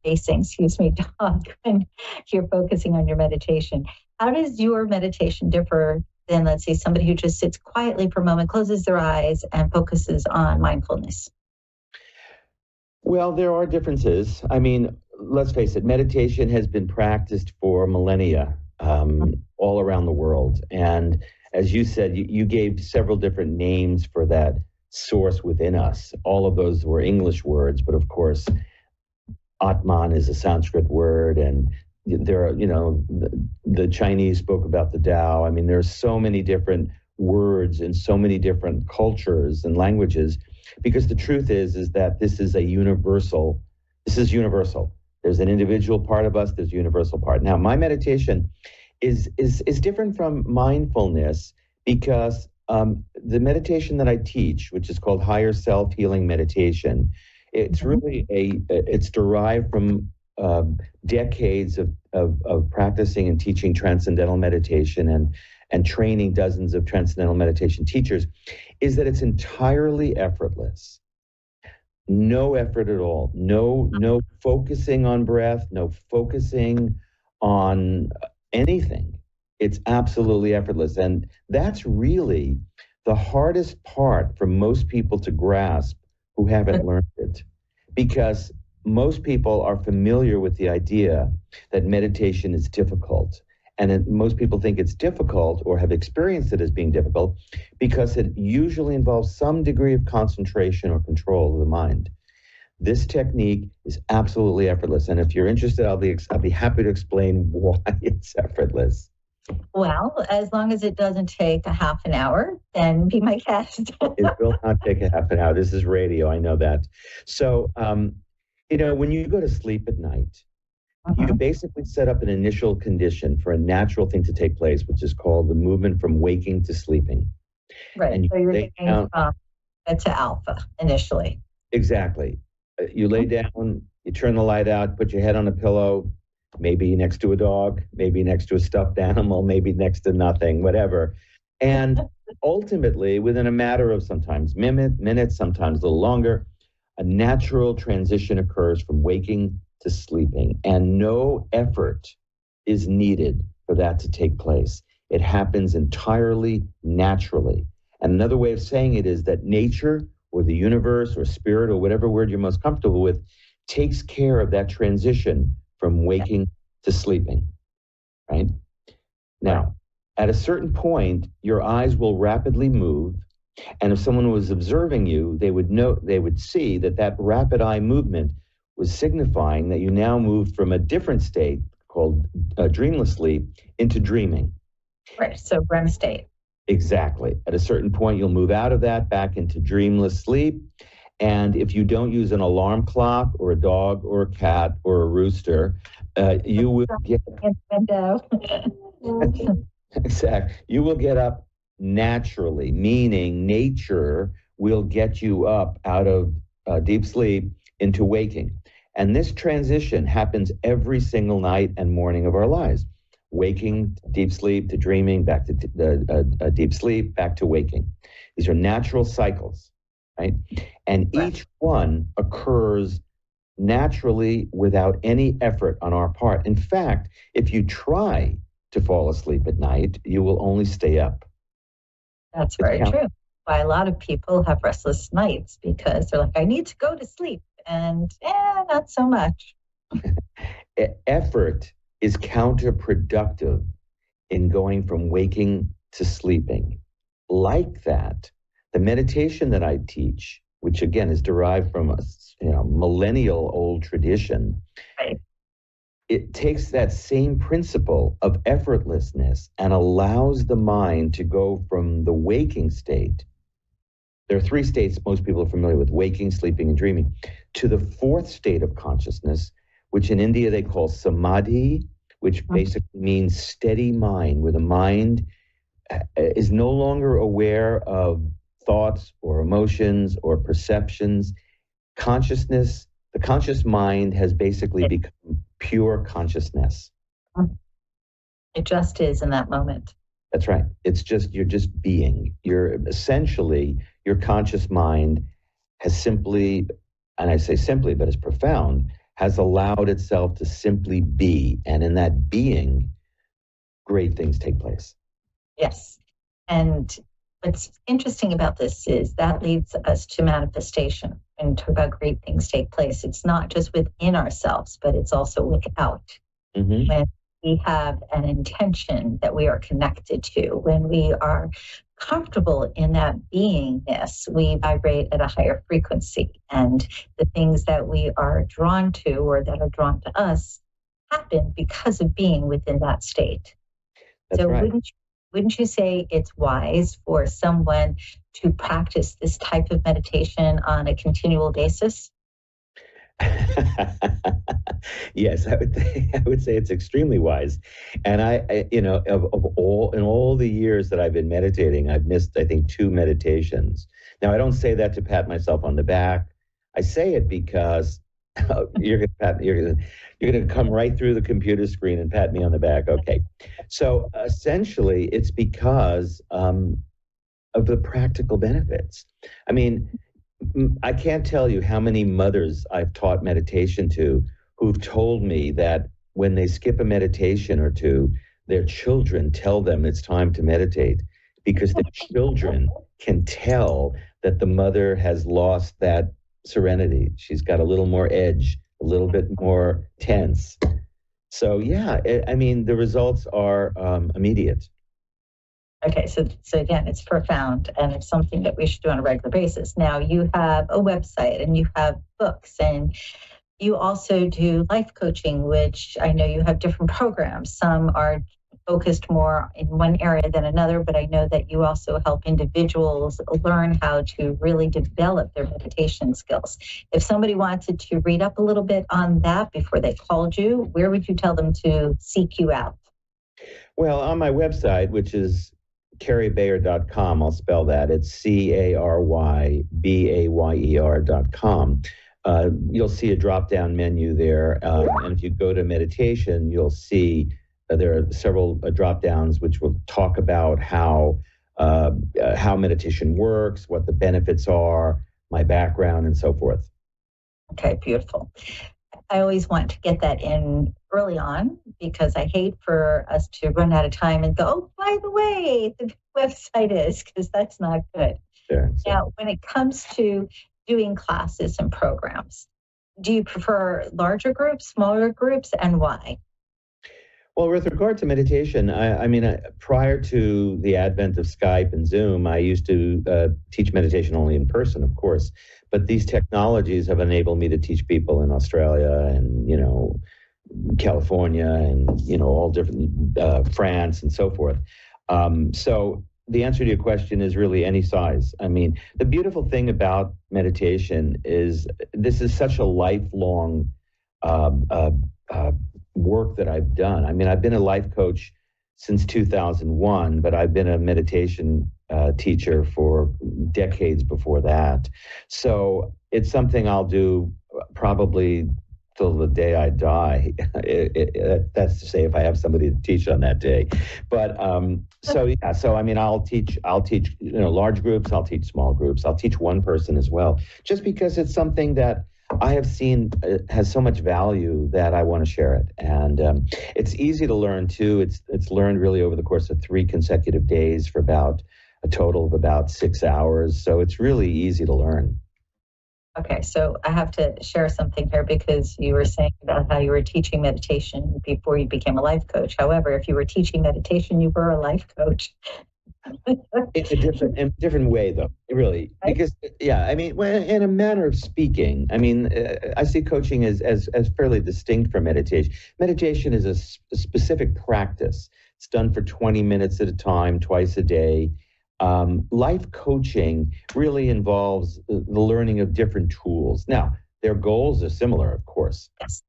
facing, dog, when you're focusing on your meditation. How does your meditation differ than, let's say, somebody who just sits quietly for a moment, closes their eyes, and focuses on mindfulness? Well, there are differences. I mean, let's face it, meditation has been practiced for millennia all around the world. And as you said, you gave several different names for that source within us. All of those were English words, but of course, Atman is a Sanskrit word, and there are, you know, the Chinese spoke about the Tao. I mean, there's so many different words in so many different cultures and languages, because the truth is that this is a universal This is universal. There's an individual part of us, there's a universal part. Now, my meditation is different from mindfulness because the meditation that I teach, which is called higher self healing meditation, it's really it's derived from decades of practicing and teaching transcendental meditation and training dozens of transcendental meditation teachers, is that it's entirely effortless. No effort at all. No focusing on breath, no focusing on anything. It's absolutely effortless. And that's really the hardest part for most people to grasp who haven't learned it. Because most people are familiar with the idea that meditation is difficult. And most people think it's difficult or have experienced it as being difficult because it usually involves some degree of concentration or control of the mind. This technique is absolutely effortless. And if you're interested, I'll be happy to explain why it's effortless. Well, as long as it doesn't take a half an hour, then be my guest. It will not take a half an hour. This is radio. I know that. So, when you go to sleep at night, you basically set up an initial condition for a natural thing to take place, which is called the movement from waking to sleeping. Right. And so you're taking to alpha initially. Exactly. You lay down, you turn the light out, put your head on a pillow, maybe next to a dog, maybe next to a stuffed animal, maybe next to nothing, whatever. And ultimately, within a matter of sometimes minutes, sometimes a little longer, a natural transition occurs from waking to sleeping, and no effort is needed for that to take place. It happens entirely naturally. And another way of saying it is that nature or the universe or spirit or whatever word you're most comfortable with takes care of that transition from waking to sleeping, right? Now, at a certain point, your eyes will rapidly move, and if someone was observing you, they would see that rapid eye movement was signifying that you now moved from a different state called dreamless sleep into dreaming. Right, so REM state. Exactly. At a certain point, you'll move out of that back into dreamless sleep. And if you don't use an alarm clock or a dog or a cat or a rooster, you will get exactly. You will get up naturally, meaning nature will get you up out of deep sleep into waking. And this transition happens every single night and morning of our lives. Waking, deep sleep, to dreaming, back to deep sleep, back to waking. These are natural cycles, right? And each one occurs naturally without any effort on our part. In fact, if you try to fall asleep at night, you will only stay up. That's very true. Why a lot of people have restless nights because they're like, I need to go to sleep. And not so much. Effort is counterproductive in going from waking to sleeping. Like that, the meditation that I teach, which again is derived from a millennial old tradition, right. It takes that same principle of effortlessness and allows the mind to go from the waking state. There are three states most people are familiar with: waking, sleeping, and dreaming, to the fourth state of consciousness, which in India they call samadhi, which basically means steady mind, where the mind is no longer aware of thoughts or emotions or perceptions. Consciousness, the conscious mind has basically become pure consciousness. It just is in that moment. That's right. You're just being. You're essentially, your conscious mind has simply, and I say simply, but it's profound, has allowed itself to simply be. And in that being, great things take place. Yes. And what's interesting about this is that leads us to manifestation. And talk about great things take place. It's not just within ourselves, but it's also without. Mm-hmm. When we have an intention that we are connected to, when we are comfortable in that beingness, we vibrate at a higher frequency. And the things that we are drawn to or that are drawn to us happen because of being within that state. That's so right. Wouldn't you say it's wise for someone to practice this type of meditation on a continual basis? Yes, I would say it's extremely wise. And in all the years that I've been meditating, I've missed, I think, 2 meditations. Now, I don't say that to pat myself on the back. I say it because you're gonna come right through the computer screen and pat me on the back. Okay. So essentially, it's because of the practical benefits. I mean, I can't tell you how many mothers I've taught meditation to who've told me that when they skip a meditation or two, their children tell them it's time to meditate because the children can tell that the mother has lost that serenity. She's got a little more edge, a little bit more tense. So yeah, I mean, the results are immediate. Okay, so again, it's profound, and it's something that we should do on a regular basis. Now, you have a website, and you have books, and you also do life coaching, which I know you have different programs. Some are focused more in one area than another, but I know that you also help individuals learn how to really develop their meditation skills. If somebody wanted to read up a little bit on that before they called you, where would you tell them to seek you out? Well, on my website, which is CarrieBayer.com, I'll spell that. It's CarrieBayer.com. You'll see a drop-down menu there. And if you go to meditation, you'll see there are several drop-downs which will talk about how meditation works, what the benefits are, my background, and so forth. Okay, beautiful. I always want to get that in early on because I hate for us to run out of time and go, oh, by the way, the website is, because that's not good. Sure. Now, when it comes to doing classes and programs, do you prefer larger groups, smaller groups, and why? Well, with regard to meditation, prior to the advent of Skype and Zoom, I used to teach meditation only in person, of course. But these technologies have enabled me to teach people in Australia and, California and, all different, France and so forth. So the answer to your question is really any size. I mean, the beautiful thing about meditation is this is such a lifelong work that I've done. I mean, I've been a life coach since 2001, but I've been a meditation teacher for decades before that. So it's something I'll do probably till the day I die. That's to say, if I have somebody to teach on that day. But so I mean, I'll teach large groups. I'll teach small groups. I'll teach one person as well, just because it's something that I have seen has so much value that I want to share it. And it's easy to learn too. It's learned really over the course of 3 consecutive days for about a total of about 6 hours. So it's really easy to learn. Okay, so I have to share something here because you were saying about how you were teaching meditation before you became a life coach. However, if you were teaching meditation, you were a life coach. In a different way, though, really, because I mean, well, in a manner of speaking, I mean, I see coaching as fairly distinct from meditation. Meditation is a specific practice. It's done for 20 minutes at a time, twice a day. Life coaching really involves the learning of different tools. Now, their goals are similar, of course. Yes.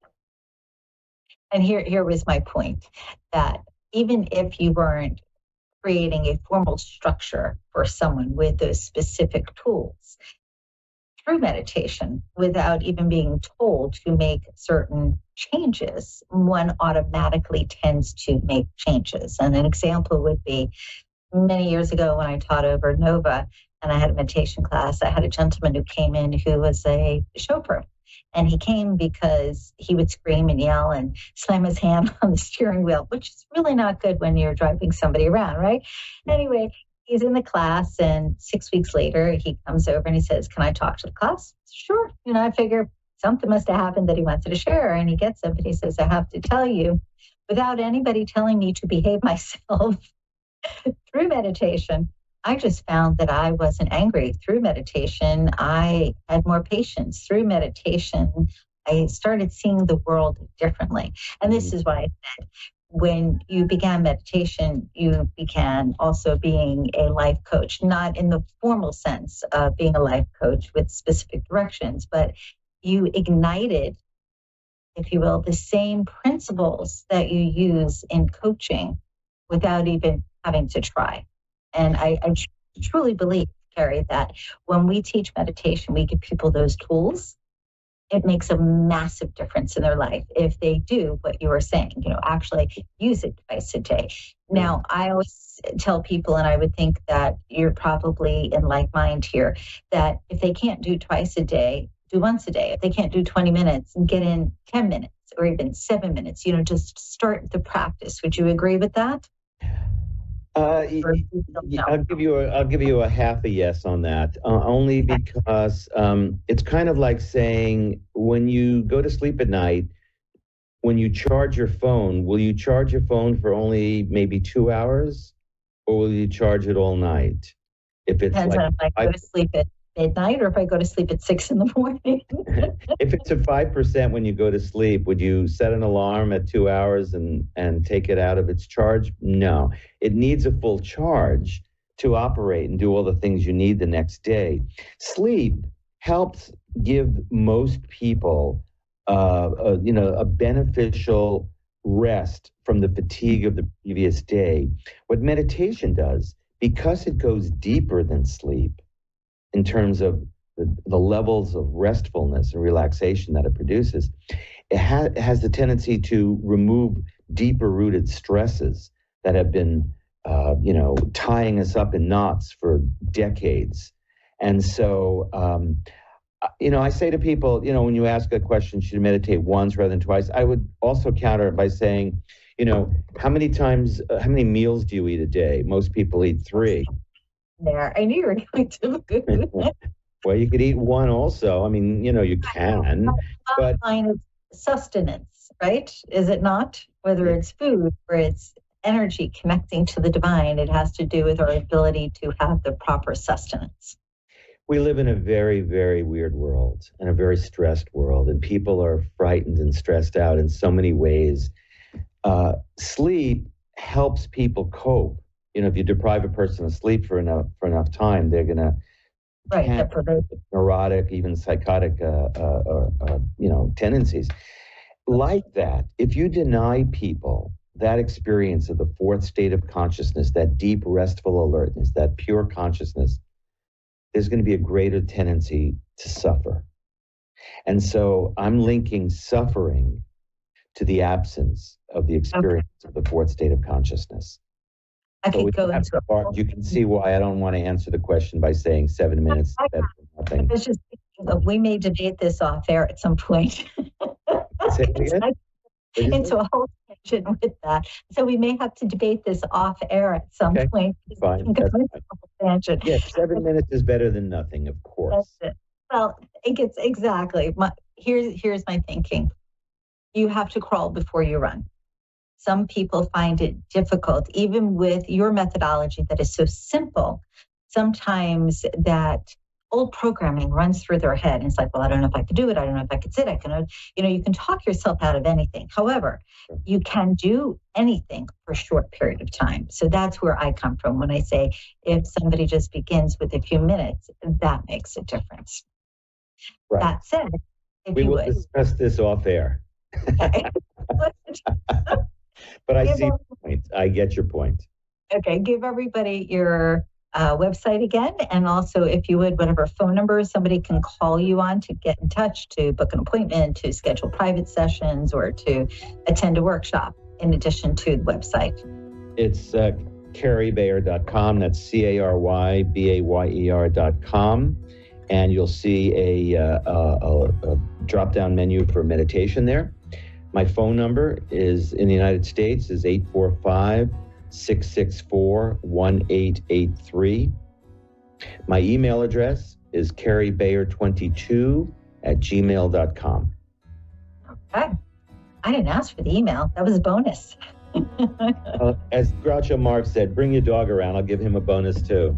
And here was my point, that even if you weren't creating a formal structure for someone with those specific tools, through meditation, without even being told to make certain changes, one automatically tends to make changes. And an example would be many years ago when I taught over Nova and I had a meditation class, I had a gentleman who came in who was a chauffeur. And he came because he would scream and yell and slam his hand on the steering wheel, which is really not good when you're driving somebody around, right? Anyway, he's in the class, and 6 weeks later, he comes over and he says, "Can I talk to the class?" Sure. I figure something must have happened that he wanted to share. And he gets up and he says, "I have to tell you, without anybody telling me to behave myself through meditation, I just found that I wasn't angry. Through meditation, I had more patience. Through meditation, I started seeing the world differently." And this is why I said, when you began meditation, you began also being a life coach, not in the formal sense of being a life coach with specific directions, but you ignited if you will, the same principles that you use in coaching without even having to try. And I truly believe, Carrie, that when we teach meditation, we give people those tools. It makes a massive difference in their life if they do what you were saying, actually use it twice a day. Now, I always tell people, and I would think that you're probably in like mind here, that if they can't do twice a day, do once a day. If they can't do 20 minutes, get in 10 minutes or even 7 minutes, just start the practice. Would you agree with that? I'll give you a half a yes on that, only because it's kind of like saying when you go to sleep at night, when you charge your phone, will you charge your phone for only maybe 2 hours, or will you charge it all night? If it's depends on if I go to sleep at midnight or if I go to sleep at 6 in the morning. If it's at 5% when you go to sleep, would you set an alarm at 2 hours and take it out of its charge? No. It needs a full charge to operate and do all the things you need the next day. Sleep helps give most people a beneficial rest from the fatigue of the previous day. What meditation does, because it goes deeper than sleep, in terms of the levels of restfulness and relaxation that it produces, it has the tendency to remove deeper rooted stresses that have been, tying us up in knots for decades. And so, I say to people, when you ask a question, should you meditate once rather than twice? I would also counter it by saying, how many meals do you eat a day? Most people eat 3. There, I knew you were going to. Well, you could eat 1 also. I mean, you can, but it's sustenance, right? Is it not? Whether it's food or it's energy connecting to the divine, it has to do with our ability to have the proper sustenance. We live in a very, very weird world and a very stressed world, and people are frightened and stressed out in so many ways. Sleep helps people cope. If you deprive a person of sleep for enough time, they're going to neurotic, even psychotic, tendencies. Like that, if you deny people that experience of the 4th state of consciousness, that deep, restful alertness, that pure consciousness, there's going to be a greater tendency to suffer. And so I'm linking suffering to the absence of the experience of the 4th state of consciousness. I could go into you can see why I don't want to answer the question by saying 7 minutes. That's nothing. I was just thinking we may debate this off air at some point. Say it again? Into a whole tangent with that. So we may have to debate this off air at some point. Fine. That's fine. Yeah, 7 minutes is better than nothing, of course. That's it. Well, it gets exactly. Here's my thinking. You have to crawl before you run. Some people find it difficult, even with your methodology that is so simple. Sometimes that old programming runs through their head. And it's like, well, I don't know if I could do it. I don't know if I could sit. You can talk yourself out of anything. However, you can do anything for a short period of time. So that's where I come from when I say, if somebody just begins with a few minutes, that makes a difference. Right. That said, we will discuss this off air. Okay. But I see your point. I get your point. Okay, give everybody your website again, and also, if you would, whatever phone number somebody can call you on to get in touch, to book an appointment, to schedule private sessions, or to attend a workshop, in addition to the website. It's carriebayer.com. That's CARYBAYER.com. And you'll see a drop-down menu for meditation there. My phone number is, in the United States, is 845-664-1883. My email address is carriebayer22@gmail.com. Okay. I didn't ask for the email. That was a bonus. As Groucho Marx said, bring your dog around. I'll give him a bonus too.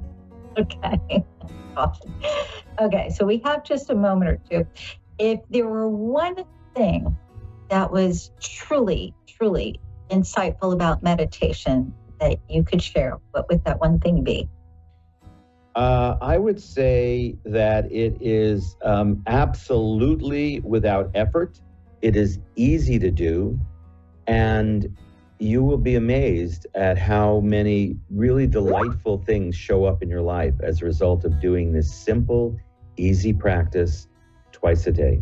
Okay. Awesome. Okay, so we have just a moment or two. If there were one thing that was truly, truly insightful about meditation that you could share, what would that one thing be? I would say that it is absolutely without effort It is easy to do, and you will be amazed at how many really delightful things show up in your life as a result of doing this simple, easy practice twice a day.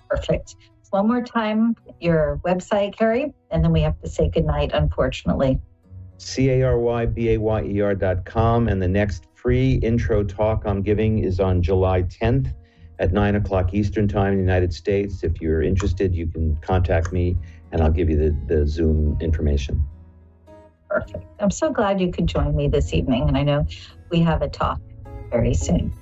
Perfect. One more time, your website, Carrie, and then we have to say goodnight, unfortunately. CARYBAYER.com, and the next free intro talk I'm giving is on July 10th at 9 o'clock Eastern Time in the United States. If you're interested, you can contact me and I'll give you the Zoom information. Perfect. I'm so glad you could join me this evening, and I know we have a talk very soon.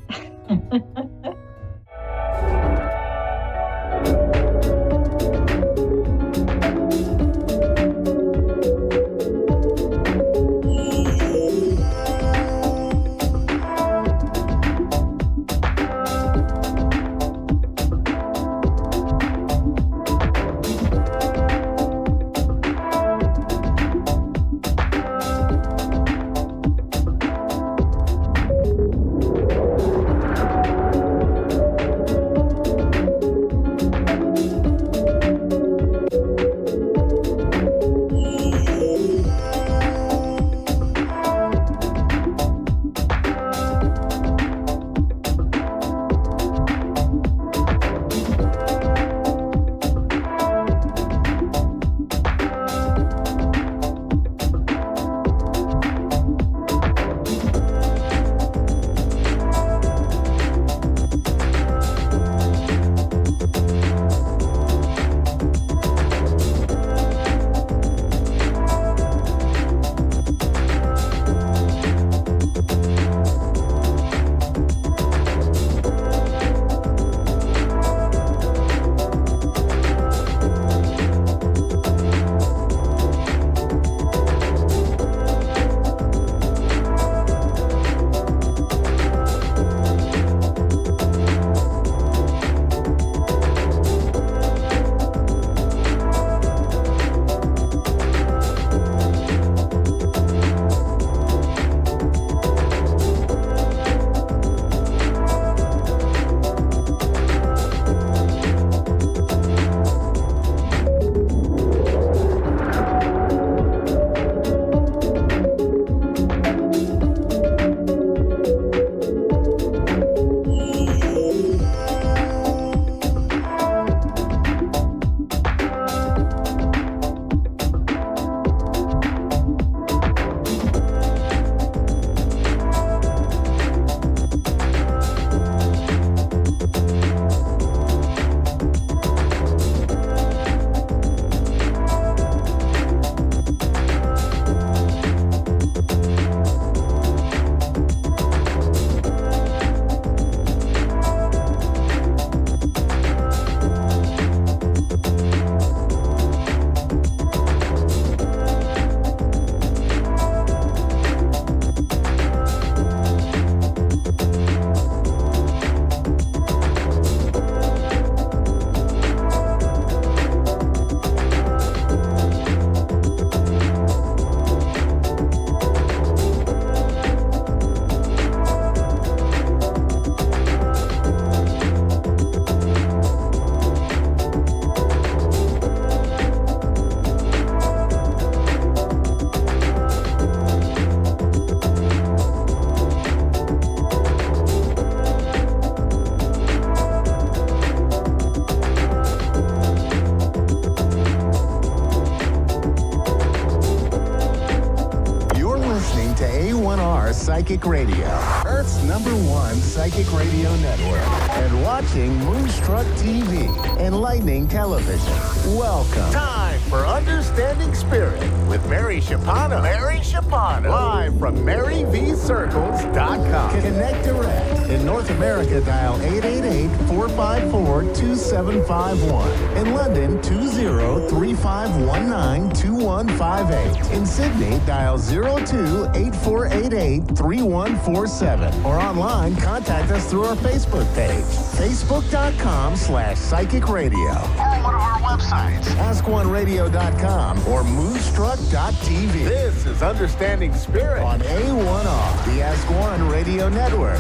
A1R Psychic Radio, Earth's #1 psychic radio network, and watching Moonstruck TV, Enlightening Television. Welcome. Time for Understanding Spirit with Mary Shapano. Mary Shapano. Live from MaryVCircles.com. Connect direct. In North America, dial 888-454-2751. In London, 20-3519-2158. In Sydney, dial 02-8488-3147. Or online, contact us through our Facebook page, facebook.com/psychic radio. Or one of our websites, askoneradio.com or moonstruck.tv. This is Understanding Spirit on A1R, the Ask One Radio Network.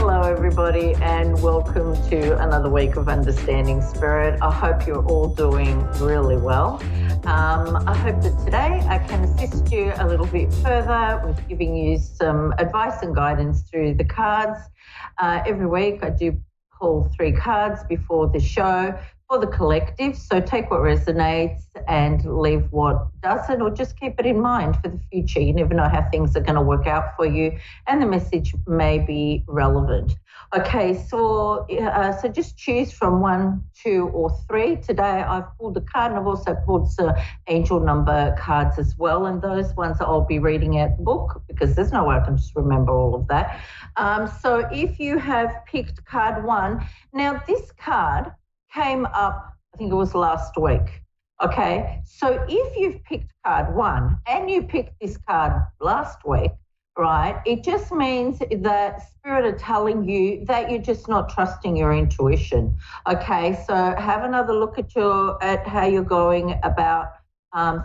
Hello, everybody, and welcome to another week of Understanding Spirit. I hope you're all doing really well. I hope that today I can assist you a little bit further with giving you some advice and guidance through the cards. Every week I do pull 3 cards before the show for the collective. So take what resonates and leave what doesn't, or just keep it in mind for the future. You never know how things are going to work out for you, and the message may be relevant. Okay, so just choose from 1, 2, or 3. Today I've pulled a card, and I've also pulled some angel number cards as well, and those ones I'll be reading out the book because there's no way I can just remember all of that. So if you have picked card 1, now this card came up, I think it was last week. Okay, so if you've picked card 1 and you picked this card last week, right, it just means that Spirit are telling you that you're just not trusting your intuition. Okay, so have another look at how you're going about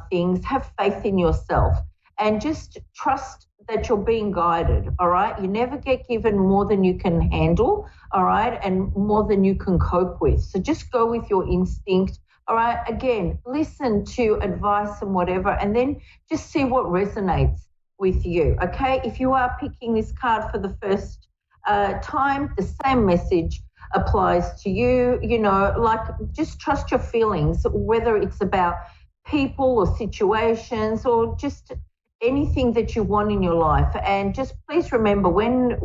things. Have faith in yourself and just trust that you're being guided, all right? You never get given more than you can handle, all right, and more than you can cope with. So just go with your instinct, all right? Again, listen to advice and whatever, and then just see what resonates with you, okay? If you are picking this card for the first time, the same message applies to you. You know, like, just trust your feelings, whether it's about people or situations or just anything that you want in your life. And just please remember, when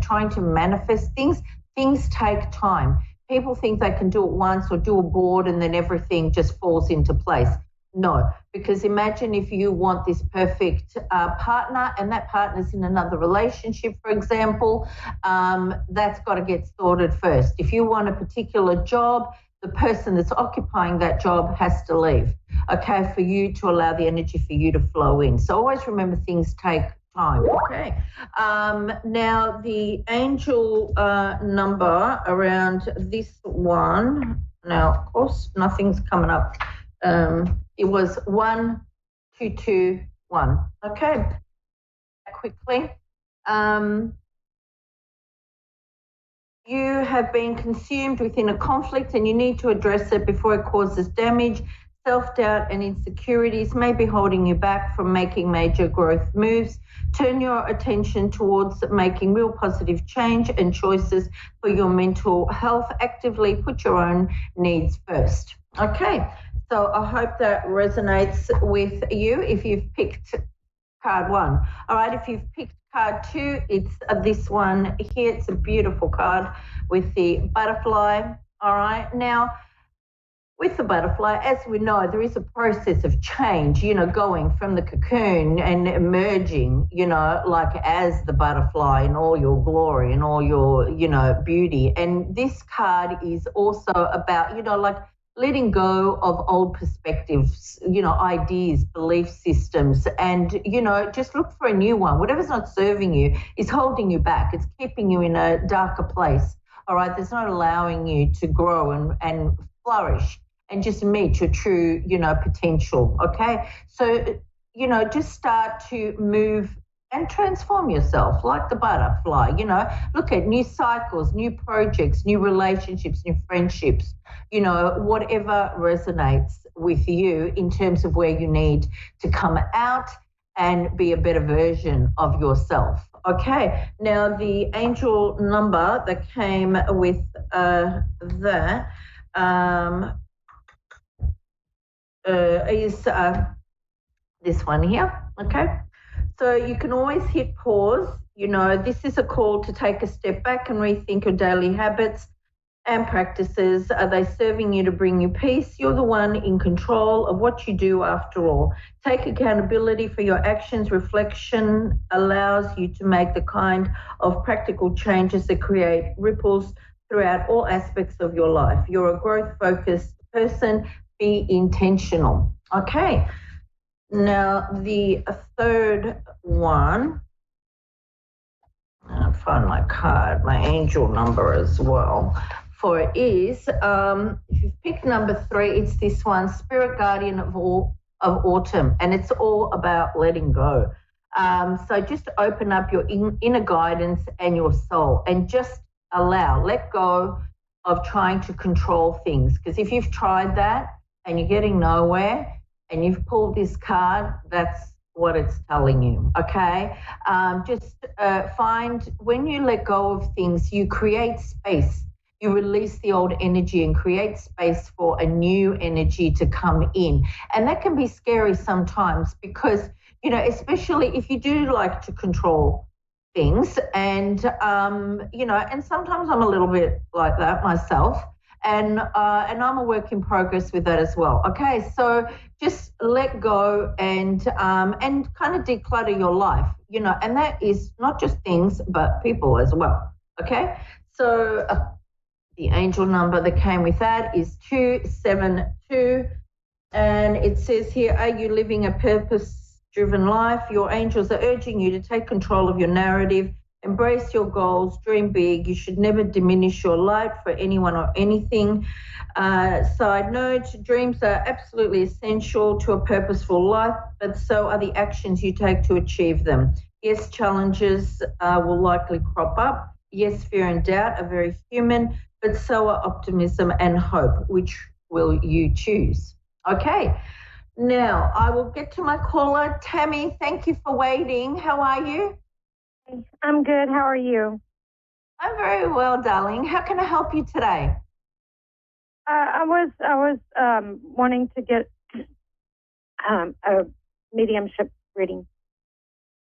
trying to manifest things take time. People think they can do it once or do a board and then everything just falls into place. No, because imagine if you want this perfect partner and that partner's in another relationship, for example, that's got to get sorted first. If you want a particular job, the person that's occupying that job has to leave, okay, for you to allow the energy for you to flow in. So always remember, things take time, okay? Now, the angel number around this one, now, of course, nothing's coming up. It was 1, 2, 2, 1, okay? Quickly. You have been consumed within a conflict and you need to address it before it causes damage. Self-doubt and insecurities may be holding you back from making major growth moves. Turn your attention towards making real positive change and choices for your mental health. Actively put your own needs first. Okay, so I hope that resonates with you if you've picked card 1. All right, if you've picked card 2, it's this one here. It's a beautiful card with the butterfly. All right, now with the butterfly, as we know, there is a process of change, you know, going from the cocoon and emerging, you know, like as the butterfly in all your glory and all your, you know, beauty. And this card is also about, you know, like letting go of old perspectives, you know, ideas, belief systems, and, you know, just look for a new one. Whatever's not serving you is holding you back. It's keeping you in a darker place, all right? That's not allowing you to grow and flourish and just meet your true, you know, potential, okay? So, you know, just start to move and transform yourself like the butterfly, you know, look at new cycles, new projects, new relationships, new friendships, you know, whatever resonates with you in terms of where you need to come out and be a better version of yourself. Okay, now the angel number that came with that is this one here, okay? So you can always hit pause. You know, this is a call to take a step back and rethink your daily habits and practices. Are they serving you to bring you peace? You're the one in control of what you do after all. Take accountability for your actions. Reflection allows you to make the kind of practical changes that create ripples throughout all aspects of your life. You're a growth-focused person. Be intentional. Okay. Now, the third one, I'll find my card, my angel number as well, for it is, if you've picked number 3, it's this one, Spirit Guardian of Autumn, and it's all about letting go. So just open up your inner guidance and your soul and just let go of trying to control things. Because if you've tried that and you're getting nowhere and you've pulled this card, that's what it's telling you, okay? Just find when you let go of things, you create space. You release the old energy and create space for a new energy to come in. And that can be scary sometimes because, you know, especially if you do like to control things and, you know, and sometimes I'm a little bit like that myself. And I'm a work in progress with that as well. Okay, so just let go and kind of declutter your life, you know, and that is not just things but people as well. Okay, so the angel number that came with that is 272, and it says here, are you living a purpose-driven life? Your angels are urging you to take control of your narrative. Embrace your goals, dream big. You should never diminish your light for anyone or anything. Side note, dreams are absolutely essential to a purposeful life, but so are the actions you take to achieve them. Yes, challenges will likely crop up. Yes, fear and doubt are very human, but so are optimism and hope. Which will you choose? Okay, now I will get to my caller. Tammy, thank you for waiting. How are you? I'm good. How are you? I'm very well, darling. How can I help you today? I was wanting to get a mediumship reading.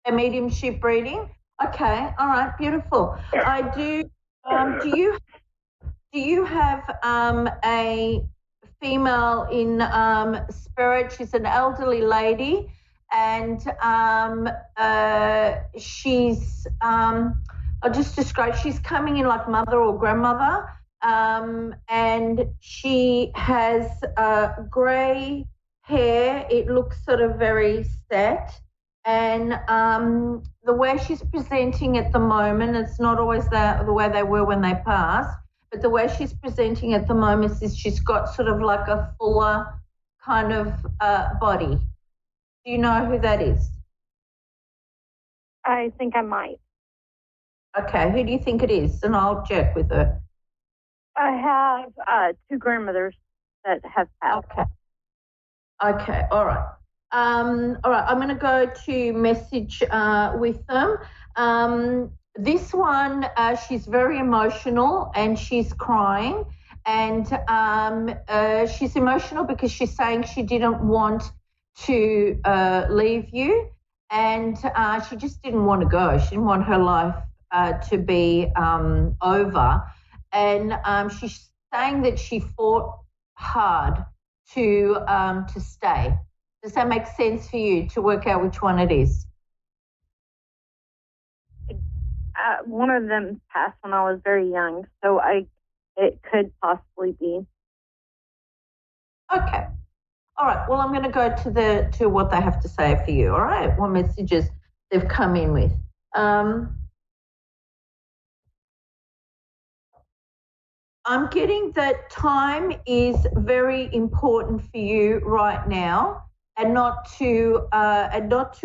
A mediumship reading? Okay. All right. Beautiful. I do. Do you have a female in spirit? She's an elderly lady. And she's, I'll just describe, she's coming in like mother or grandmother, and she has grey hair. It looks sort of very set, and the way she's presenting at the moment, it's not always the way they were when they passed, but the way she's presenting at the moment is she's got sort of like a fuller kind of body. Do you know who that is? I think I might. Okay, who do you think it is? And I'll check with her. I have two grandmothers that have passed. Okay, all right. All right, I'm going to go to message with them. This one, she's very emotional and she's crying. And she's emotional because she's saying she didn't want to leave you, and she just didn't want to go. She didn't want her life to be over, and she's saying that she fought hard to stay. Does that make sense for you to work out which one it is? One of them passed when I was very young, so it could possibly be. Okay. All right. Well, I'm going to go to what they have to say for you. All right. What messages they've come in with. I'm getting that time is very important for you right now, and not to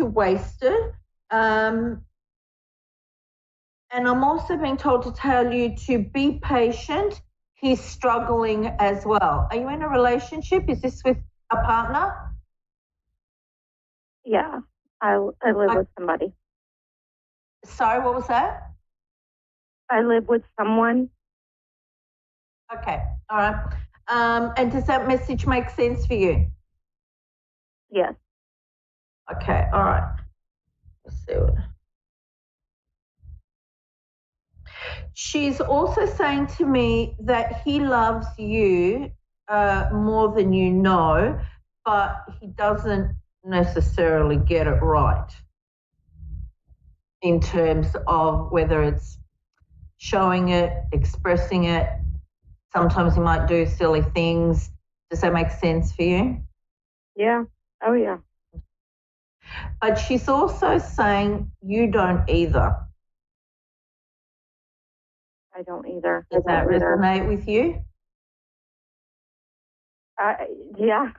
waste it. And I'm also being told to tell you to be patient. He's struggling as well. Are you in a relationship? Is this with a partner? Yeah, I live with somebody. Sorry, what was that? I live with someone. Okay, all right. And does that message make sense for you? Yes. Okay, all right. Let's see what. She's also saying to me that he loves you more than you know, but he doesn't necessarily get it right in terms of whether it's showing it, expressing it. Sometimes he might do silly things. Does that make sense for you? Yeah. Oh, yeah. But she's also saying you don't either. I don't either. Does that resonate with you? Yeah.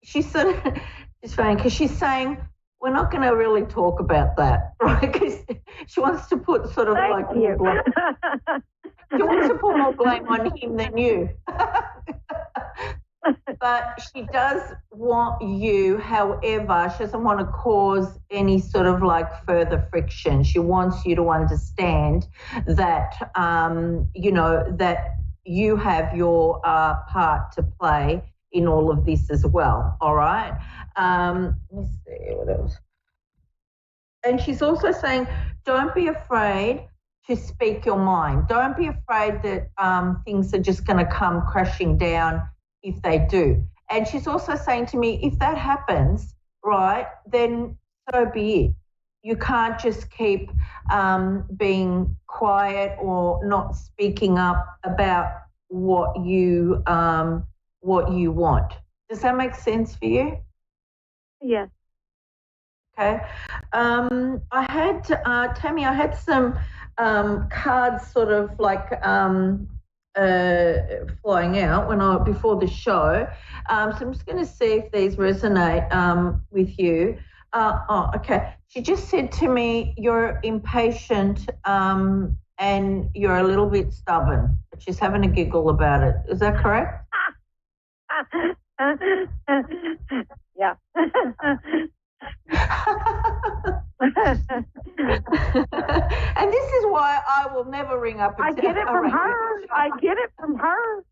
she's sort of, it's funny because she's saying, we're not going to really talk about that, right? Because she wants to put sort of Thank like you. more blame. She wants to put more blame on him than you. But she does want you, however, she doesn't want to cause any sort of like further friction. She wants you to understand that, you know, that you have your part to play in all of this as well, all right? Let me see, what else? And she's also saying, don't be afraid to speak your mind. Don't be afraid that things are just going to come crashing down if they do. And she's also saying to me, if that happens, right, then so be it. You can't just keep being quiet or not speaking up about what you want. Does that make sense for you? Yes. Okay. I had, Tammy, I had some cards sort of like flying out before the show. So I'm just going to see if these resonate with you. Okay. She just said to me, you're impatient and you're a little bit stubborn. She's having a giggle about it. Is that correct? Yeah. And this is why I will never ring up. I get it from her. I get it from her.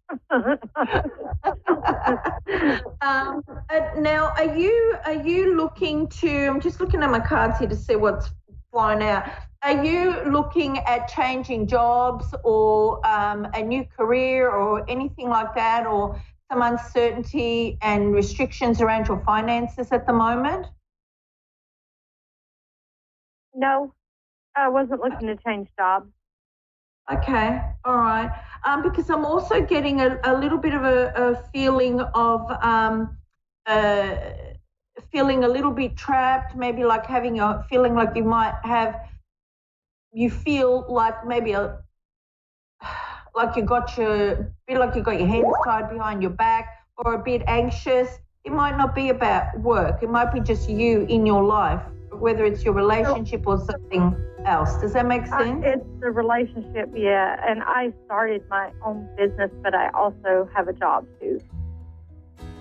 Now, are you looking to? I'm just looking at my cards here to see what's flying out. Are you looking at changing jobs or a new career or anything like that, or some uncertainty and restrictions around your finances at the moment? No, I wasn't looking to change jobs. Okay, all right. Because I'm also getting a little bit of a feeling of feeling a little bit trapped, maybe like having a feeling like you feel like maybe like you got your hands tied behind your back or a bit anxious. It might not be about work. It might be just you in your life, whether it's your relationship or something else. Does that make sense? It's the relationship, yeah. And I started my own business, but I also have a job too.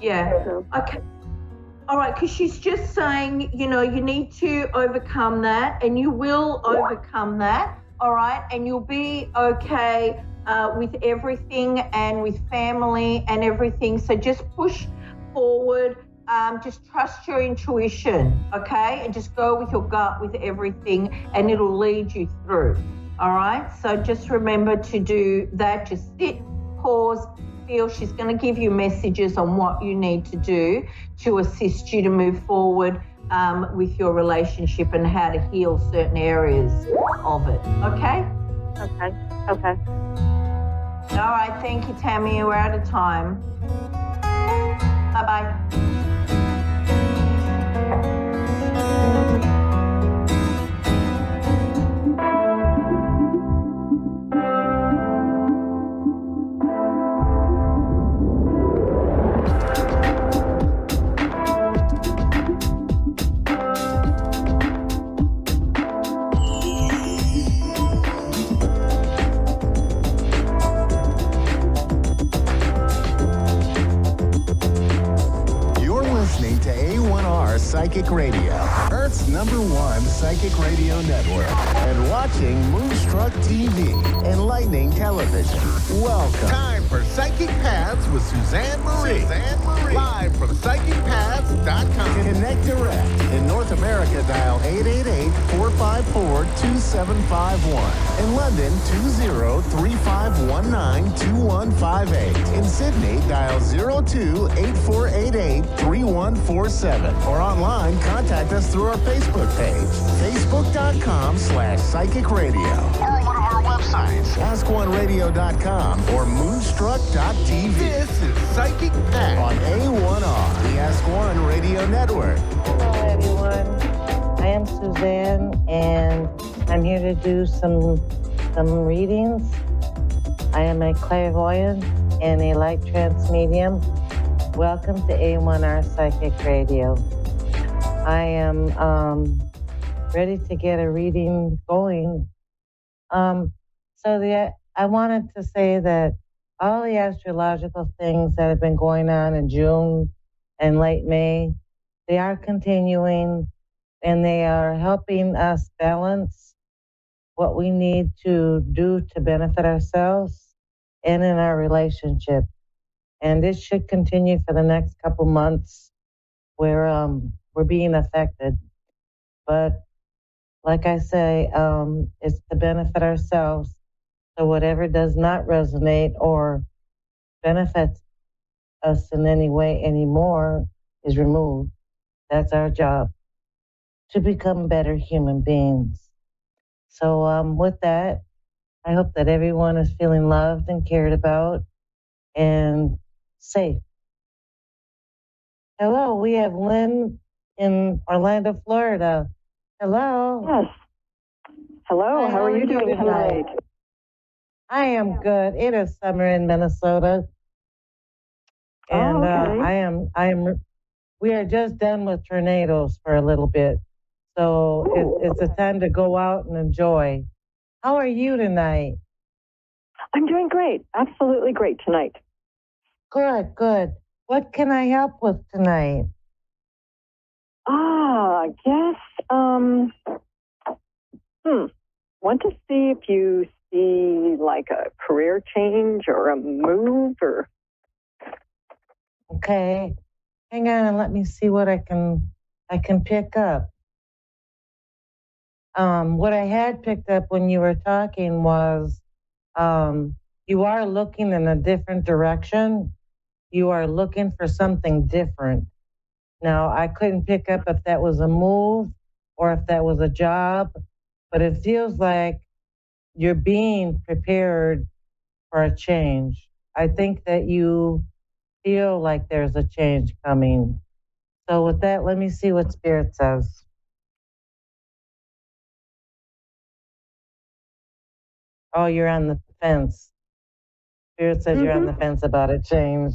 Yeah. So. Okay. All right, because she's just saying, you know, you need to overcome that, and you will overcome that, all right? And you'll be okay with everything and with family and everything. So just push forward. Just trust your intuition, okay? And just go with your gut with everything, and it'll lead you through, all right? So just remember to do that. Just sit, pause, feel. She's going to give you messages on what you need to do to assist you to move forward with your relationship and how to heal certain areas of it, okay? Okay, okay. All right, thank you, Tammy. We're out of time. Bye-bye. Psychic Radio, Earth's #1 psychic radio network, and watching Moonstruck TV, enlightening television. Welcome. Time for Psychic Paths with Suzanne Marie. Live from PsychicPaths.com. Connect direct. In North America, dial 888-454-2751. In London, 20-3519-2158. In Sydney, dial 02-8488-3147. Or online, contact us through our Facebook page, facebook.com/Psychic Radio. Or one of our websites, AskOneRadio.com or Moonstruck.tv. This is Psychic Path on A1R, the Ask One Radio Network. Hello, everyone. I am Suzanne, and I'm here to do some readings. I am a clairvoyant and a light trance medium. Welcome to A1R Psychic Radio. I am ready to get a reading going. I wanted to say that all the astrological things that have been going on in June and late May, they are continuing and they are helping us balance what we need to do to benefit ourselves and in our relationship. And this should continue for the next couple months where we're being affected. But like I say, it's to benefit ourselves. So whatever does not resonate or benefit us in any way anymore is removed. That's our job, to become better human beings. So with that, I hope that everyone is feeling loved and cared about and safe. Hello, we have Lynn in Orlando, Florida. Hello. Yes. Hello, Hi, how are you doing tonight? I am good. It is summer in Minnesota. And we are just done with tornadoes for a little bit. So it's a time to go out and enjoy. How are you tonight? I'm doing great. Absolutely great tonight. Good, good. What can I help with tonight? I guess, want to see if you see like a career change or a move or... Okay. Hang on and let me see what I can pick up. What I had picked up when you were talking was you are looking in a different direction. You are looking for something different. Now, I couldn't pick up if that was a move or if that was a job, but it feels like you're being prepared for a change. I think that you feel like there's a change coming. So with that, let me see what Spirit says. Oh, you're on the fence. Spirit says you're on the fence about a change.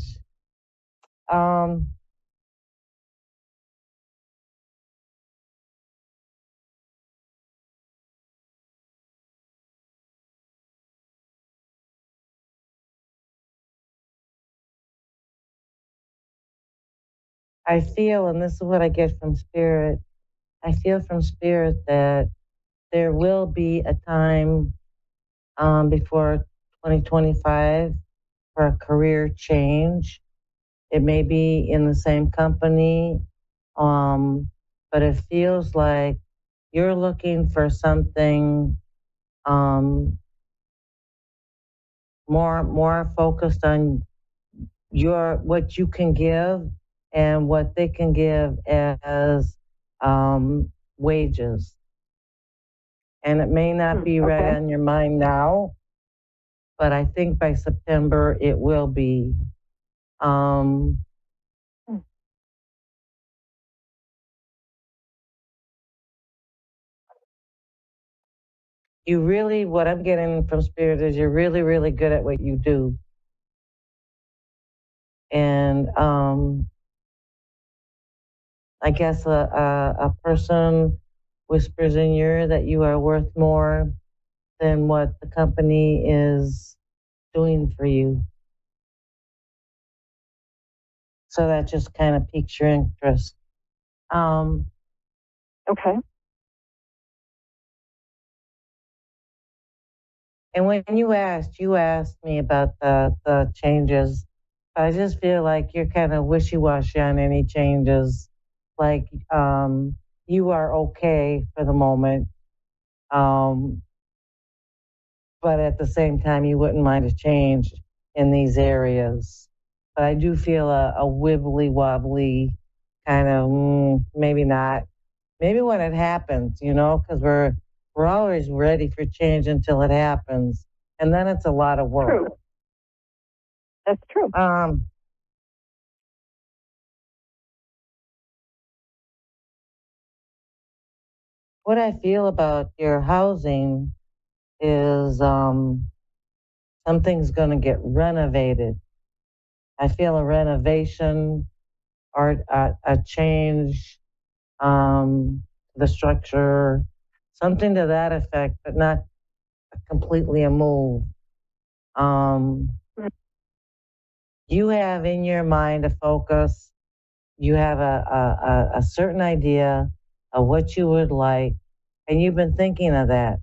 I feel, and this is what I get from Spirit, I feel from Spirit that there will be a time before 2025 for a career change. It may be in the same company, but it feels like you're looking for something more focused on what you can give and what they can give as wages. And it may not be right on your mind now, but I think by September it will be. You really, what I'm getting from Spirit is you're really, really good at what you do. And I guess a person whispers in your ear that you are worth more than what the company is doing for you. So that just kind of piques your interest. Okay. And when you asked me about the changes. I just feel like you're kind of wishy-washy on any changes. Like you are okay for the moment. But at the same time, you wouldn't mind a change in these areas. But I do feel a wibbly wobbly kind of maybe not. Maybe when it happens, because we're always ready for change until it happens, and then it's a lot of work. True. That's true. What I feel about your housing is something's going to get renovated. I feel a renovation or a change, the structure, something to that effect, but not completely a move. You have in your mind a focus. You have a certain idea of what you would like, and you've been thinking of that.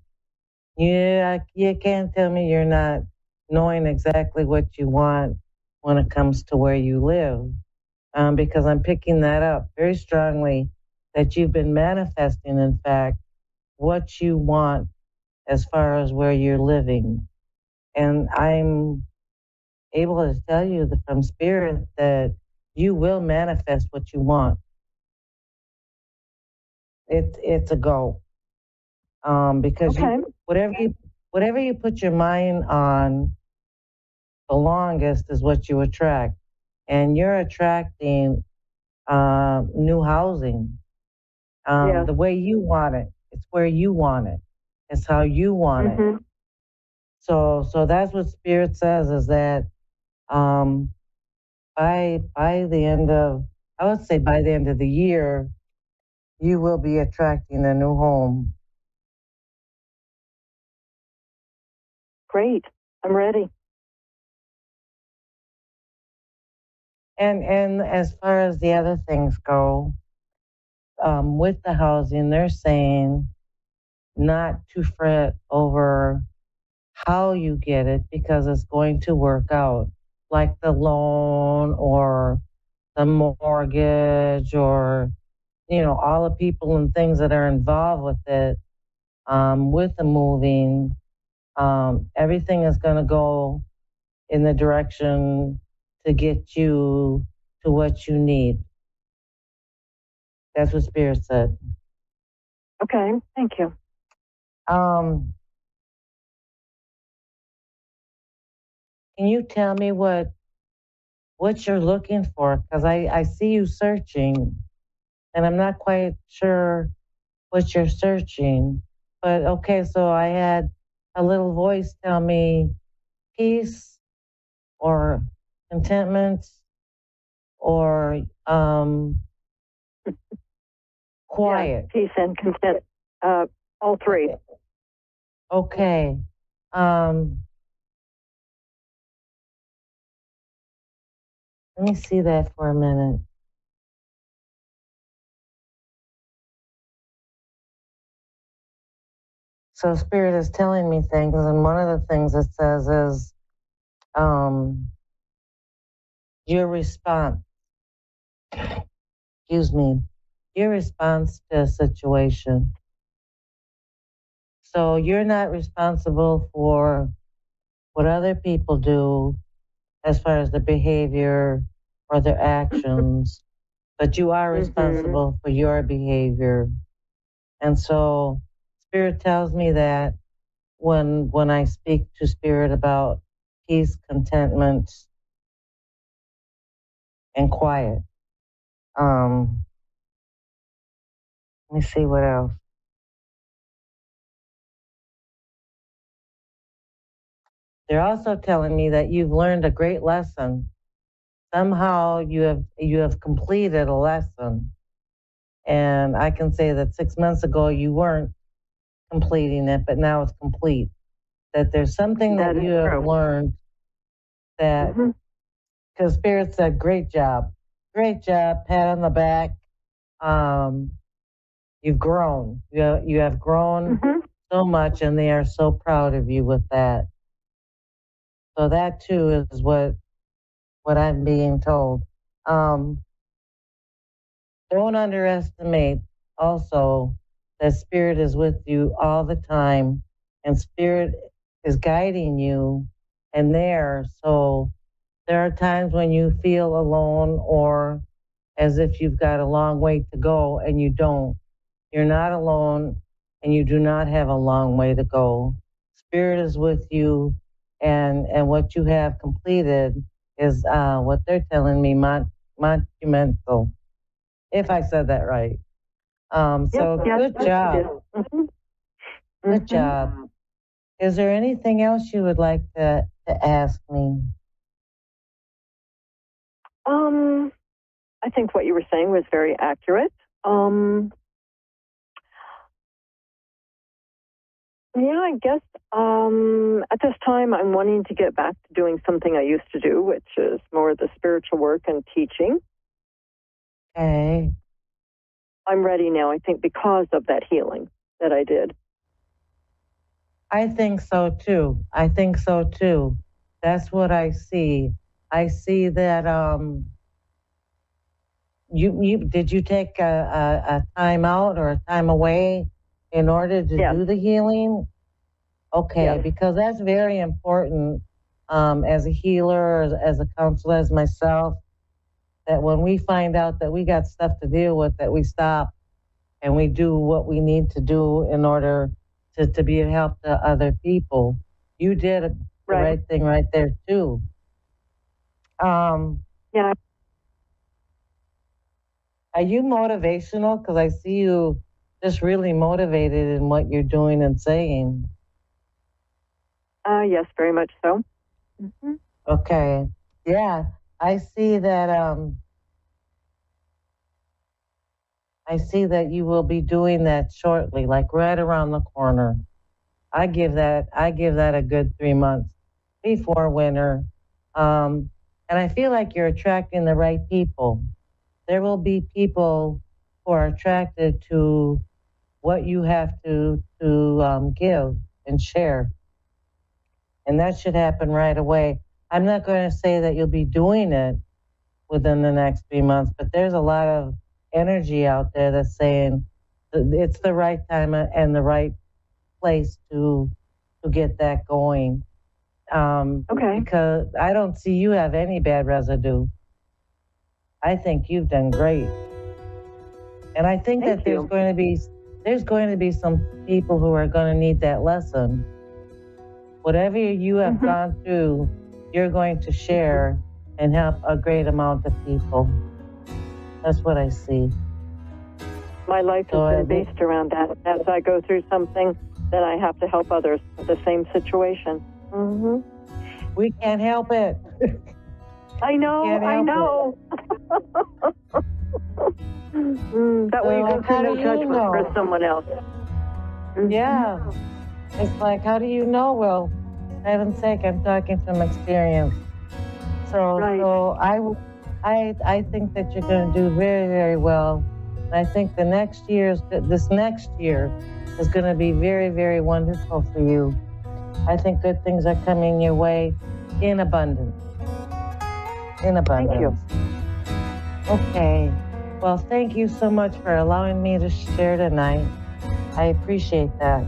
You can't tell me you're not knowing exactly what you want when it comes to where you live, because I'm picking that up very strongly that you've been manifesting, in fact, what you want as far as where you're living. And I'm able to tell you that from spirit that you will manifest what you want. It's a go. Because whatever you put your mind on the longest is what you attract. And you're attracting new housing the way you want it. It's where you want it. It's how you want it. So that's what Spirit says, is that by the end of, I would say by the end of the year, you will be attracting a new home. Great. I'm ready. And as far as the other things go, with the housing, they're saying not to fret over how you get it because it's going to work out, like the loan or the mortgage or, all the people and things that are involved with it, with the moving. Everything is going to go in the direction to get you to what you need. That's what Spirit said. Okay, thank you. Can you tell me what you're looking for? Because I see you searching, and I'm not quite sure what you're searching. But okay, so I had a little voice tell me peace or contentment or quiet. Yeah, peace and content. All three. Okay. Let me see that for a minute. So Spirit is telling me things, and one of the things it says is your response. Excuse me. Your response to a situation. So you're not responsible for what other people do as far as the behavior or their actions, but you are responsible for your behavior. And so Spirit tells me that when I speak to Spirit about peace, contentment, and quiet. Let me see what else. They're also telling me that you've learned a great lesson. Somehow you have completed a lesson. And I can say that 6 months ago you weren't completing it, but now it's complete. That there's something that you have learned that, because Spirit said, great job, pat on the back. You've grown. You have grown so much, and they are so proud of you with that. So that too is what I'm being told. Don't underestimate also that Spirit is with you all the time, and Spirit is guiding you and there. So there are times when you feel alone or as if you've got a long way to go, and you don't. You're not alone, and you do not have a long way to go. Spirit is with you, and what you have completed is what they're telling me, monumental, if I said that right. So good job. Good job. Is there anything else you would like to ask me? I think what you were saying was very accurate. Yeah, I guess at this time I'm wanting to get back to doing something I used to do, which is more of the spiritual work and teaching. Okay. I'm ready now, I think, because of that healing that I did. I think so too. That's what I see. I see that you did you take a time out or a time away in order to do the healing? Okay, because that's very important as a healer, as a counselor, as myself, that when we find out that we got stuff to deal with, that we stop and we do what we need to do in order to be of help to other people. You did the right thing right there too. Yeah. Are you motivational? Because I see you just really motivated in what you're doing and saying. Yes, very much so. Mm-hmm. Okay. Yeah, I see that. I see that you will be doing that shortly, like right around the corner. I give that a good 3 months before winter. And I feel like you're attracting the right people. There will be people who are attracted to what you have to give and share. And that should happen right away. I'm not going to say that you'll be doing it within the next 3 months, but there's a lot of energy out there that's saying it's the right time and the right place to get that going. Okay. Because I don't see you have any bad residue. I think you've done great. And I think that there's going to be some people who are going to need that lesson. Whatever you have gone through, you're going to share and help a great amount of people. That's what I see. My life has been based around that. As I go through something, then I have to help others with the same situation. Mm-hmm. We can't help it. I know. That way you go through no judgment for someone else. Mm-hmm. Yeah. It's like, how do you know? Well, for heaven's sake, I'm talking from experience. So I think that you're going to do very, very well. And I think this next year is going to be very, very wonderful for you. I think good things are coming your way in abundance. Thank you. Okay. Well, thank you so much for allowing me to share tonight. I appreciate that.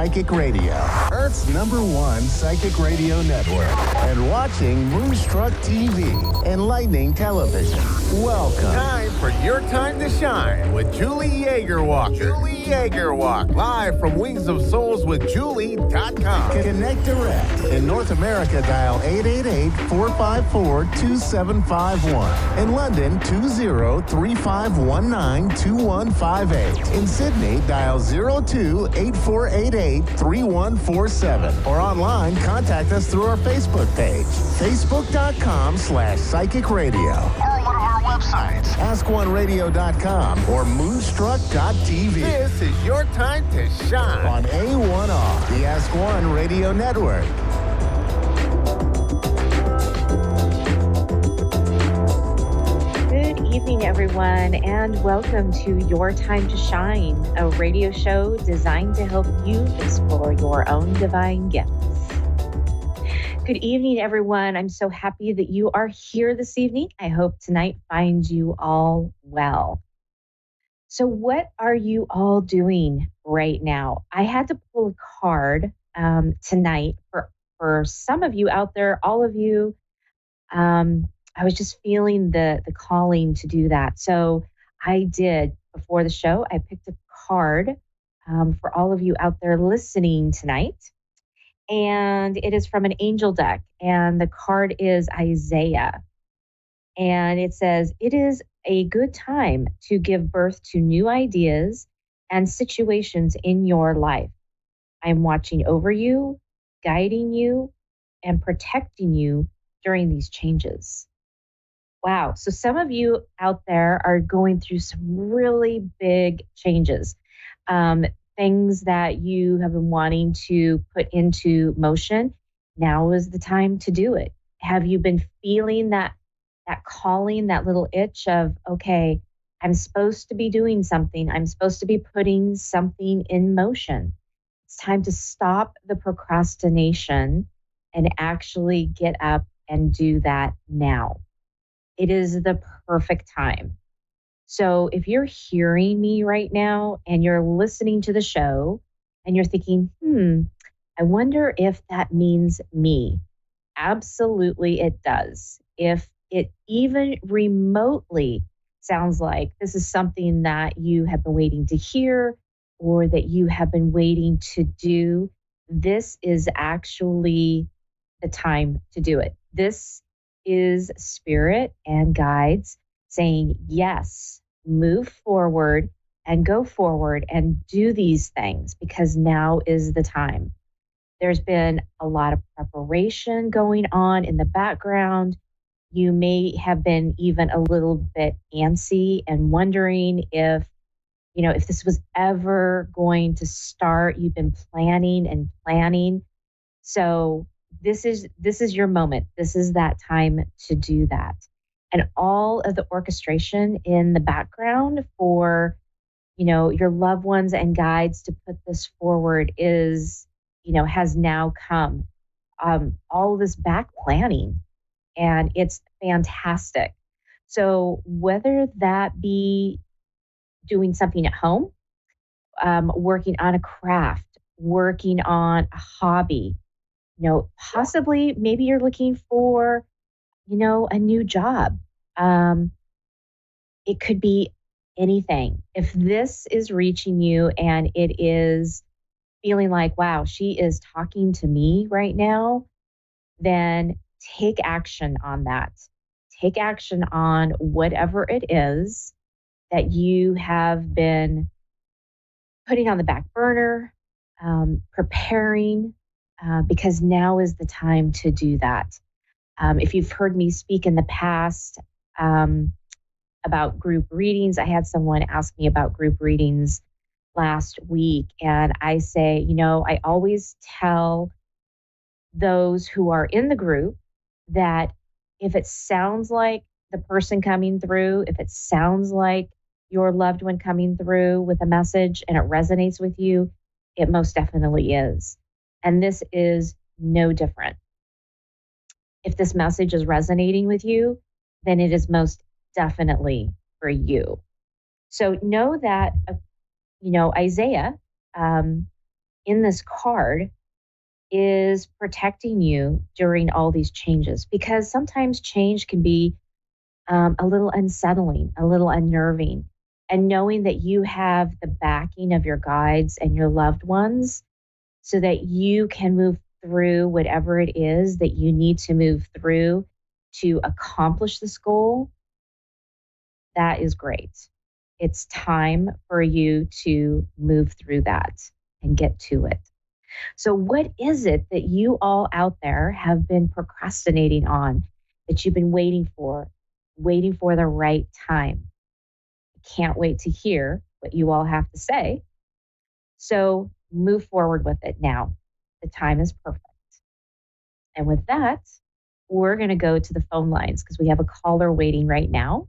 Psychic Radio, Earth's #1 psychic radio network, and watching Moonstruck TV, enlightening television. Welcome. Time for Your Time to Shine with Julie Yeager-Walker. Julie Yeager-Walker, live from wingsofsoulswithjulie.com. Connect direct. In North America, dial 888-454-2751. In London, 20-3519-2158. In Sydney, dial 02-8488-3147. Or online, contact us through our Facebook page, facebook.com/psychic radio. Or one of our websites, askoneradio.com or moonstruck.tv. This is your time to shine on A1R, the Ask One Radio Network. Good evening, everyone, and welcome to Your Time to Shine, a radio show designed to help you explore your own divine gifts. Good evening, everyone. I'm so happy that you are here this evening. I hope tonight finds you all well. So what are you all doing right now? I had to pull a card tonight for some of you out there, all of you. I was just feeling the calling to do that. So I did before the show. I picked a card for all of you out there listening tonight. And it is from an angel deck. And the card is Isaiah. And it says, it is a good time to give birth to new ideas and situations in your life. I'm watching over you, guiding you, and protecting you during these changes. Wow. So some of you out there are going through some really big changes. Things that you have been wanting to put into motion. Now is the time to do it. Have you been feeling that calling, that little itch of, okay, I'm supposed to be doing something. I'm supposed to be putting something in motion. It's time to stop the procrastination and actually get up and do that now. It is the perfect time. So if you're hearing me right now and you're listening to the show and you're thinking, I wonder if that means me. Absolutely it does. If it even remotely sounds like this is something that you have been waiting to hear or that you have been waiting to do, this is actually the time to do it. This is spirit and guides saying, yes, move forward and go forward and do these things because now is the time. There's been a lot of preparation going on in the background. You may have been even a little bit antsy and wondering if this was ever going to start. You've been planning and planning. So this is your moment. This is that time to do that. And all of the orchestration in the background for, your loved ones and guides to put this forward is, has now come. All this back planning, and it's fantastic. So whether that be doing something at home, working on a craft, working on a hobby, possibly maybe you're looking for, a new job. It could be anything. If this is reaching you and it is feeling like, wow, she is talking to me right now, then take action on that. Take action on whatever it is that you have been putting on the back burner, preparing, because now is the time to do that. If you've heard me speak in the past about group readings, I had someone ask me about group readings last week, and I say, I always tell those who are in the group that if it sounds like the person coming through, if it sounds like your loved one coming through with a message and it resonates with you, it most definitely is. And this is no different. If this message is resonating with you, then it is most definitely for you. So know that, Isaiah, in this card is protecting you during all these changes, because sometimes change can be a little unsettling, a little unnerving. And knowing that you have the backing of your guides and your loved ones so that you can move through whatever it is that you need to move through to accomplish this goal, that is great. It's time for you to move through that and get to it. So, what is it that you all out there have been procrastinating on, that you've been waiting for the right time? Can't wait to hear what you all have to say. So, move forward with it now. The time is perfect. And with that, we're going to go to the phone lines because we have a caller waiting right now.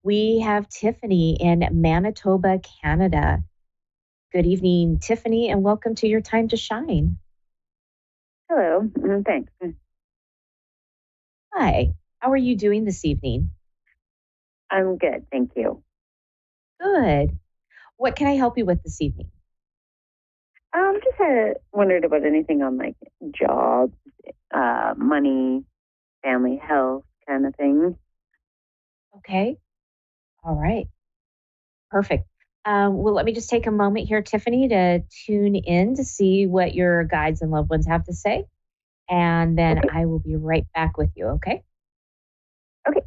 We have Tiffany in Manitoba, Canada. Good evening, Tiffany, and welcome to Your Time to Shine. Hello, thanks. Hi, how are you doing this evening? I'm good, thank you. Good. What can I help you with this evening? Just had wondered about anything on like jobs, money, family health kind of thing. Okay. All right. Perfect. Well, let me just take a moment here, Tiffany, to tune in to see what your guides and loved ones have to say. And then I will be right back with you, okay? Okay.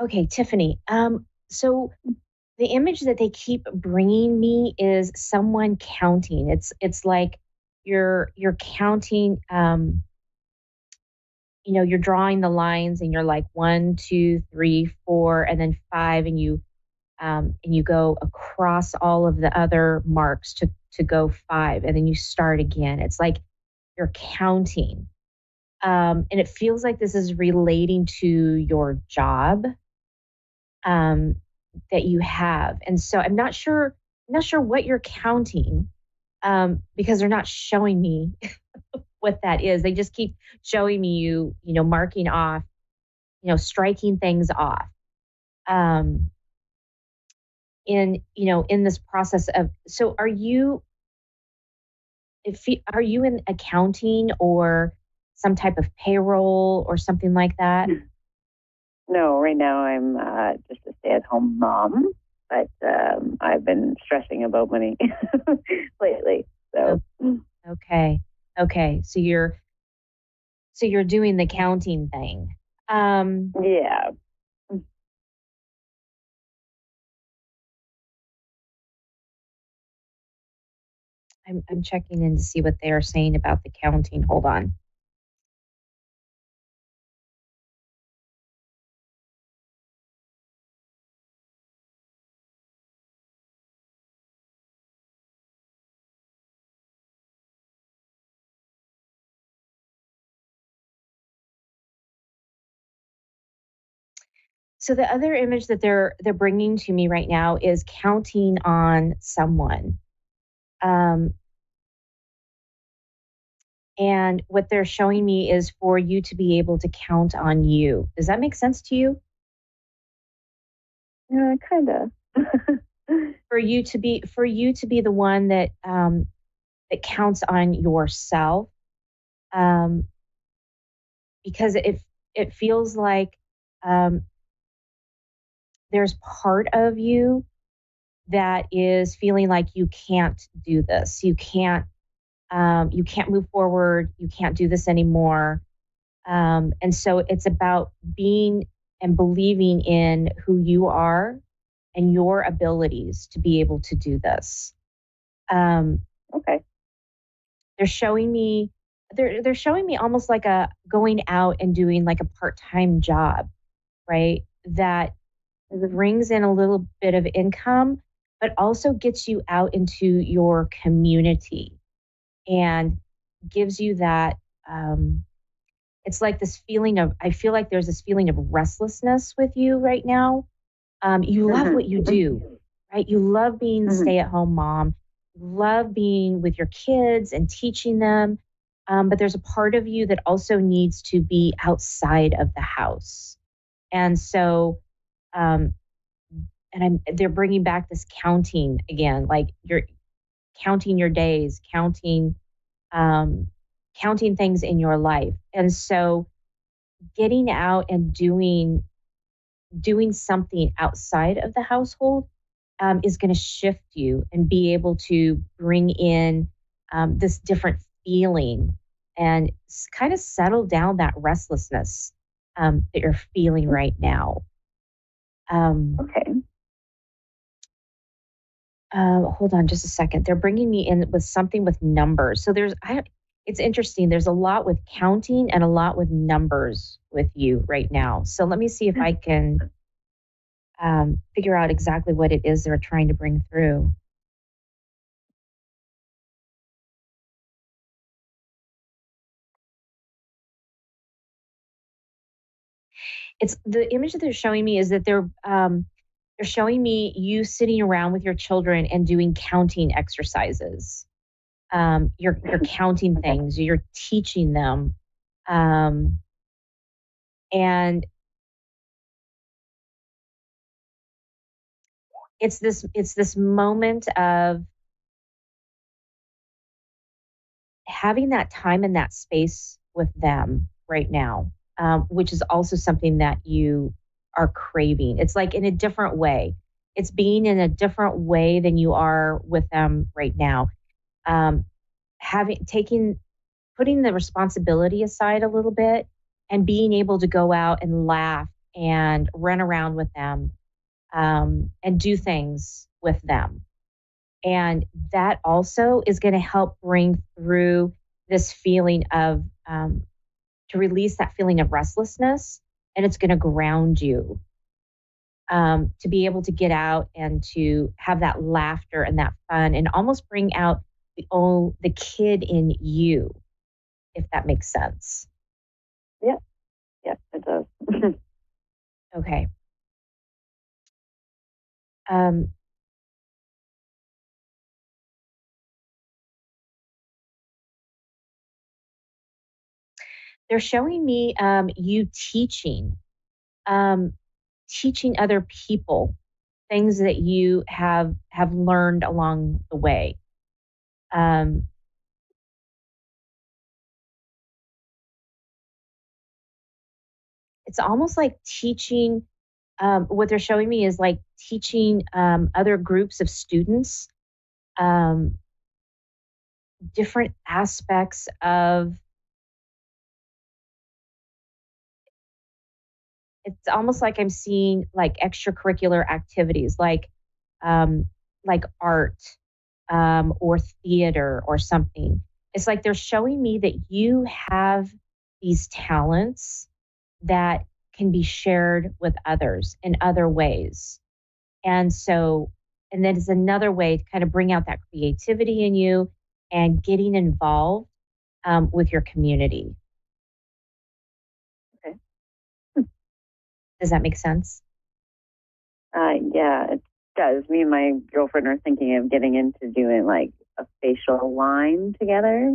Okay, Tiffany. So the image that they keep bringing me is someone counting. It's like you're counting. You're drawing the lines, and you're like 1, 2, 3, 4, and then 5, and you go across all of the other marks to go 5, and then you start again. It's like you're counting, and it feels like this is relating to your job. That you have. And so I'm not sure what you're counting, because they're not showing me what that is. They just keep showing me you marking off, striking things off. In this process of, so are you in accounting or some type of payroll or something like that? No, right now I'm just a stay-at-home mom, but I've been stressing about money lately. So okay. So you're doing the counting thing. Yeah. I'm checking in to see what they are saying about the counting. Hold on. So the other image that they're bringing to me right now is counting on someone. And what they're showing me is for you to be able to count on you. Does that make sense to you? Yeah, kind of. For you to be the one that that counts on yourself, because it feels like there's part of you that is feeling like you can't do this. You can't move forward. You can't do this anymore. And so it's about being and believing in who you are and your abilities to be able to do this. Okay. they're showing me they're showing me almost like a going out and doing like a part-time job, right? That brings in a little bit of income, but also gets you out into your community and gives you that. It's like this feeling of, I feel like there's this feeling of restlessness with you right now. You love what you do, right? You love being the stay-at-home mom, love being with your kids and teaching them. But there's a part of you that also needs to be outside of the house. And so, they're bringing back this counting again, like you're counting your days, counting things in your life. And so getting out and doing something outside of the household is going to shift you and be able to bring in this different feeling and kind of settle down that restlessness that you're feeling right now. Okay. Hold on just a second. They're bringing me in with something with numbers. So it's interesting. There's a lot with counting and a lot with numbers with you right now. So let me see if I can figure out exactly what it is they're trying to bring through. It's the image that they're showing me is that they're showing me you sitting around with your children and doing counting exercises. You're counting things, you're teaching them. And it's this moment of having that time and that space with them right now, which is also something that you are craving. It's like in a different way. It's being in a different way than you are with them right now. Putting the responsibility aside a little bit and being able to go out and laugh and run around with them, and do things with them. And that also is going to help bring through this feeling of, to release that feeling of restlessness, and it's going to ground you, to be able to get out and to have that laughter and that fun and almost bring out the kid in you, if that makes sense. Yeah, yeah, it does. Okay. They're showing me you teaching other people things that you have learned along the way. It's almost like teaching. What they're showing me is like teaching other groups of students different aspects of. It's almost like I'm seeing like extracurricular activities, like art, or theater or something. It's like they're showing me that you have these talents that can be shared with others in other ways. And then it's another way to kind of bring out that creativity in you and getting involved with your community. Okay. Does that make sense? Yeah, it does. Me and my girlfriend are thinking of getting into doing like a facial line together.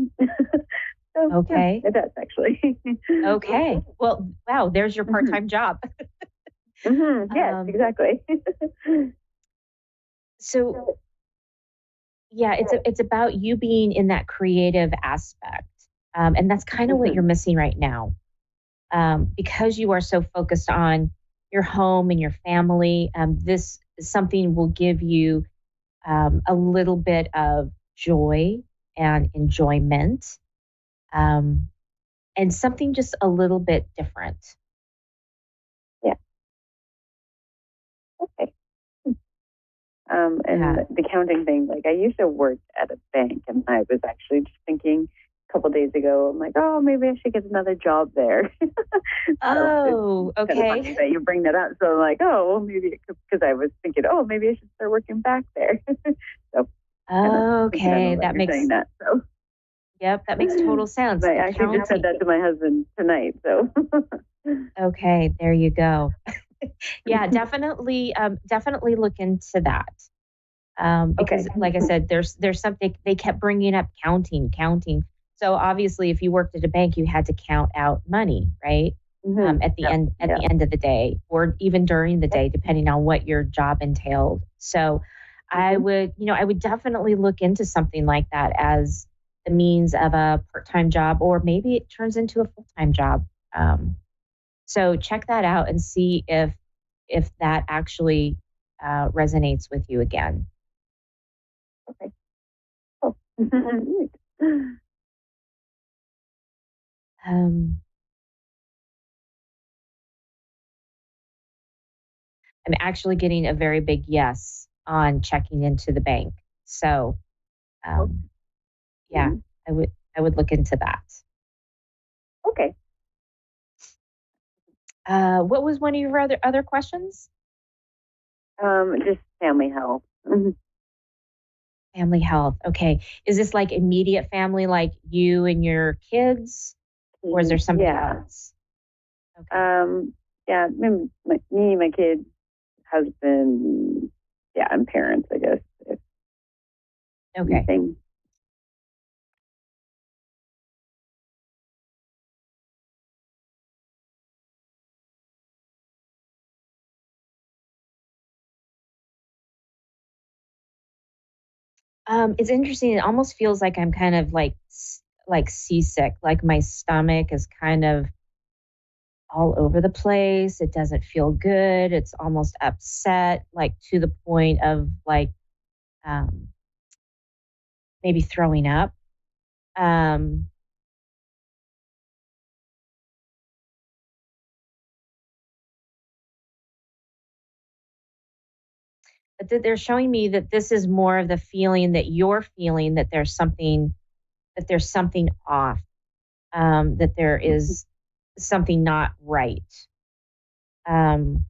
So, okay. Yeah, it does actually. Okay. Well, wow, there's your part-time job. Yes, exactly. So yeah, it's about you being in that creative aspect. And that's kind of what you're missing right now. Because you are so focused on your home and your family, this something will give you a little bit of joy and enjoyment, and something just a little bit different. Yeah. Okay. And the counting thing, like I used to work at a bank, and I was actually just thinking couple days ago. I'm like, oh, maybe I should get another job there. Oh, Kind of funny okay. that you bring that up. So I'm like, oh, well, maybe because I was thinking, oh, maybe I should start working back there. So Okay, that that you're saying makes, that. So yep, that makes total sense. I actually just said that to my husband tonight. So Okay, there you go. Yeah, definitely look into that. Because like I said, there's something they kept bringing up, counting. So obviously, if you worked at a bank, you had to count out money, right? At the end of the day, or even during the day, depending on what your job entailed. So I would definitely look into something like that as the means of a part-time job, or maybe it turns into a full-time job. So check that out and see if that actually resonates with you again. Okay. Oh. I'm actually getting a very big yes on checking into the bank. So, yeah, I would look into that. Okay. What was one of your other questions? Just family health. Family health. Okay. Is this like immediate family, like you and your kids, or is there somebody else? Yeah, me, my kid, husband, and parents, I guess. Okay. Anything. It's interesting. It almost feels like I'm kind of like seasick, like my stomach is kind of all over the place. It doesn't feel good. It's almost upset, like to the point of like um, maybe throwing up. Um, but they're showing me that this is more of the feeling that you're feeling, that there's something off, that there is something not right. Um,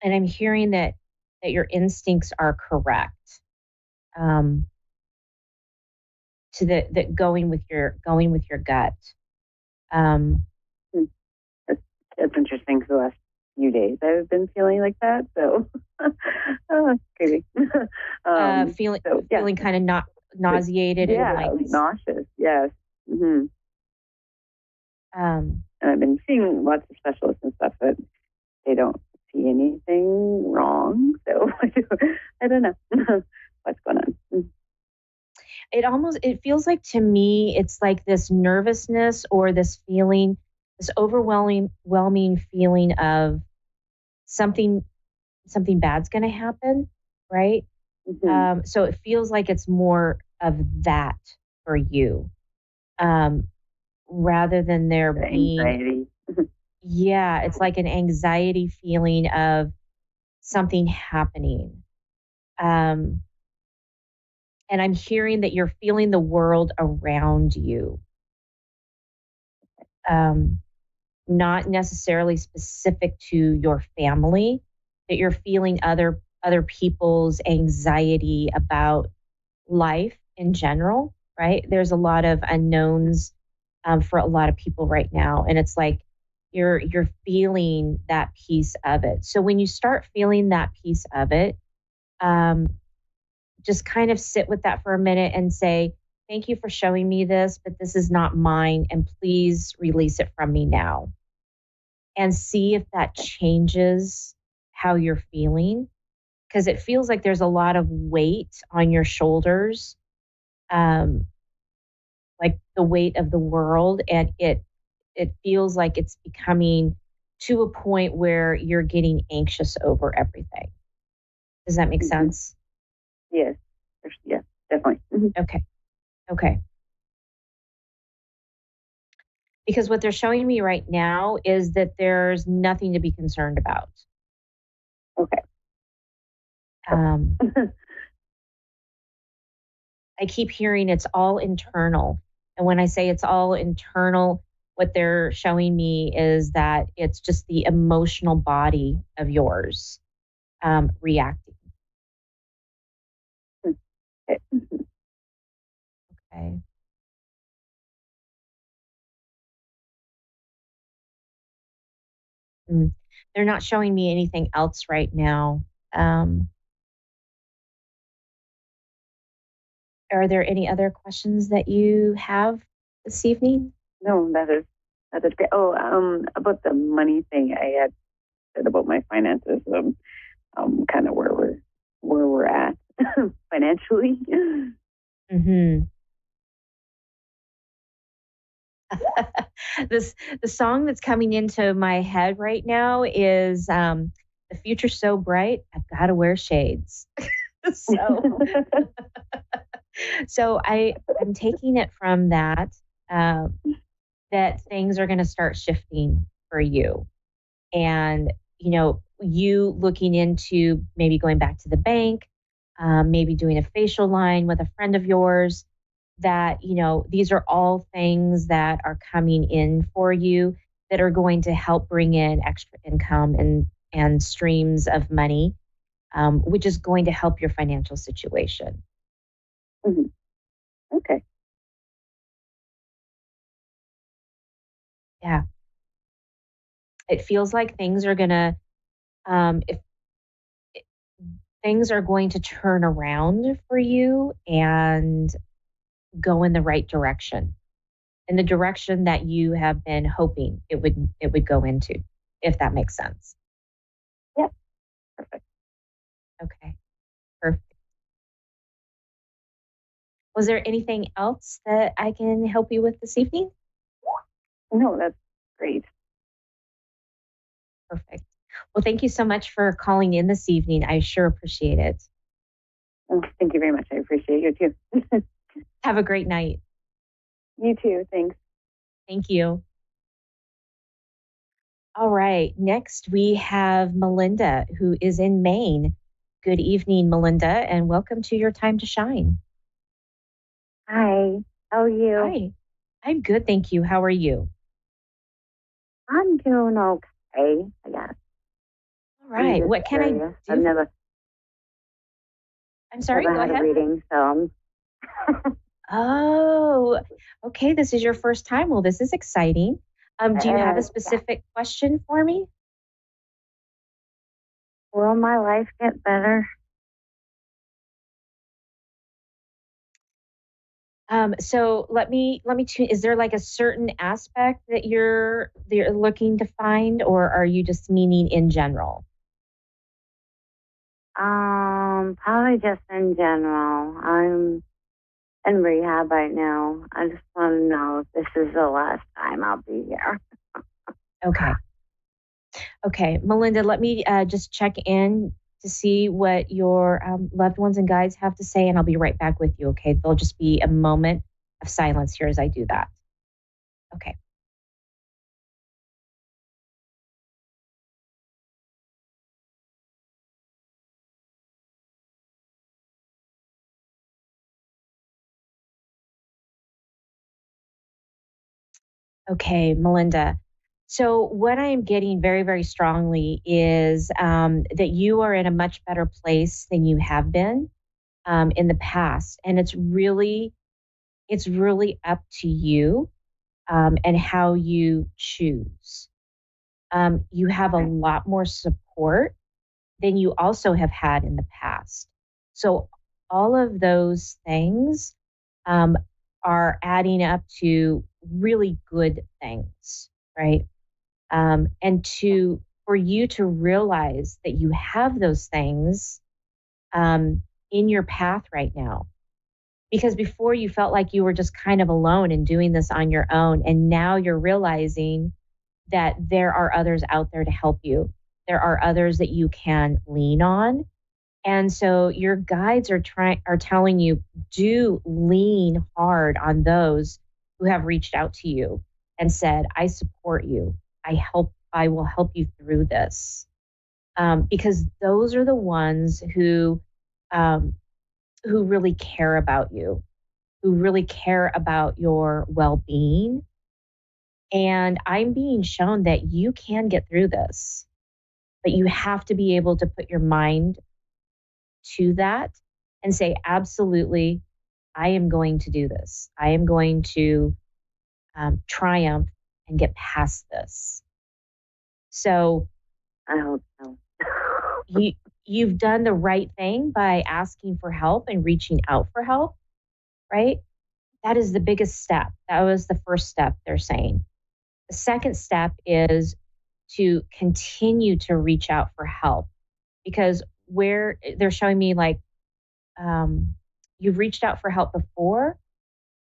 and I'm hearing that your instincts are correct. Um, to that going with your gut. That's interesting. For the last few days, I've been feeling like that. So, crazy. Feeling kind of not nauseated and like nauseous. Yes. Mm-hmm. And I've been seeing lots of specialists and stuff, but they don't see anything wrong. So I don't know what's going on. It feels like to me it's like this nervousness or this feeling, this overwhelming feeling of something bad's going to happen, right? Mm-hmm. So it feels like it's more of that for you, rather than there being anxiety. Yeah, it's like an anxiety feeling of something happening. And I'm hearing that you're feeling the world around you. Not necessarily specific to your family, that you're feeling other people's anxiety about life in general, right? There's a lot of unknowns for a lot of people right now, and it's like you're feeling that piece of it. So when you start feeling that piece of it, just kind of sit with that for a minute and say, thank you for showing me this, but this is not mine, and please release it from me now. And see if that changes how you're feeling, because it feels like there's a lot of weight on your shoulders, like the weight of the world, and it feels like it's becoming to a point where you're getting anxious over everything. Does that make sense? Yes. Yeah, definitely. Mm-hmm. Okay. Because what they're showing me right now is that there's nothing to be concerned about. Okay. Um, I keep hearing it's all internal. And when I say it's all internal, what they're showing me is that it's just the emotional body of yours reacting. Okay. They're not showing me anything else right now. Um, are there any other questions that you have this evening? No, that is great. Oh, about the money thing, I had said about my finances, kind of where we're at financially. Mm-hmm. The song that's coming into my head right now is "The Future's So Bright, I've Got to Wear Shades." So I'm taking it from that that things are going to start shifting for you, and you looking into maybe going back to the bank, maybe doing a facial line with a friend of yours. That these are all things that are coming in for you that are going to help bring in extra income and streams of money, which is going to help your financial situation. Mm-hmm. Okay. Yeah. It feels like things are gonna if things are going to turn around for you and go in the right direction, in the direction that you have been hoping it would go into, if that makes sense. Yeah. Perfect. Okay. Perfect. Was there anything else that I can help you with this evening? No, that's great. Perfect. Well, thank you so much for calling in this evening. I sure appreciate it. Oh, thank you very much. I appreciate you too. Have a great night. You too. Thanks. Thank you. All right. Next, we have Melinda, who is in Maine. Good evening, Melinda, and welcome to Your Time to Shine. Hi. How are you? Hi. I'm good, thank you. How are you? I'm doing okay, I guess. All right. What can I do? I've never sorry, never go had ahead. a reading, so Oh, okay. This is your first time. Well, this is exciting. Do you have a Yeah. specific question for me? Will my life get better? So let me is there like a certain aspect that you're looking to find, or are you just meaning in general? Probably just in general. I'm in rehab right now. I just want to know if this is the last time I'll be here. Okay. Okay, Melinda, let me just check in to see what your loved ones and guides have to say, and I'll be right back with you, okay? There'll just be a moment of silence here as I do that. Okay. Okay, Melinda. So, what I am getting very, very strongly is that you are in a much better place than you have been in the past, and it's really up to you and how you choose. You have a lot more support than you also have had in the past. So, all of those things um, are adding up to really good things, right? And for you to realize that you have those things in your path right now. Because before you felt like you were just kind of alone and doing this on your own. And now you're realizing that there are others out there to help you. There are others that you can lean on. And so your guides are telling you, do lean hard on those who have reached out to you and said, I support you. I will help you through this. because those are the ones who really care about you, who really care about your well-being. And I'm being shown that you can get through this, but you have to be able to put your mind to that and say, absolutely, I am going to do this. I am going to triumph and get past this. So I hope so. You've done the right thing by asking for help and reaching out for help, right? That is the biggest step. That was the first step, they're saying. The second step is to continue to reach out for help, because where they're showing me like you've reached out for help before,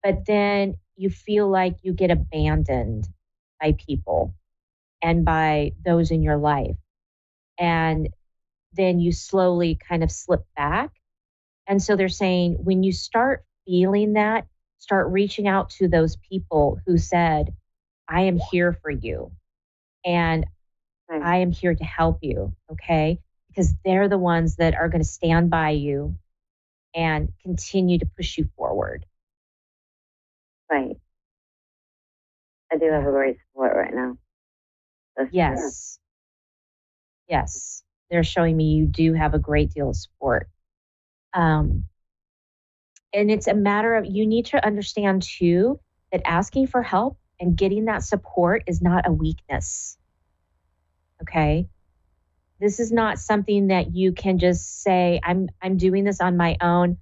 but then you feel like you get abandoned by people and by those in your life. And then you slowly kind of slip back. And so they're saying when you start feeling that, start reaching out to those people who said, I am here for you and I am here to help you, okay? Because they're the ones that are going to stand by you and continue to push you forward. Right. I do have a great support right now. Yes. Yes. They're showing me you do have a great deal of support. And it's a matter of, you need to understand too, that asking for help and getting that support is not a weakness. Okay. This is not something that you can just say, I'm doing this on my own.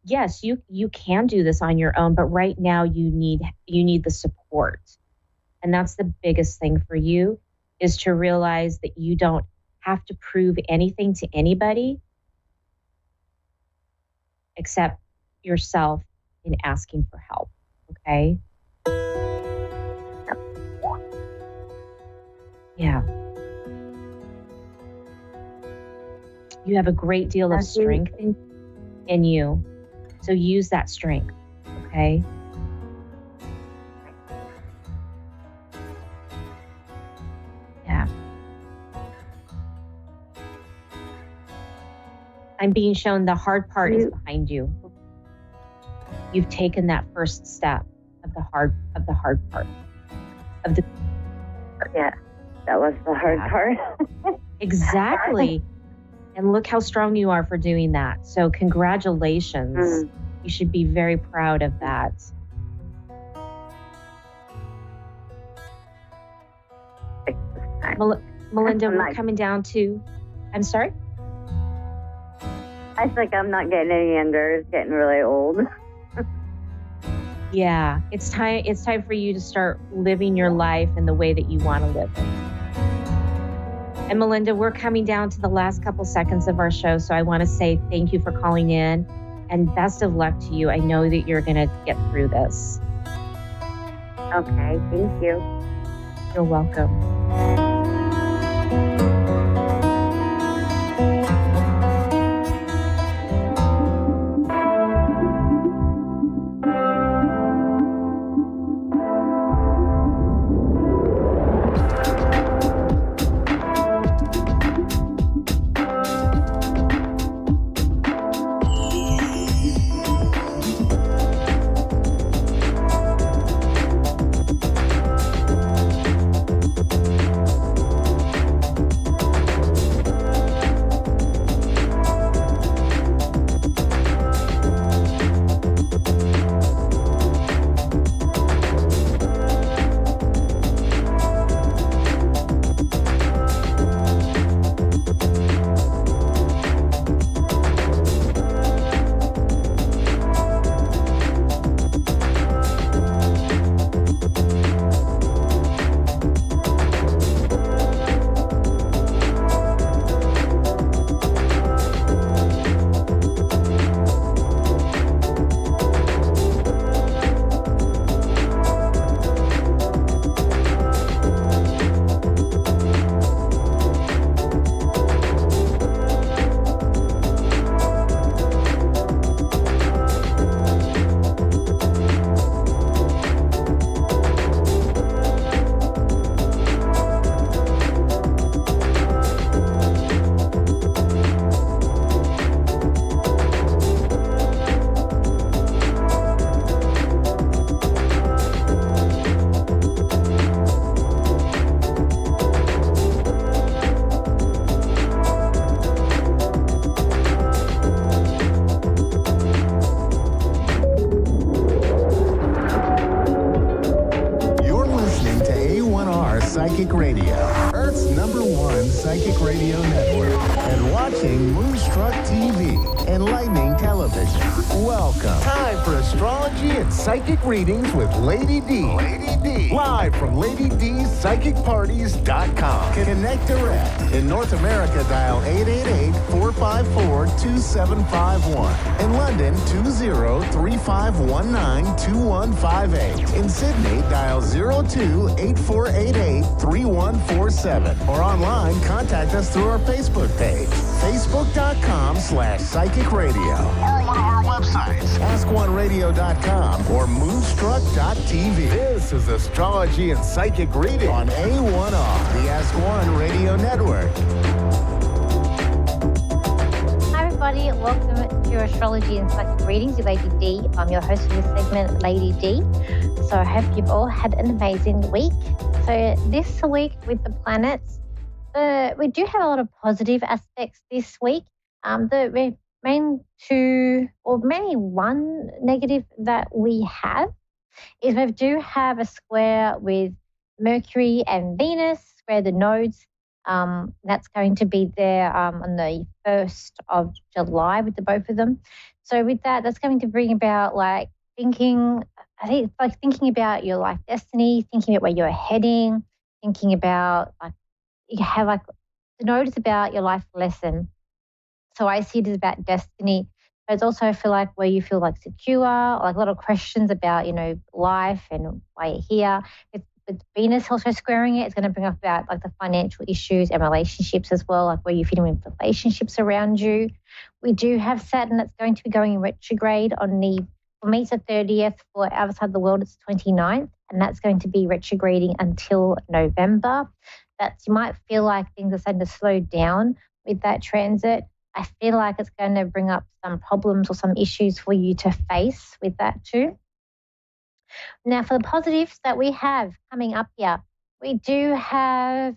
Yes, you can do this on your own, but right now you need the support. And that's the biggest thing for you, is to realize that you don't have to prove anything to anybody except yourself in asking for help. Okay? Yeah. You have a great deal of strength in you. So use that strength. Okay? Yeah. I'm being shown the hard part is behind you. You've taken that first step of the hard part. Yeah, that was the hard part. Exactly. And look how strong you are for doing that. So congratulations. You should be very proud of that. Melinda, we're coming down to, I'm sorry? I think I'm not getting any younger. It's getting really old. Yeah, it's time for you to start living your life in the way that you want to live it. And Melinda, we're coming down to the last couple seconds of our show, so I want to say thank you for calling in and best of luck to you. I know that you're going to get through this. Okay, thank you. You're welcome. Psychic Radio, Earth's #1 psychic radio network, and watching Moonstruck TV, enlightening television. Welcome. Time for astrology and psychic readings with Lady D. Lady D. Live from LadyDSpsychicParties.com. Connect direct. In North America, dial 888-454-2751. In London, 20-3519-2158. In Sydney, dial 02-8488-3147. Or online, contact us through our Facebook page, facebook.com/psychic radio. Or one of our websites, askoneradio.com or moonstruck.tv. This is Astrology and Psychic Reading on A1R, the Ask One Radio Network. Hi everybody, welcome to Astrology and Psychic Readings with Lady D. I'm your host for this segment, Lady D. So I hope you've all had an amazing week. So this week with the planets, we do have a lot of positive aspects this week. The main two, or mainly one negative that we have is we do have a square with Mercury and Venus, square the nodes. That's going to be there on the 1st of July with the both of them. So with that, that's going to bring about like thinking, I think it's like thinking about your life destiny, thinking about where you're heading, thinking about like, you have like, the node is about your life lesson. So I see it as about destiny. But it's also, I feel like where you feel like secure, like a lot of questions about, life and why you're here. With Venus also squaring it, it's going to bring up about like the financial issues and relationships as well, like where you're fitting with relationships around you. We do have Saturn that's going to be going in retrograde for me it's the 30th, for outside the world it's 29th, and that's going to be retrograding until November. You might feel like things are starting to slow down with that transit. I feel like it's going to bring up some problems or some issues for you to face with that too. Now, for the positives that we have coming up here, we do have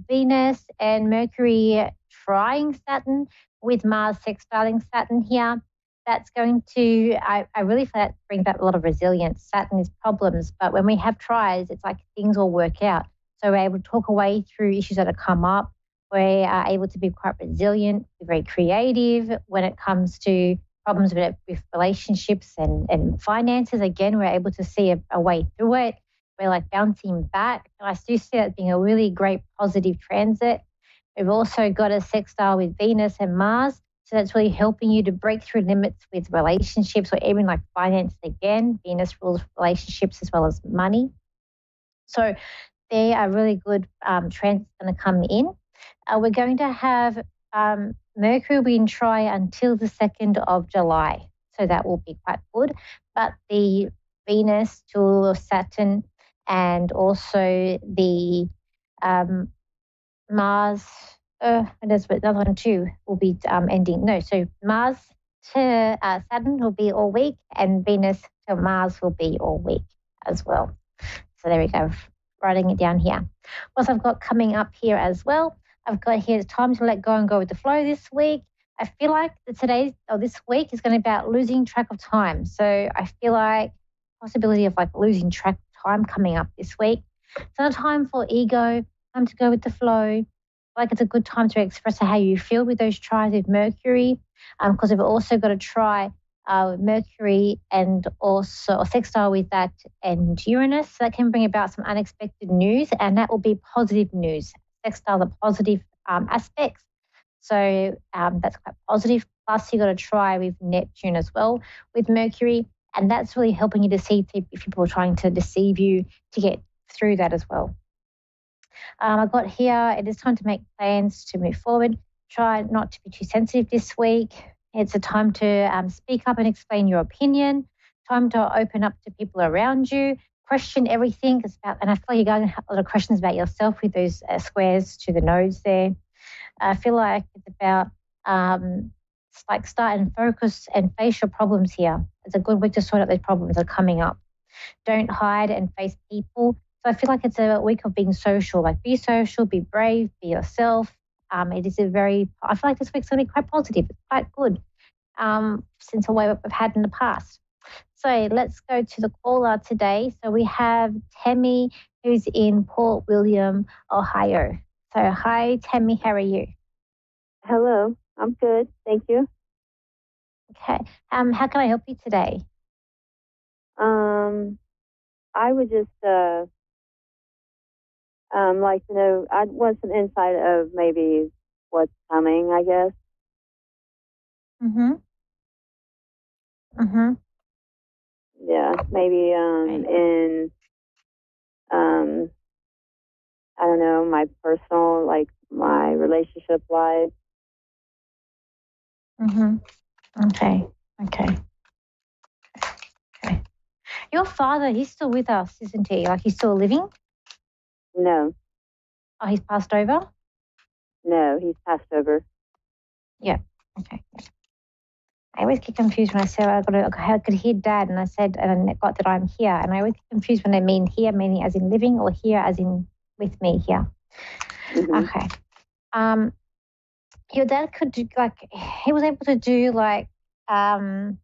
Venus and Mercury trying Saturn with Mars sextiling Saturn here. That's going to, I really feel that brings back a lot of resilience. Saturn is problems, but when we have tries, it's like things will work out. So we're able to talk away through issues that have come up. We are able to be quite resilient, be very creative when it comes to problems with relationships and finances. Again, we're able to see a way through it. We're like bouncing back. I do see that being a really great positive transit. We've also got a sextile with Venus and Mars. So that's really helping you to break through limits with relationships or even like finance again. Venus rules relationships as well as money. So they are really good transits going to come in. We're going to have Mercury will be in try until the 2nd of July. So that will be quite good. But the Venus to Saturn and also the Mars, there's another one too, will be ending. No, so Mars to Saturn will be all week and Venus to Mars will be all week as well. So there we go, writing it down here. What I've got coming up here as well, I've got here, it's time to let go and go with the flow this week. I feel like this week is going to be about losing track of time. So I feel like possibility of like losing track of time coming up this week. It's not a time for ego, time to go with the flow. Like it's a good time to express how you feel with those tries with Mercury, because we've also got to try Mercury and also a sextile with that and Uranus. So that can bring about some unexpected news, and that will be positive news. Sextile, the positive aspects. So that's quite positive. Plus, you got to try with Neptune as well with Mercury, and that's really helping you to see if people are trying to deceive you to get through that as well. I've got here, it is time to make plans to move forward. Try not to be too sensitive this week. It's a time to speak up and explain your opinion. Time to open up to people around you. Question everything. And I feel like you're going to have a lot of questions about yourself with those squares to the nodes there. I feel like it's about like start and focus and face your problems here. It's a good week to sort out those problems that are coming up. Don't hide and face people. So I feel like it's a week of being social. Like be social, be brave, be yourself. It is I feel like this week's going to be quite positive. It's quite good since the way we've had in the past. So let's go to the caller today. So we have Tammy, who's in Port William, Ohio. So hi, Tammy, how are you? Hello, I'm good. Thank you. Okay. How can I help you today? I would just like to know, I want some insight of maybe what's coming, I guess. Yeah, maybe in I don't know, my personal, like my relationship life. Okay. Your father, he's still with us, isn't he? Like he's still living? No. Oh, he's passed over? No, he's passed over. Yeah. Okay. I always get confused when I say I could hear Dad, and I said, and I got that I'm here, and I always get confused when I mean here, meaning as in living, or here as in with me here. Okay. Your dad could do he was able to do I can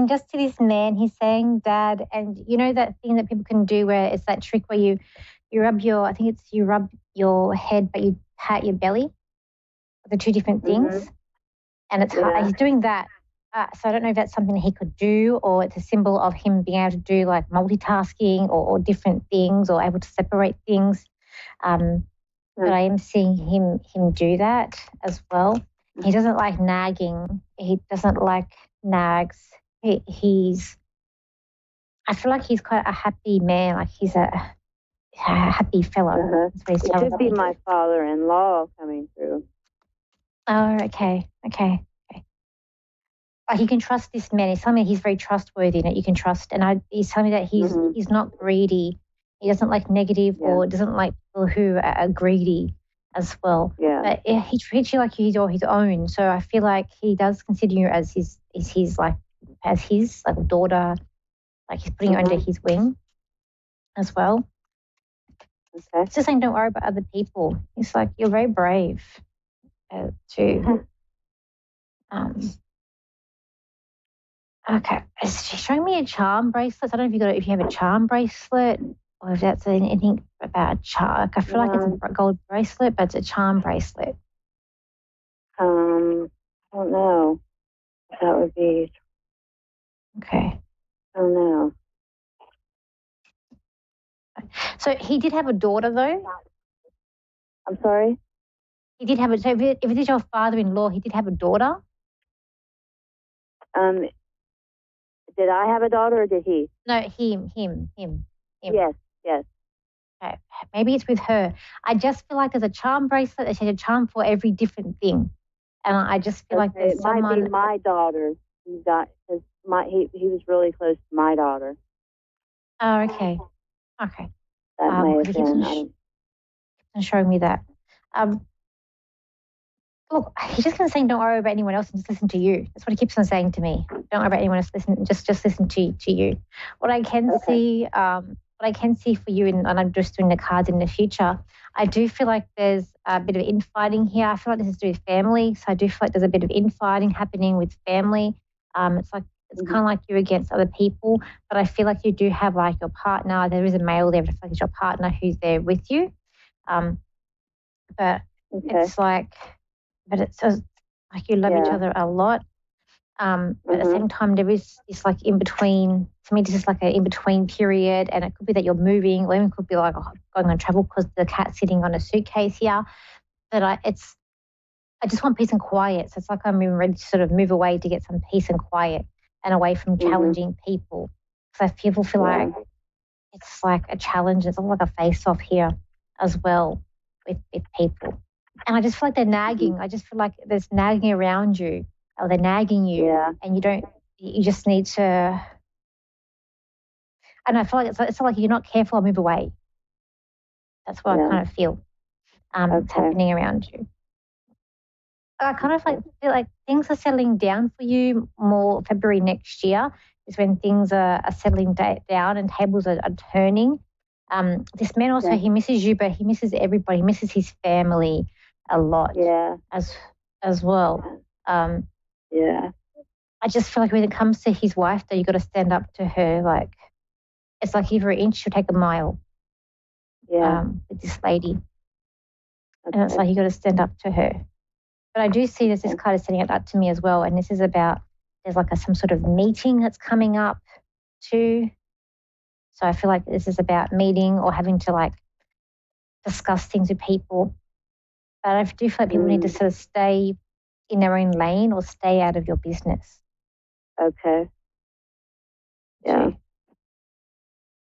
just see this man. He's saying Dad, and you know that thing that people can do where it's that trick where you rub you rub your head, but you pat your belly. The two different things. And it's hard. He's doing that. So I don't know if that's something that he could do, or it's a symbol of him being able to do like multitasking or different things, or able to separate things. But I am seeing him do that as well. He doesn't like nagging. He doesn't like nags. I feel like he's quite a happy man. Like he's a happy fellow. That's what he's It telling could me. be my father-in-law coming through. Oh, okay. You can trust this man. He's telling me he's very trustworthy, that you can trust. And he's telling me that he's not greedy. He doesn't like negative or doesn't like people who are greedy as well. Yeah. But he treats you like he's all his own. So I feel like he does consider you as his daughter. Like he's putting you under his wing as well. Okay. It's just saying don't worry about other people. It's like you're very brave too. Okay, she's showing me a charm bracelet. I don't know if you have a charm bracelet or if that's anything about a charm. I feel like it's a gold bracelet, but it's a charm bracelet. I don't know. That would be. Okay. I don't know. So he did have a daughter, though. I'm sorry. He did have a. So if it is your father-in-law, he did have a daughter. Did I have a daughter or did he? No, him. Yes. Okay. Maybe it's with her. I just feel like there's a charm bracelet that has a charm for every different thing, and I just feel like there's someone. It might be my daughter. He was really close to my daughter. Oh, okay. That may have been. And showing me that. Look, he's just going to say, don't worry about anyone else and just listen to you. That's what he keeps on saying to me. Don't worry about anyone else. Just listen to you. What I can see for you, and I'm just doing the cards in the future, I do feel like there's a bit of infighting here. I feel like this is to do with family. So I do feel like there's a bit of infighting happening with family. It's kind of like you against other people, but I feel like you do have like your partner. There is a male there, but I feel like it's your partner who's there with you. It's like, but it's like you love each other a lot. But at the same time, there is this like in between. To me, this is like an in between period, and it could be that you're moving, or even could be like going on travel because the cat's sitting on a suitcase here. But I just want peace and quiet. So it's like I'm ready to sort of move away to get some peace and quiet and away from challenging people. Because people feel like it's like a challenge. It's almost like a face-off here as well with people. And I just feel like they're nagging. I just feel like there's nagging around you, or they're nagging you, and you just need to. And I feel like it's like you're not careful, I'll move away. That's what I kind of feel it's happening around you. I kind of feel like things are settling down for you more. February next year is when things are settling down and tables are turning. This man also, he misses you, but he misses everybody. He misses his family a lot as well. I I just feel like when it comes to his wife, though, you got to stand up to her. Like, it's like every inch she'll take a mile. Yeah. With this lady. And it's like you got to stand up to her. But I do see this card is setting it up to me as well. And this is about, there's like some sort of meeting that's coming up too. So I feel like this is about meeting or having to like discuss things with people. But I do feel like people need to sort of stay in their own lane or stay out of your business. Okay. Yeah.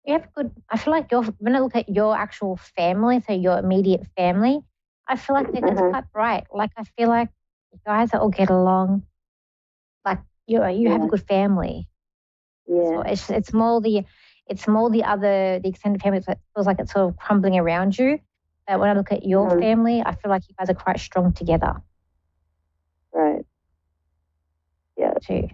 You have good, I feel like when I look at your actual family, so your immediate family, I feel like it's quite bright. Like, I feel like you guys all get along. Like, you have a good family. Yeah. So it's more the extended family that feels like it's sort of crumbling around you. But when I look at your family, I feel like you guys are quite strong together. Right. Yeah. Too.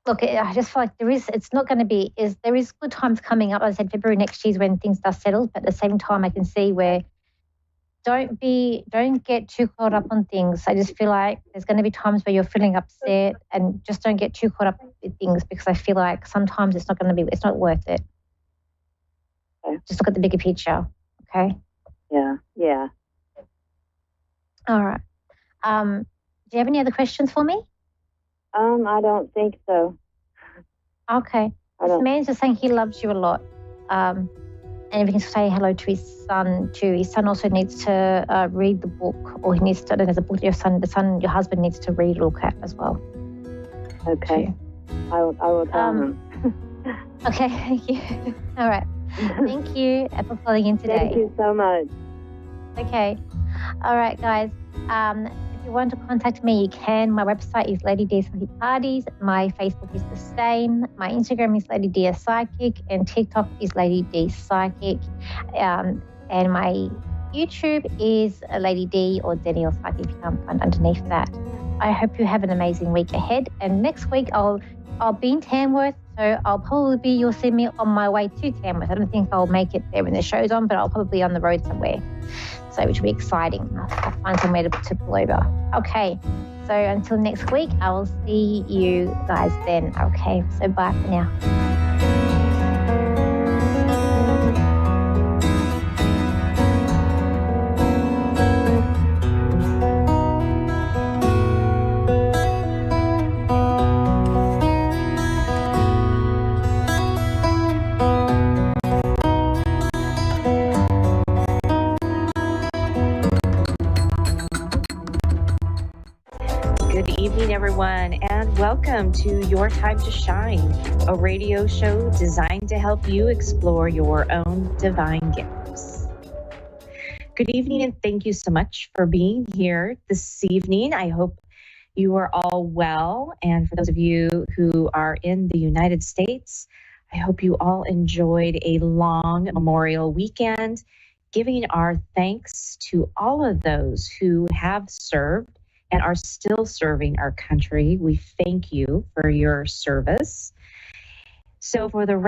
Look, I just feel like it's not going to be, there is good times coming up. As I said, February next year is when things start settled, but at the same time I can see where don't get too caught up on things. I just feel like there's going to be times where you're feeling upset and just don't get too caught up with things because I feel like sometimes it's not worth it. Okay. Just look at the bigger picture, okay? Yeah, yeah. All right. Do you have any other questions for me? I don't think so. Okay. This man's just saying he loves you a lot. And if he can say hello to his son too. His son also needs to read the book, or he needs to, there's a book your husband needs to read, look at as well. Okay. I will tell him. Okay, thank you. All right. Thank you for calling in today. Thank you so much. Okay. All right, guys. If you want to contact me, you can. My website is Lady D Psychic Parties. My Facebook is the same. My Instagram is Lady D Psychic, and TikTok is Lady D Psychic. And my YouTube is Lady D or Danielle Psychic. You can find underneath that. I hope you have an amazing week ahead. And next week I'll be in Tamworth, so you'll see me on my way to Tamworth. I don't think I'll make it there when the show's on, but I'll probably be on the road somewhere. So, which will be exciting. I'll find somewhere to pull over. Okay, so until next week, I will see you guys then. Okay, so bye for now. Good evening, everyone, and welcome to Your Time to Shine, a radio show designed to help you explore your own divine gifts. Good evening, and thank you so much for being here this evening. I hope you are all well, and for those of you who are in the United States, I hope you all enjoyed a long Memorial weekend, giving our thanks to all of those who have served and are still serving our country. We thank you for your service. So for the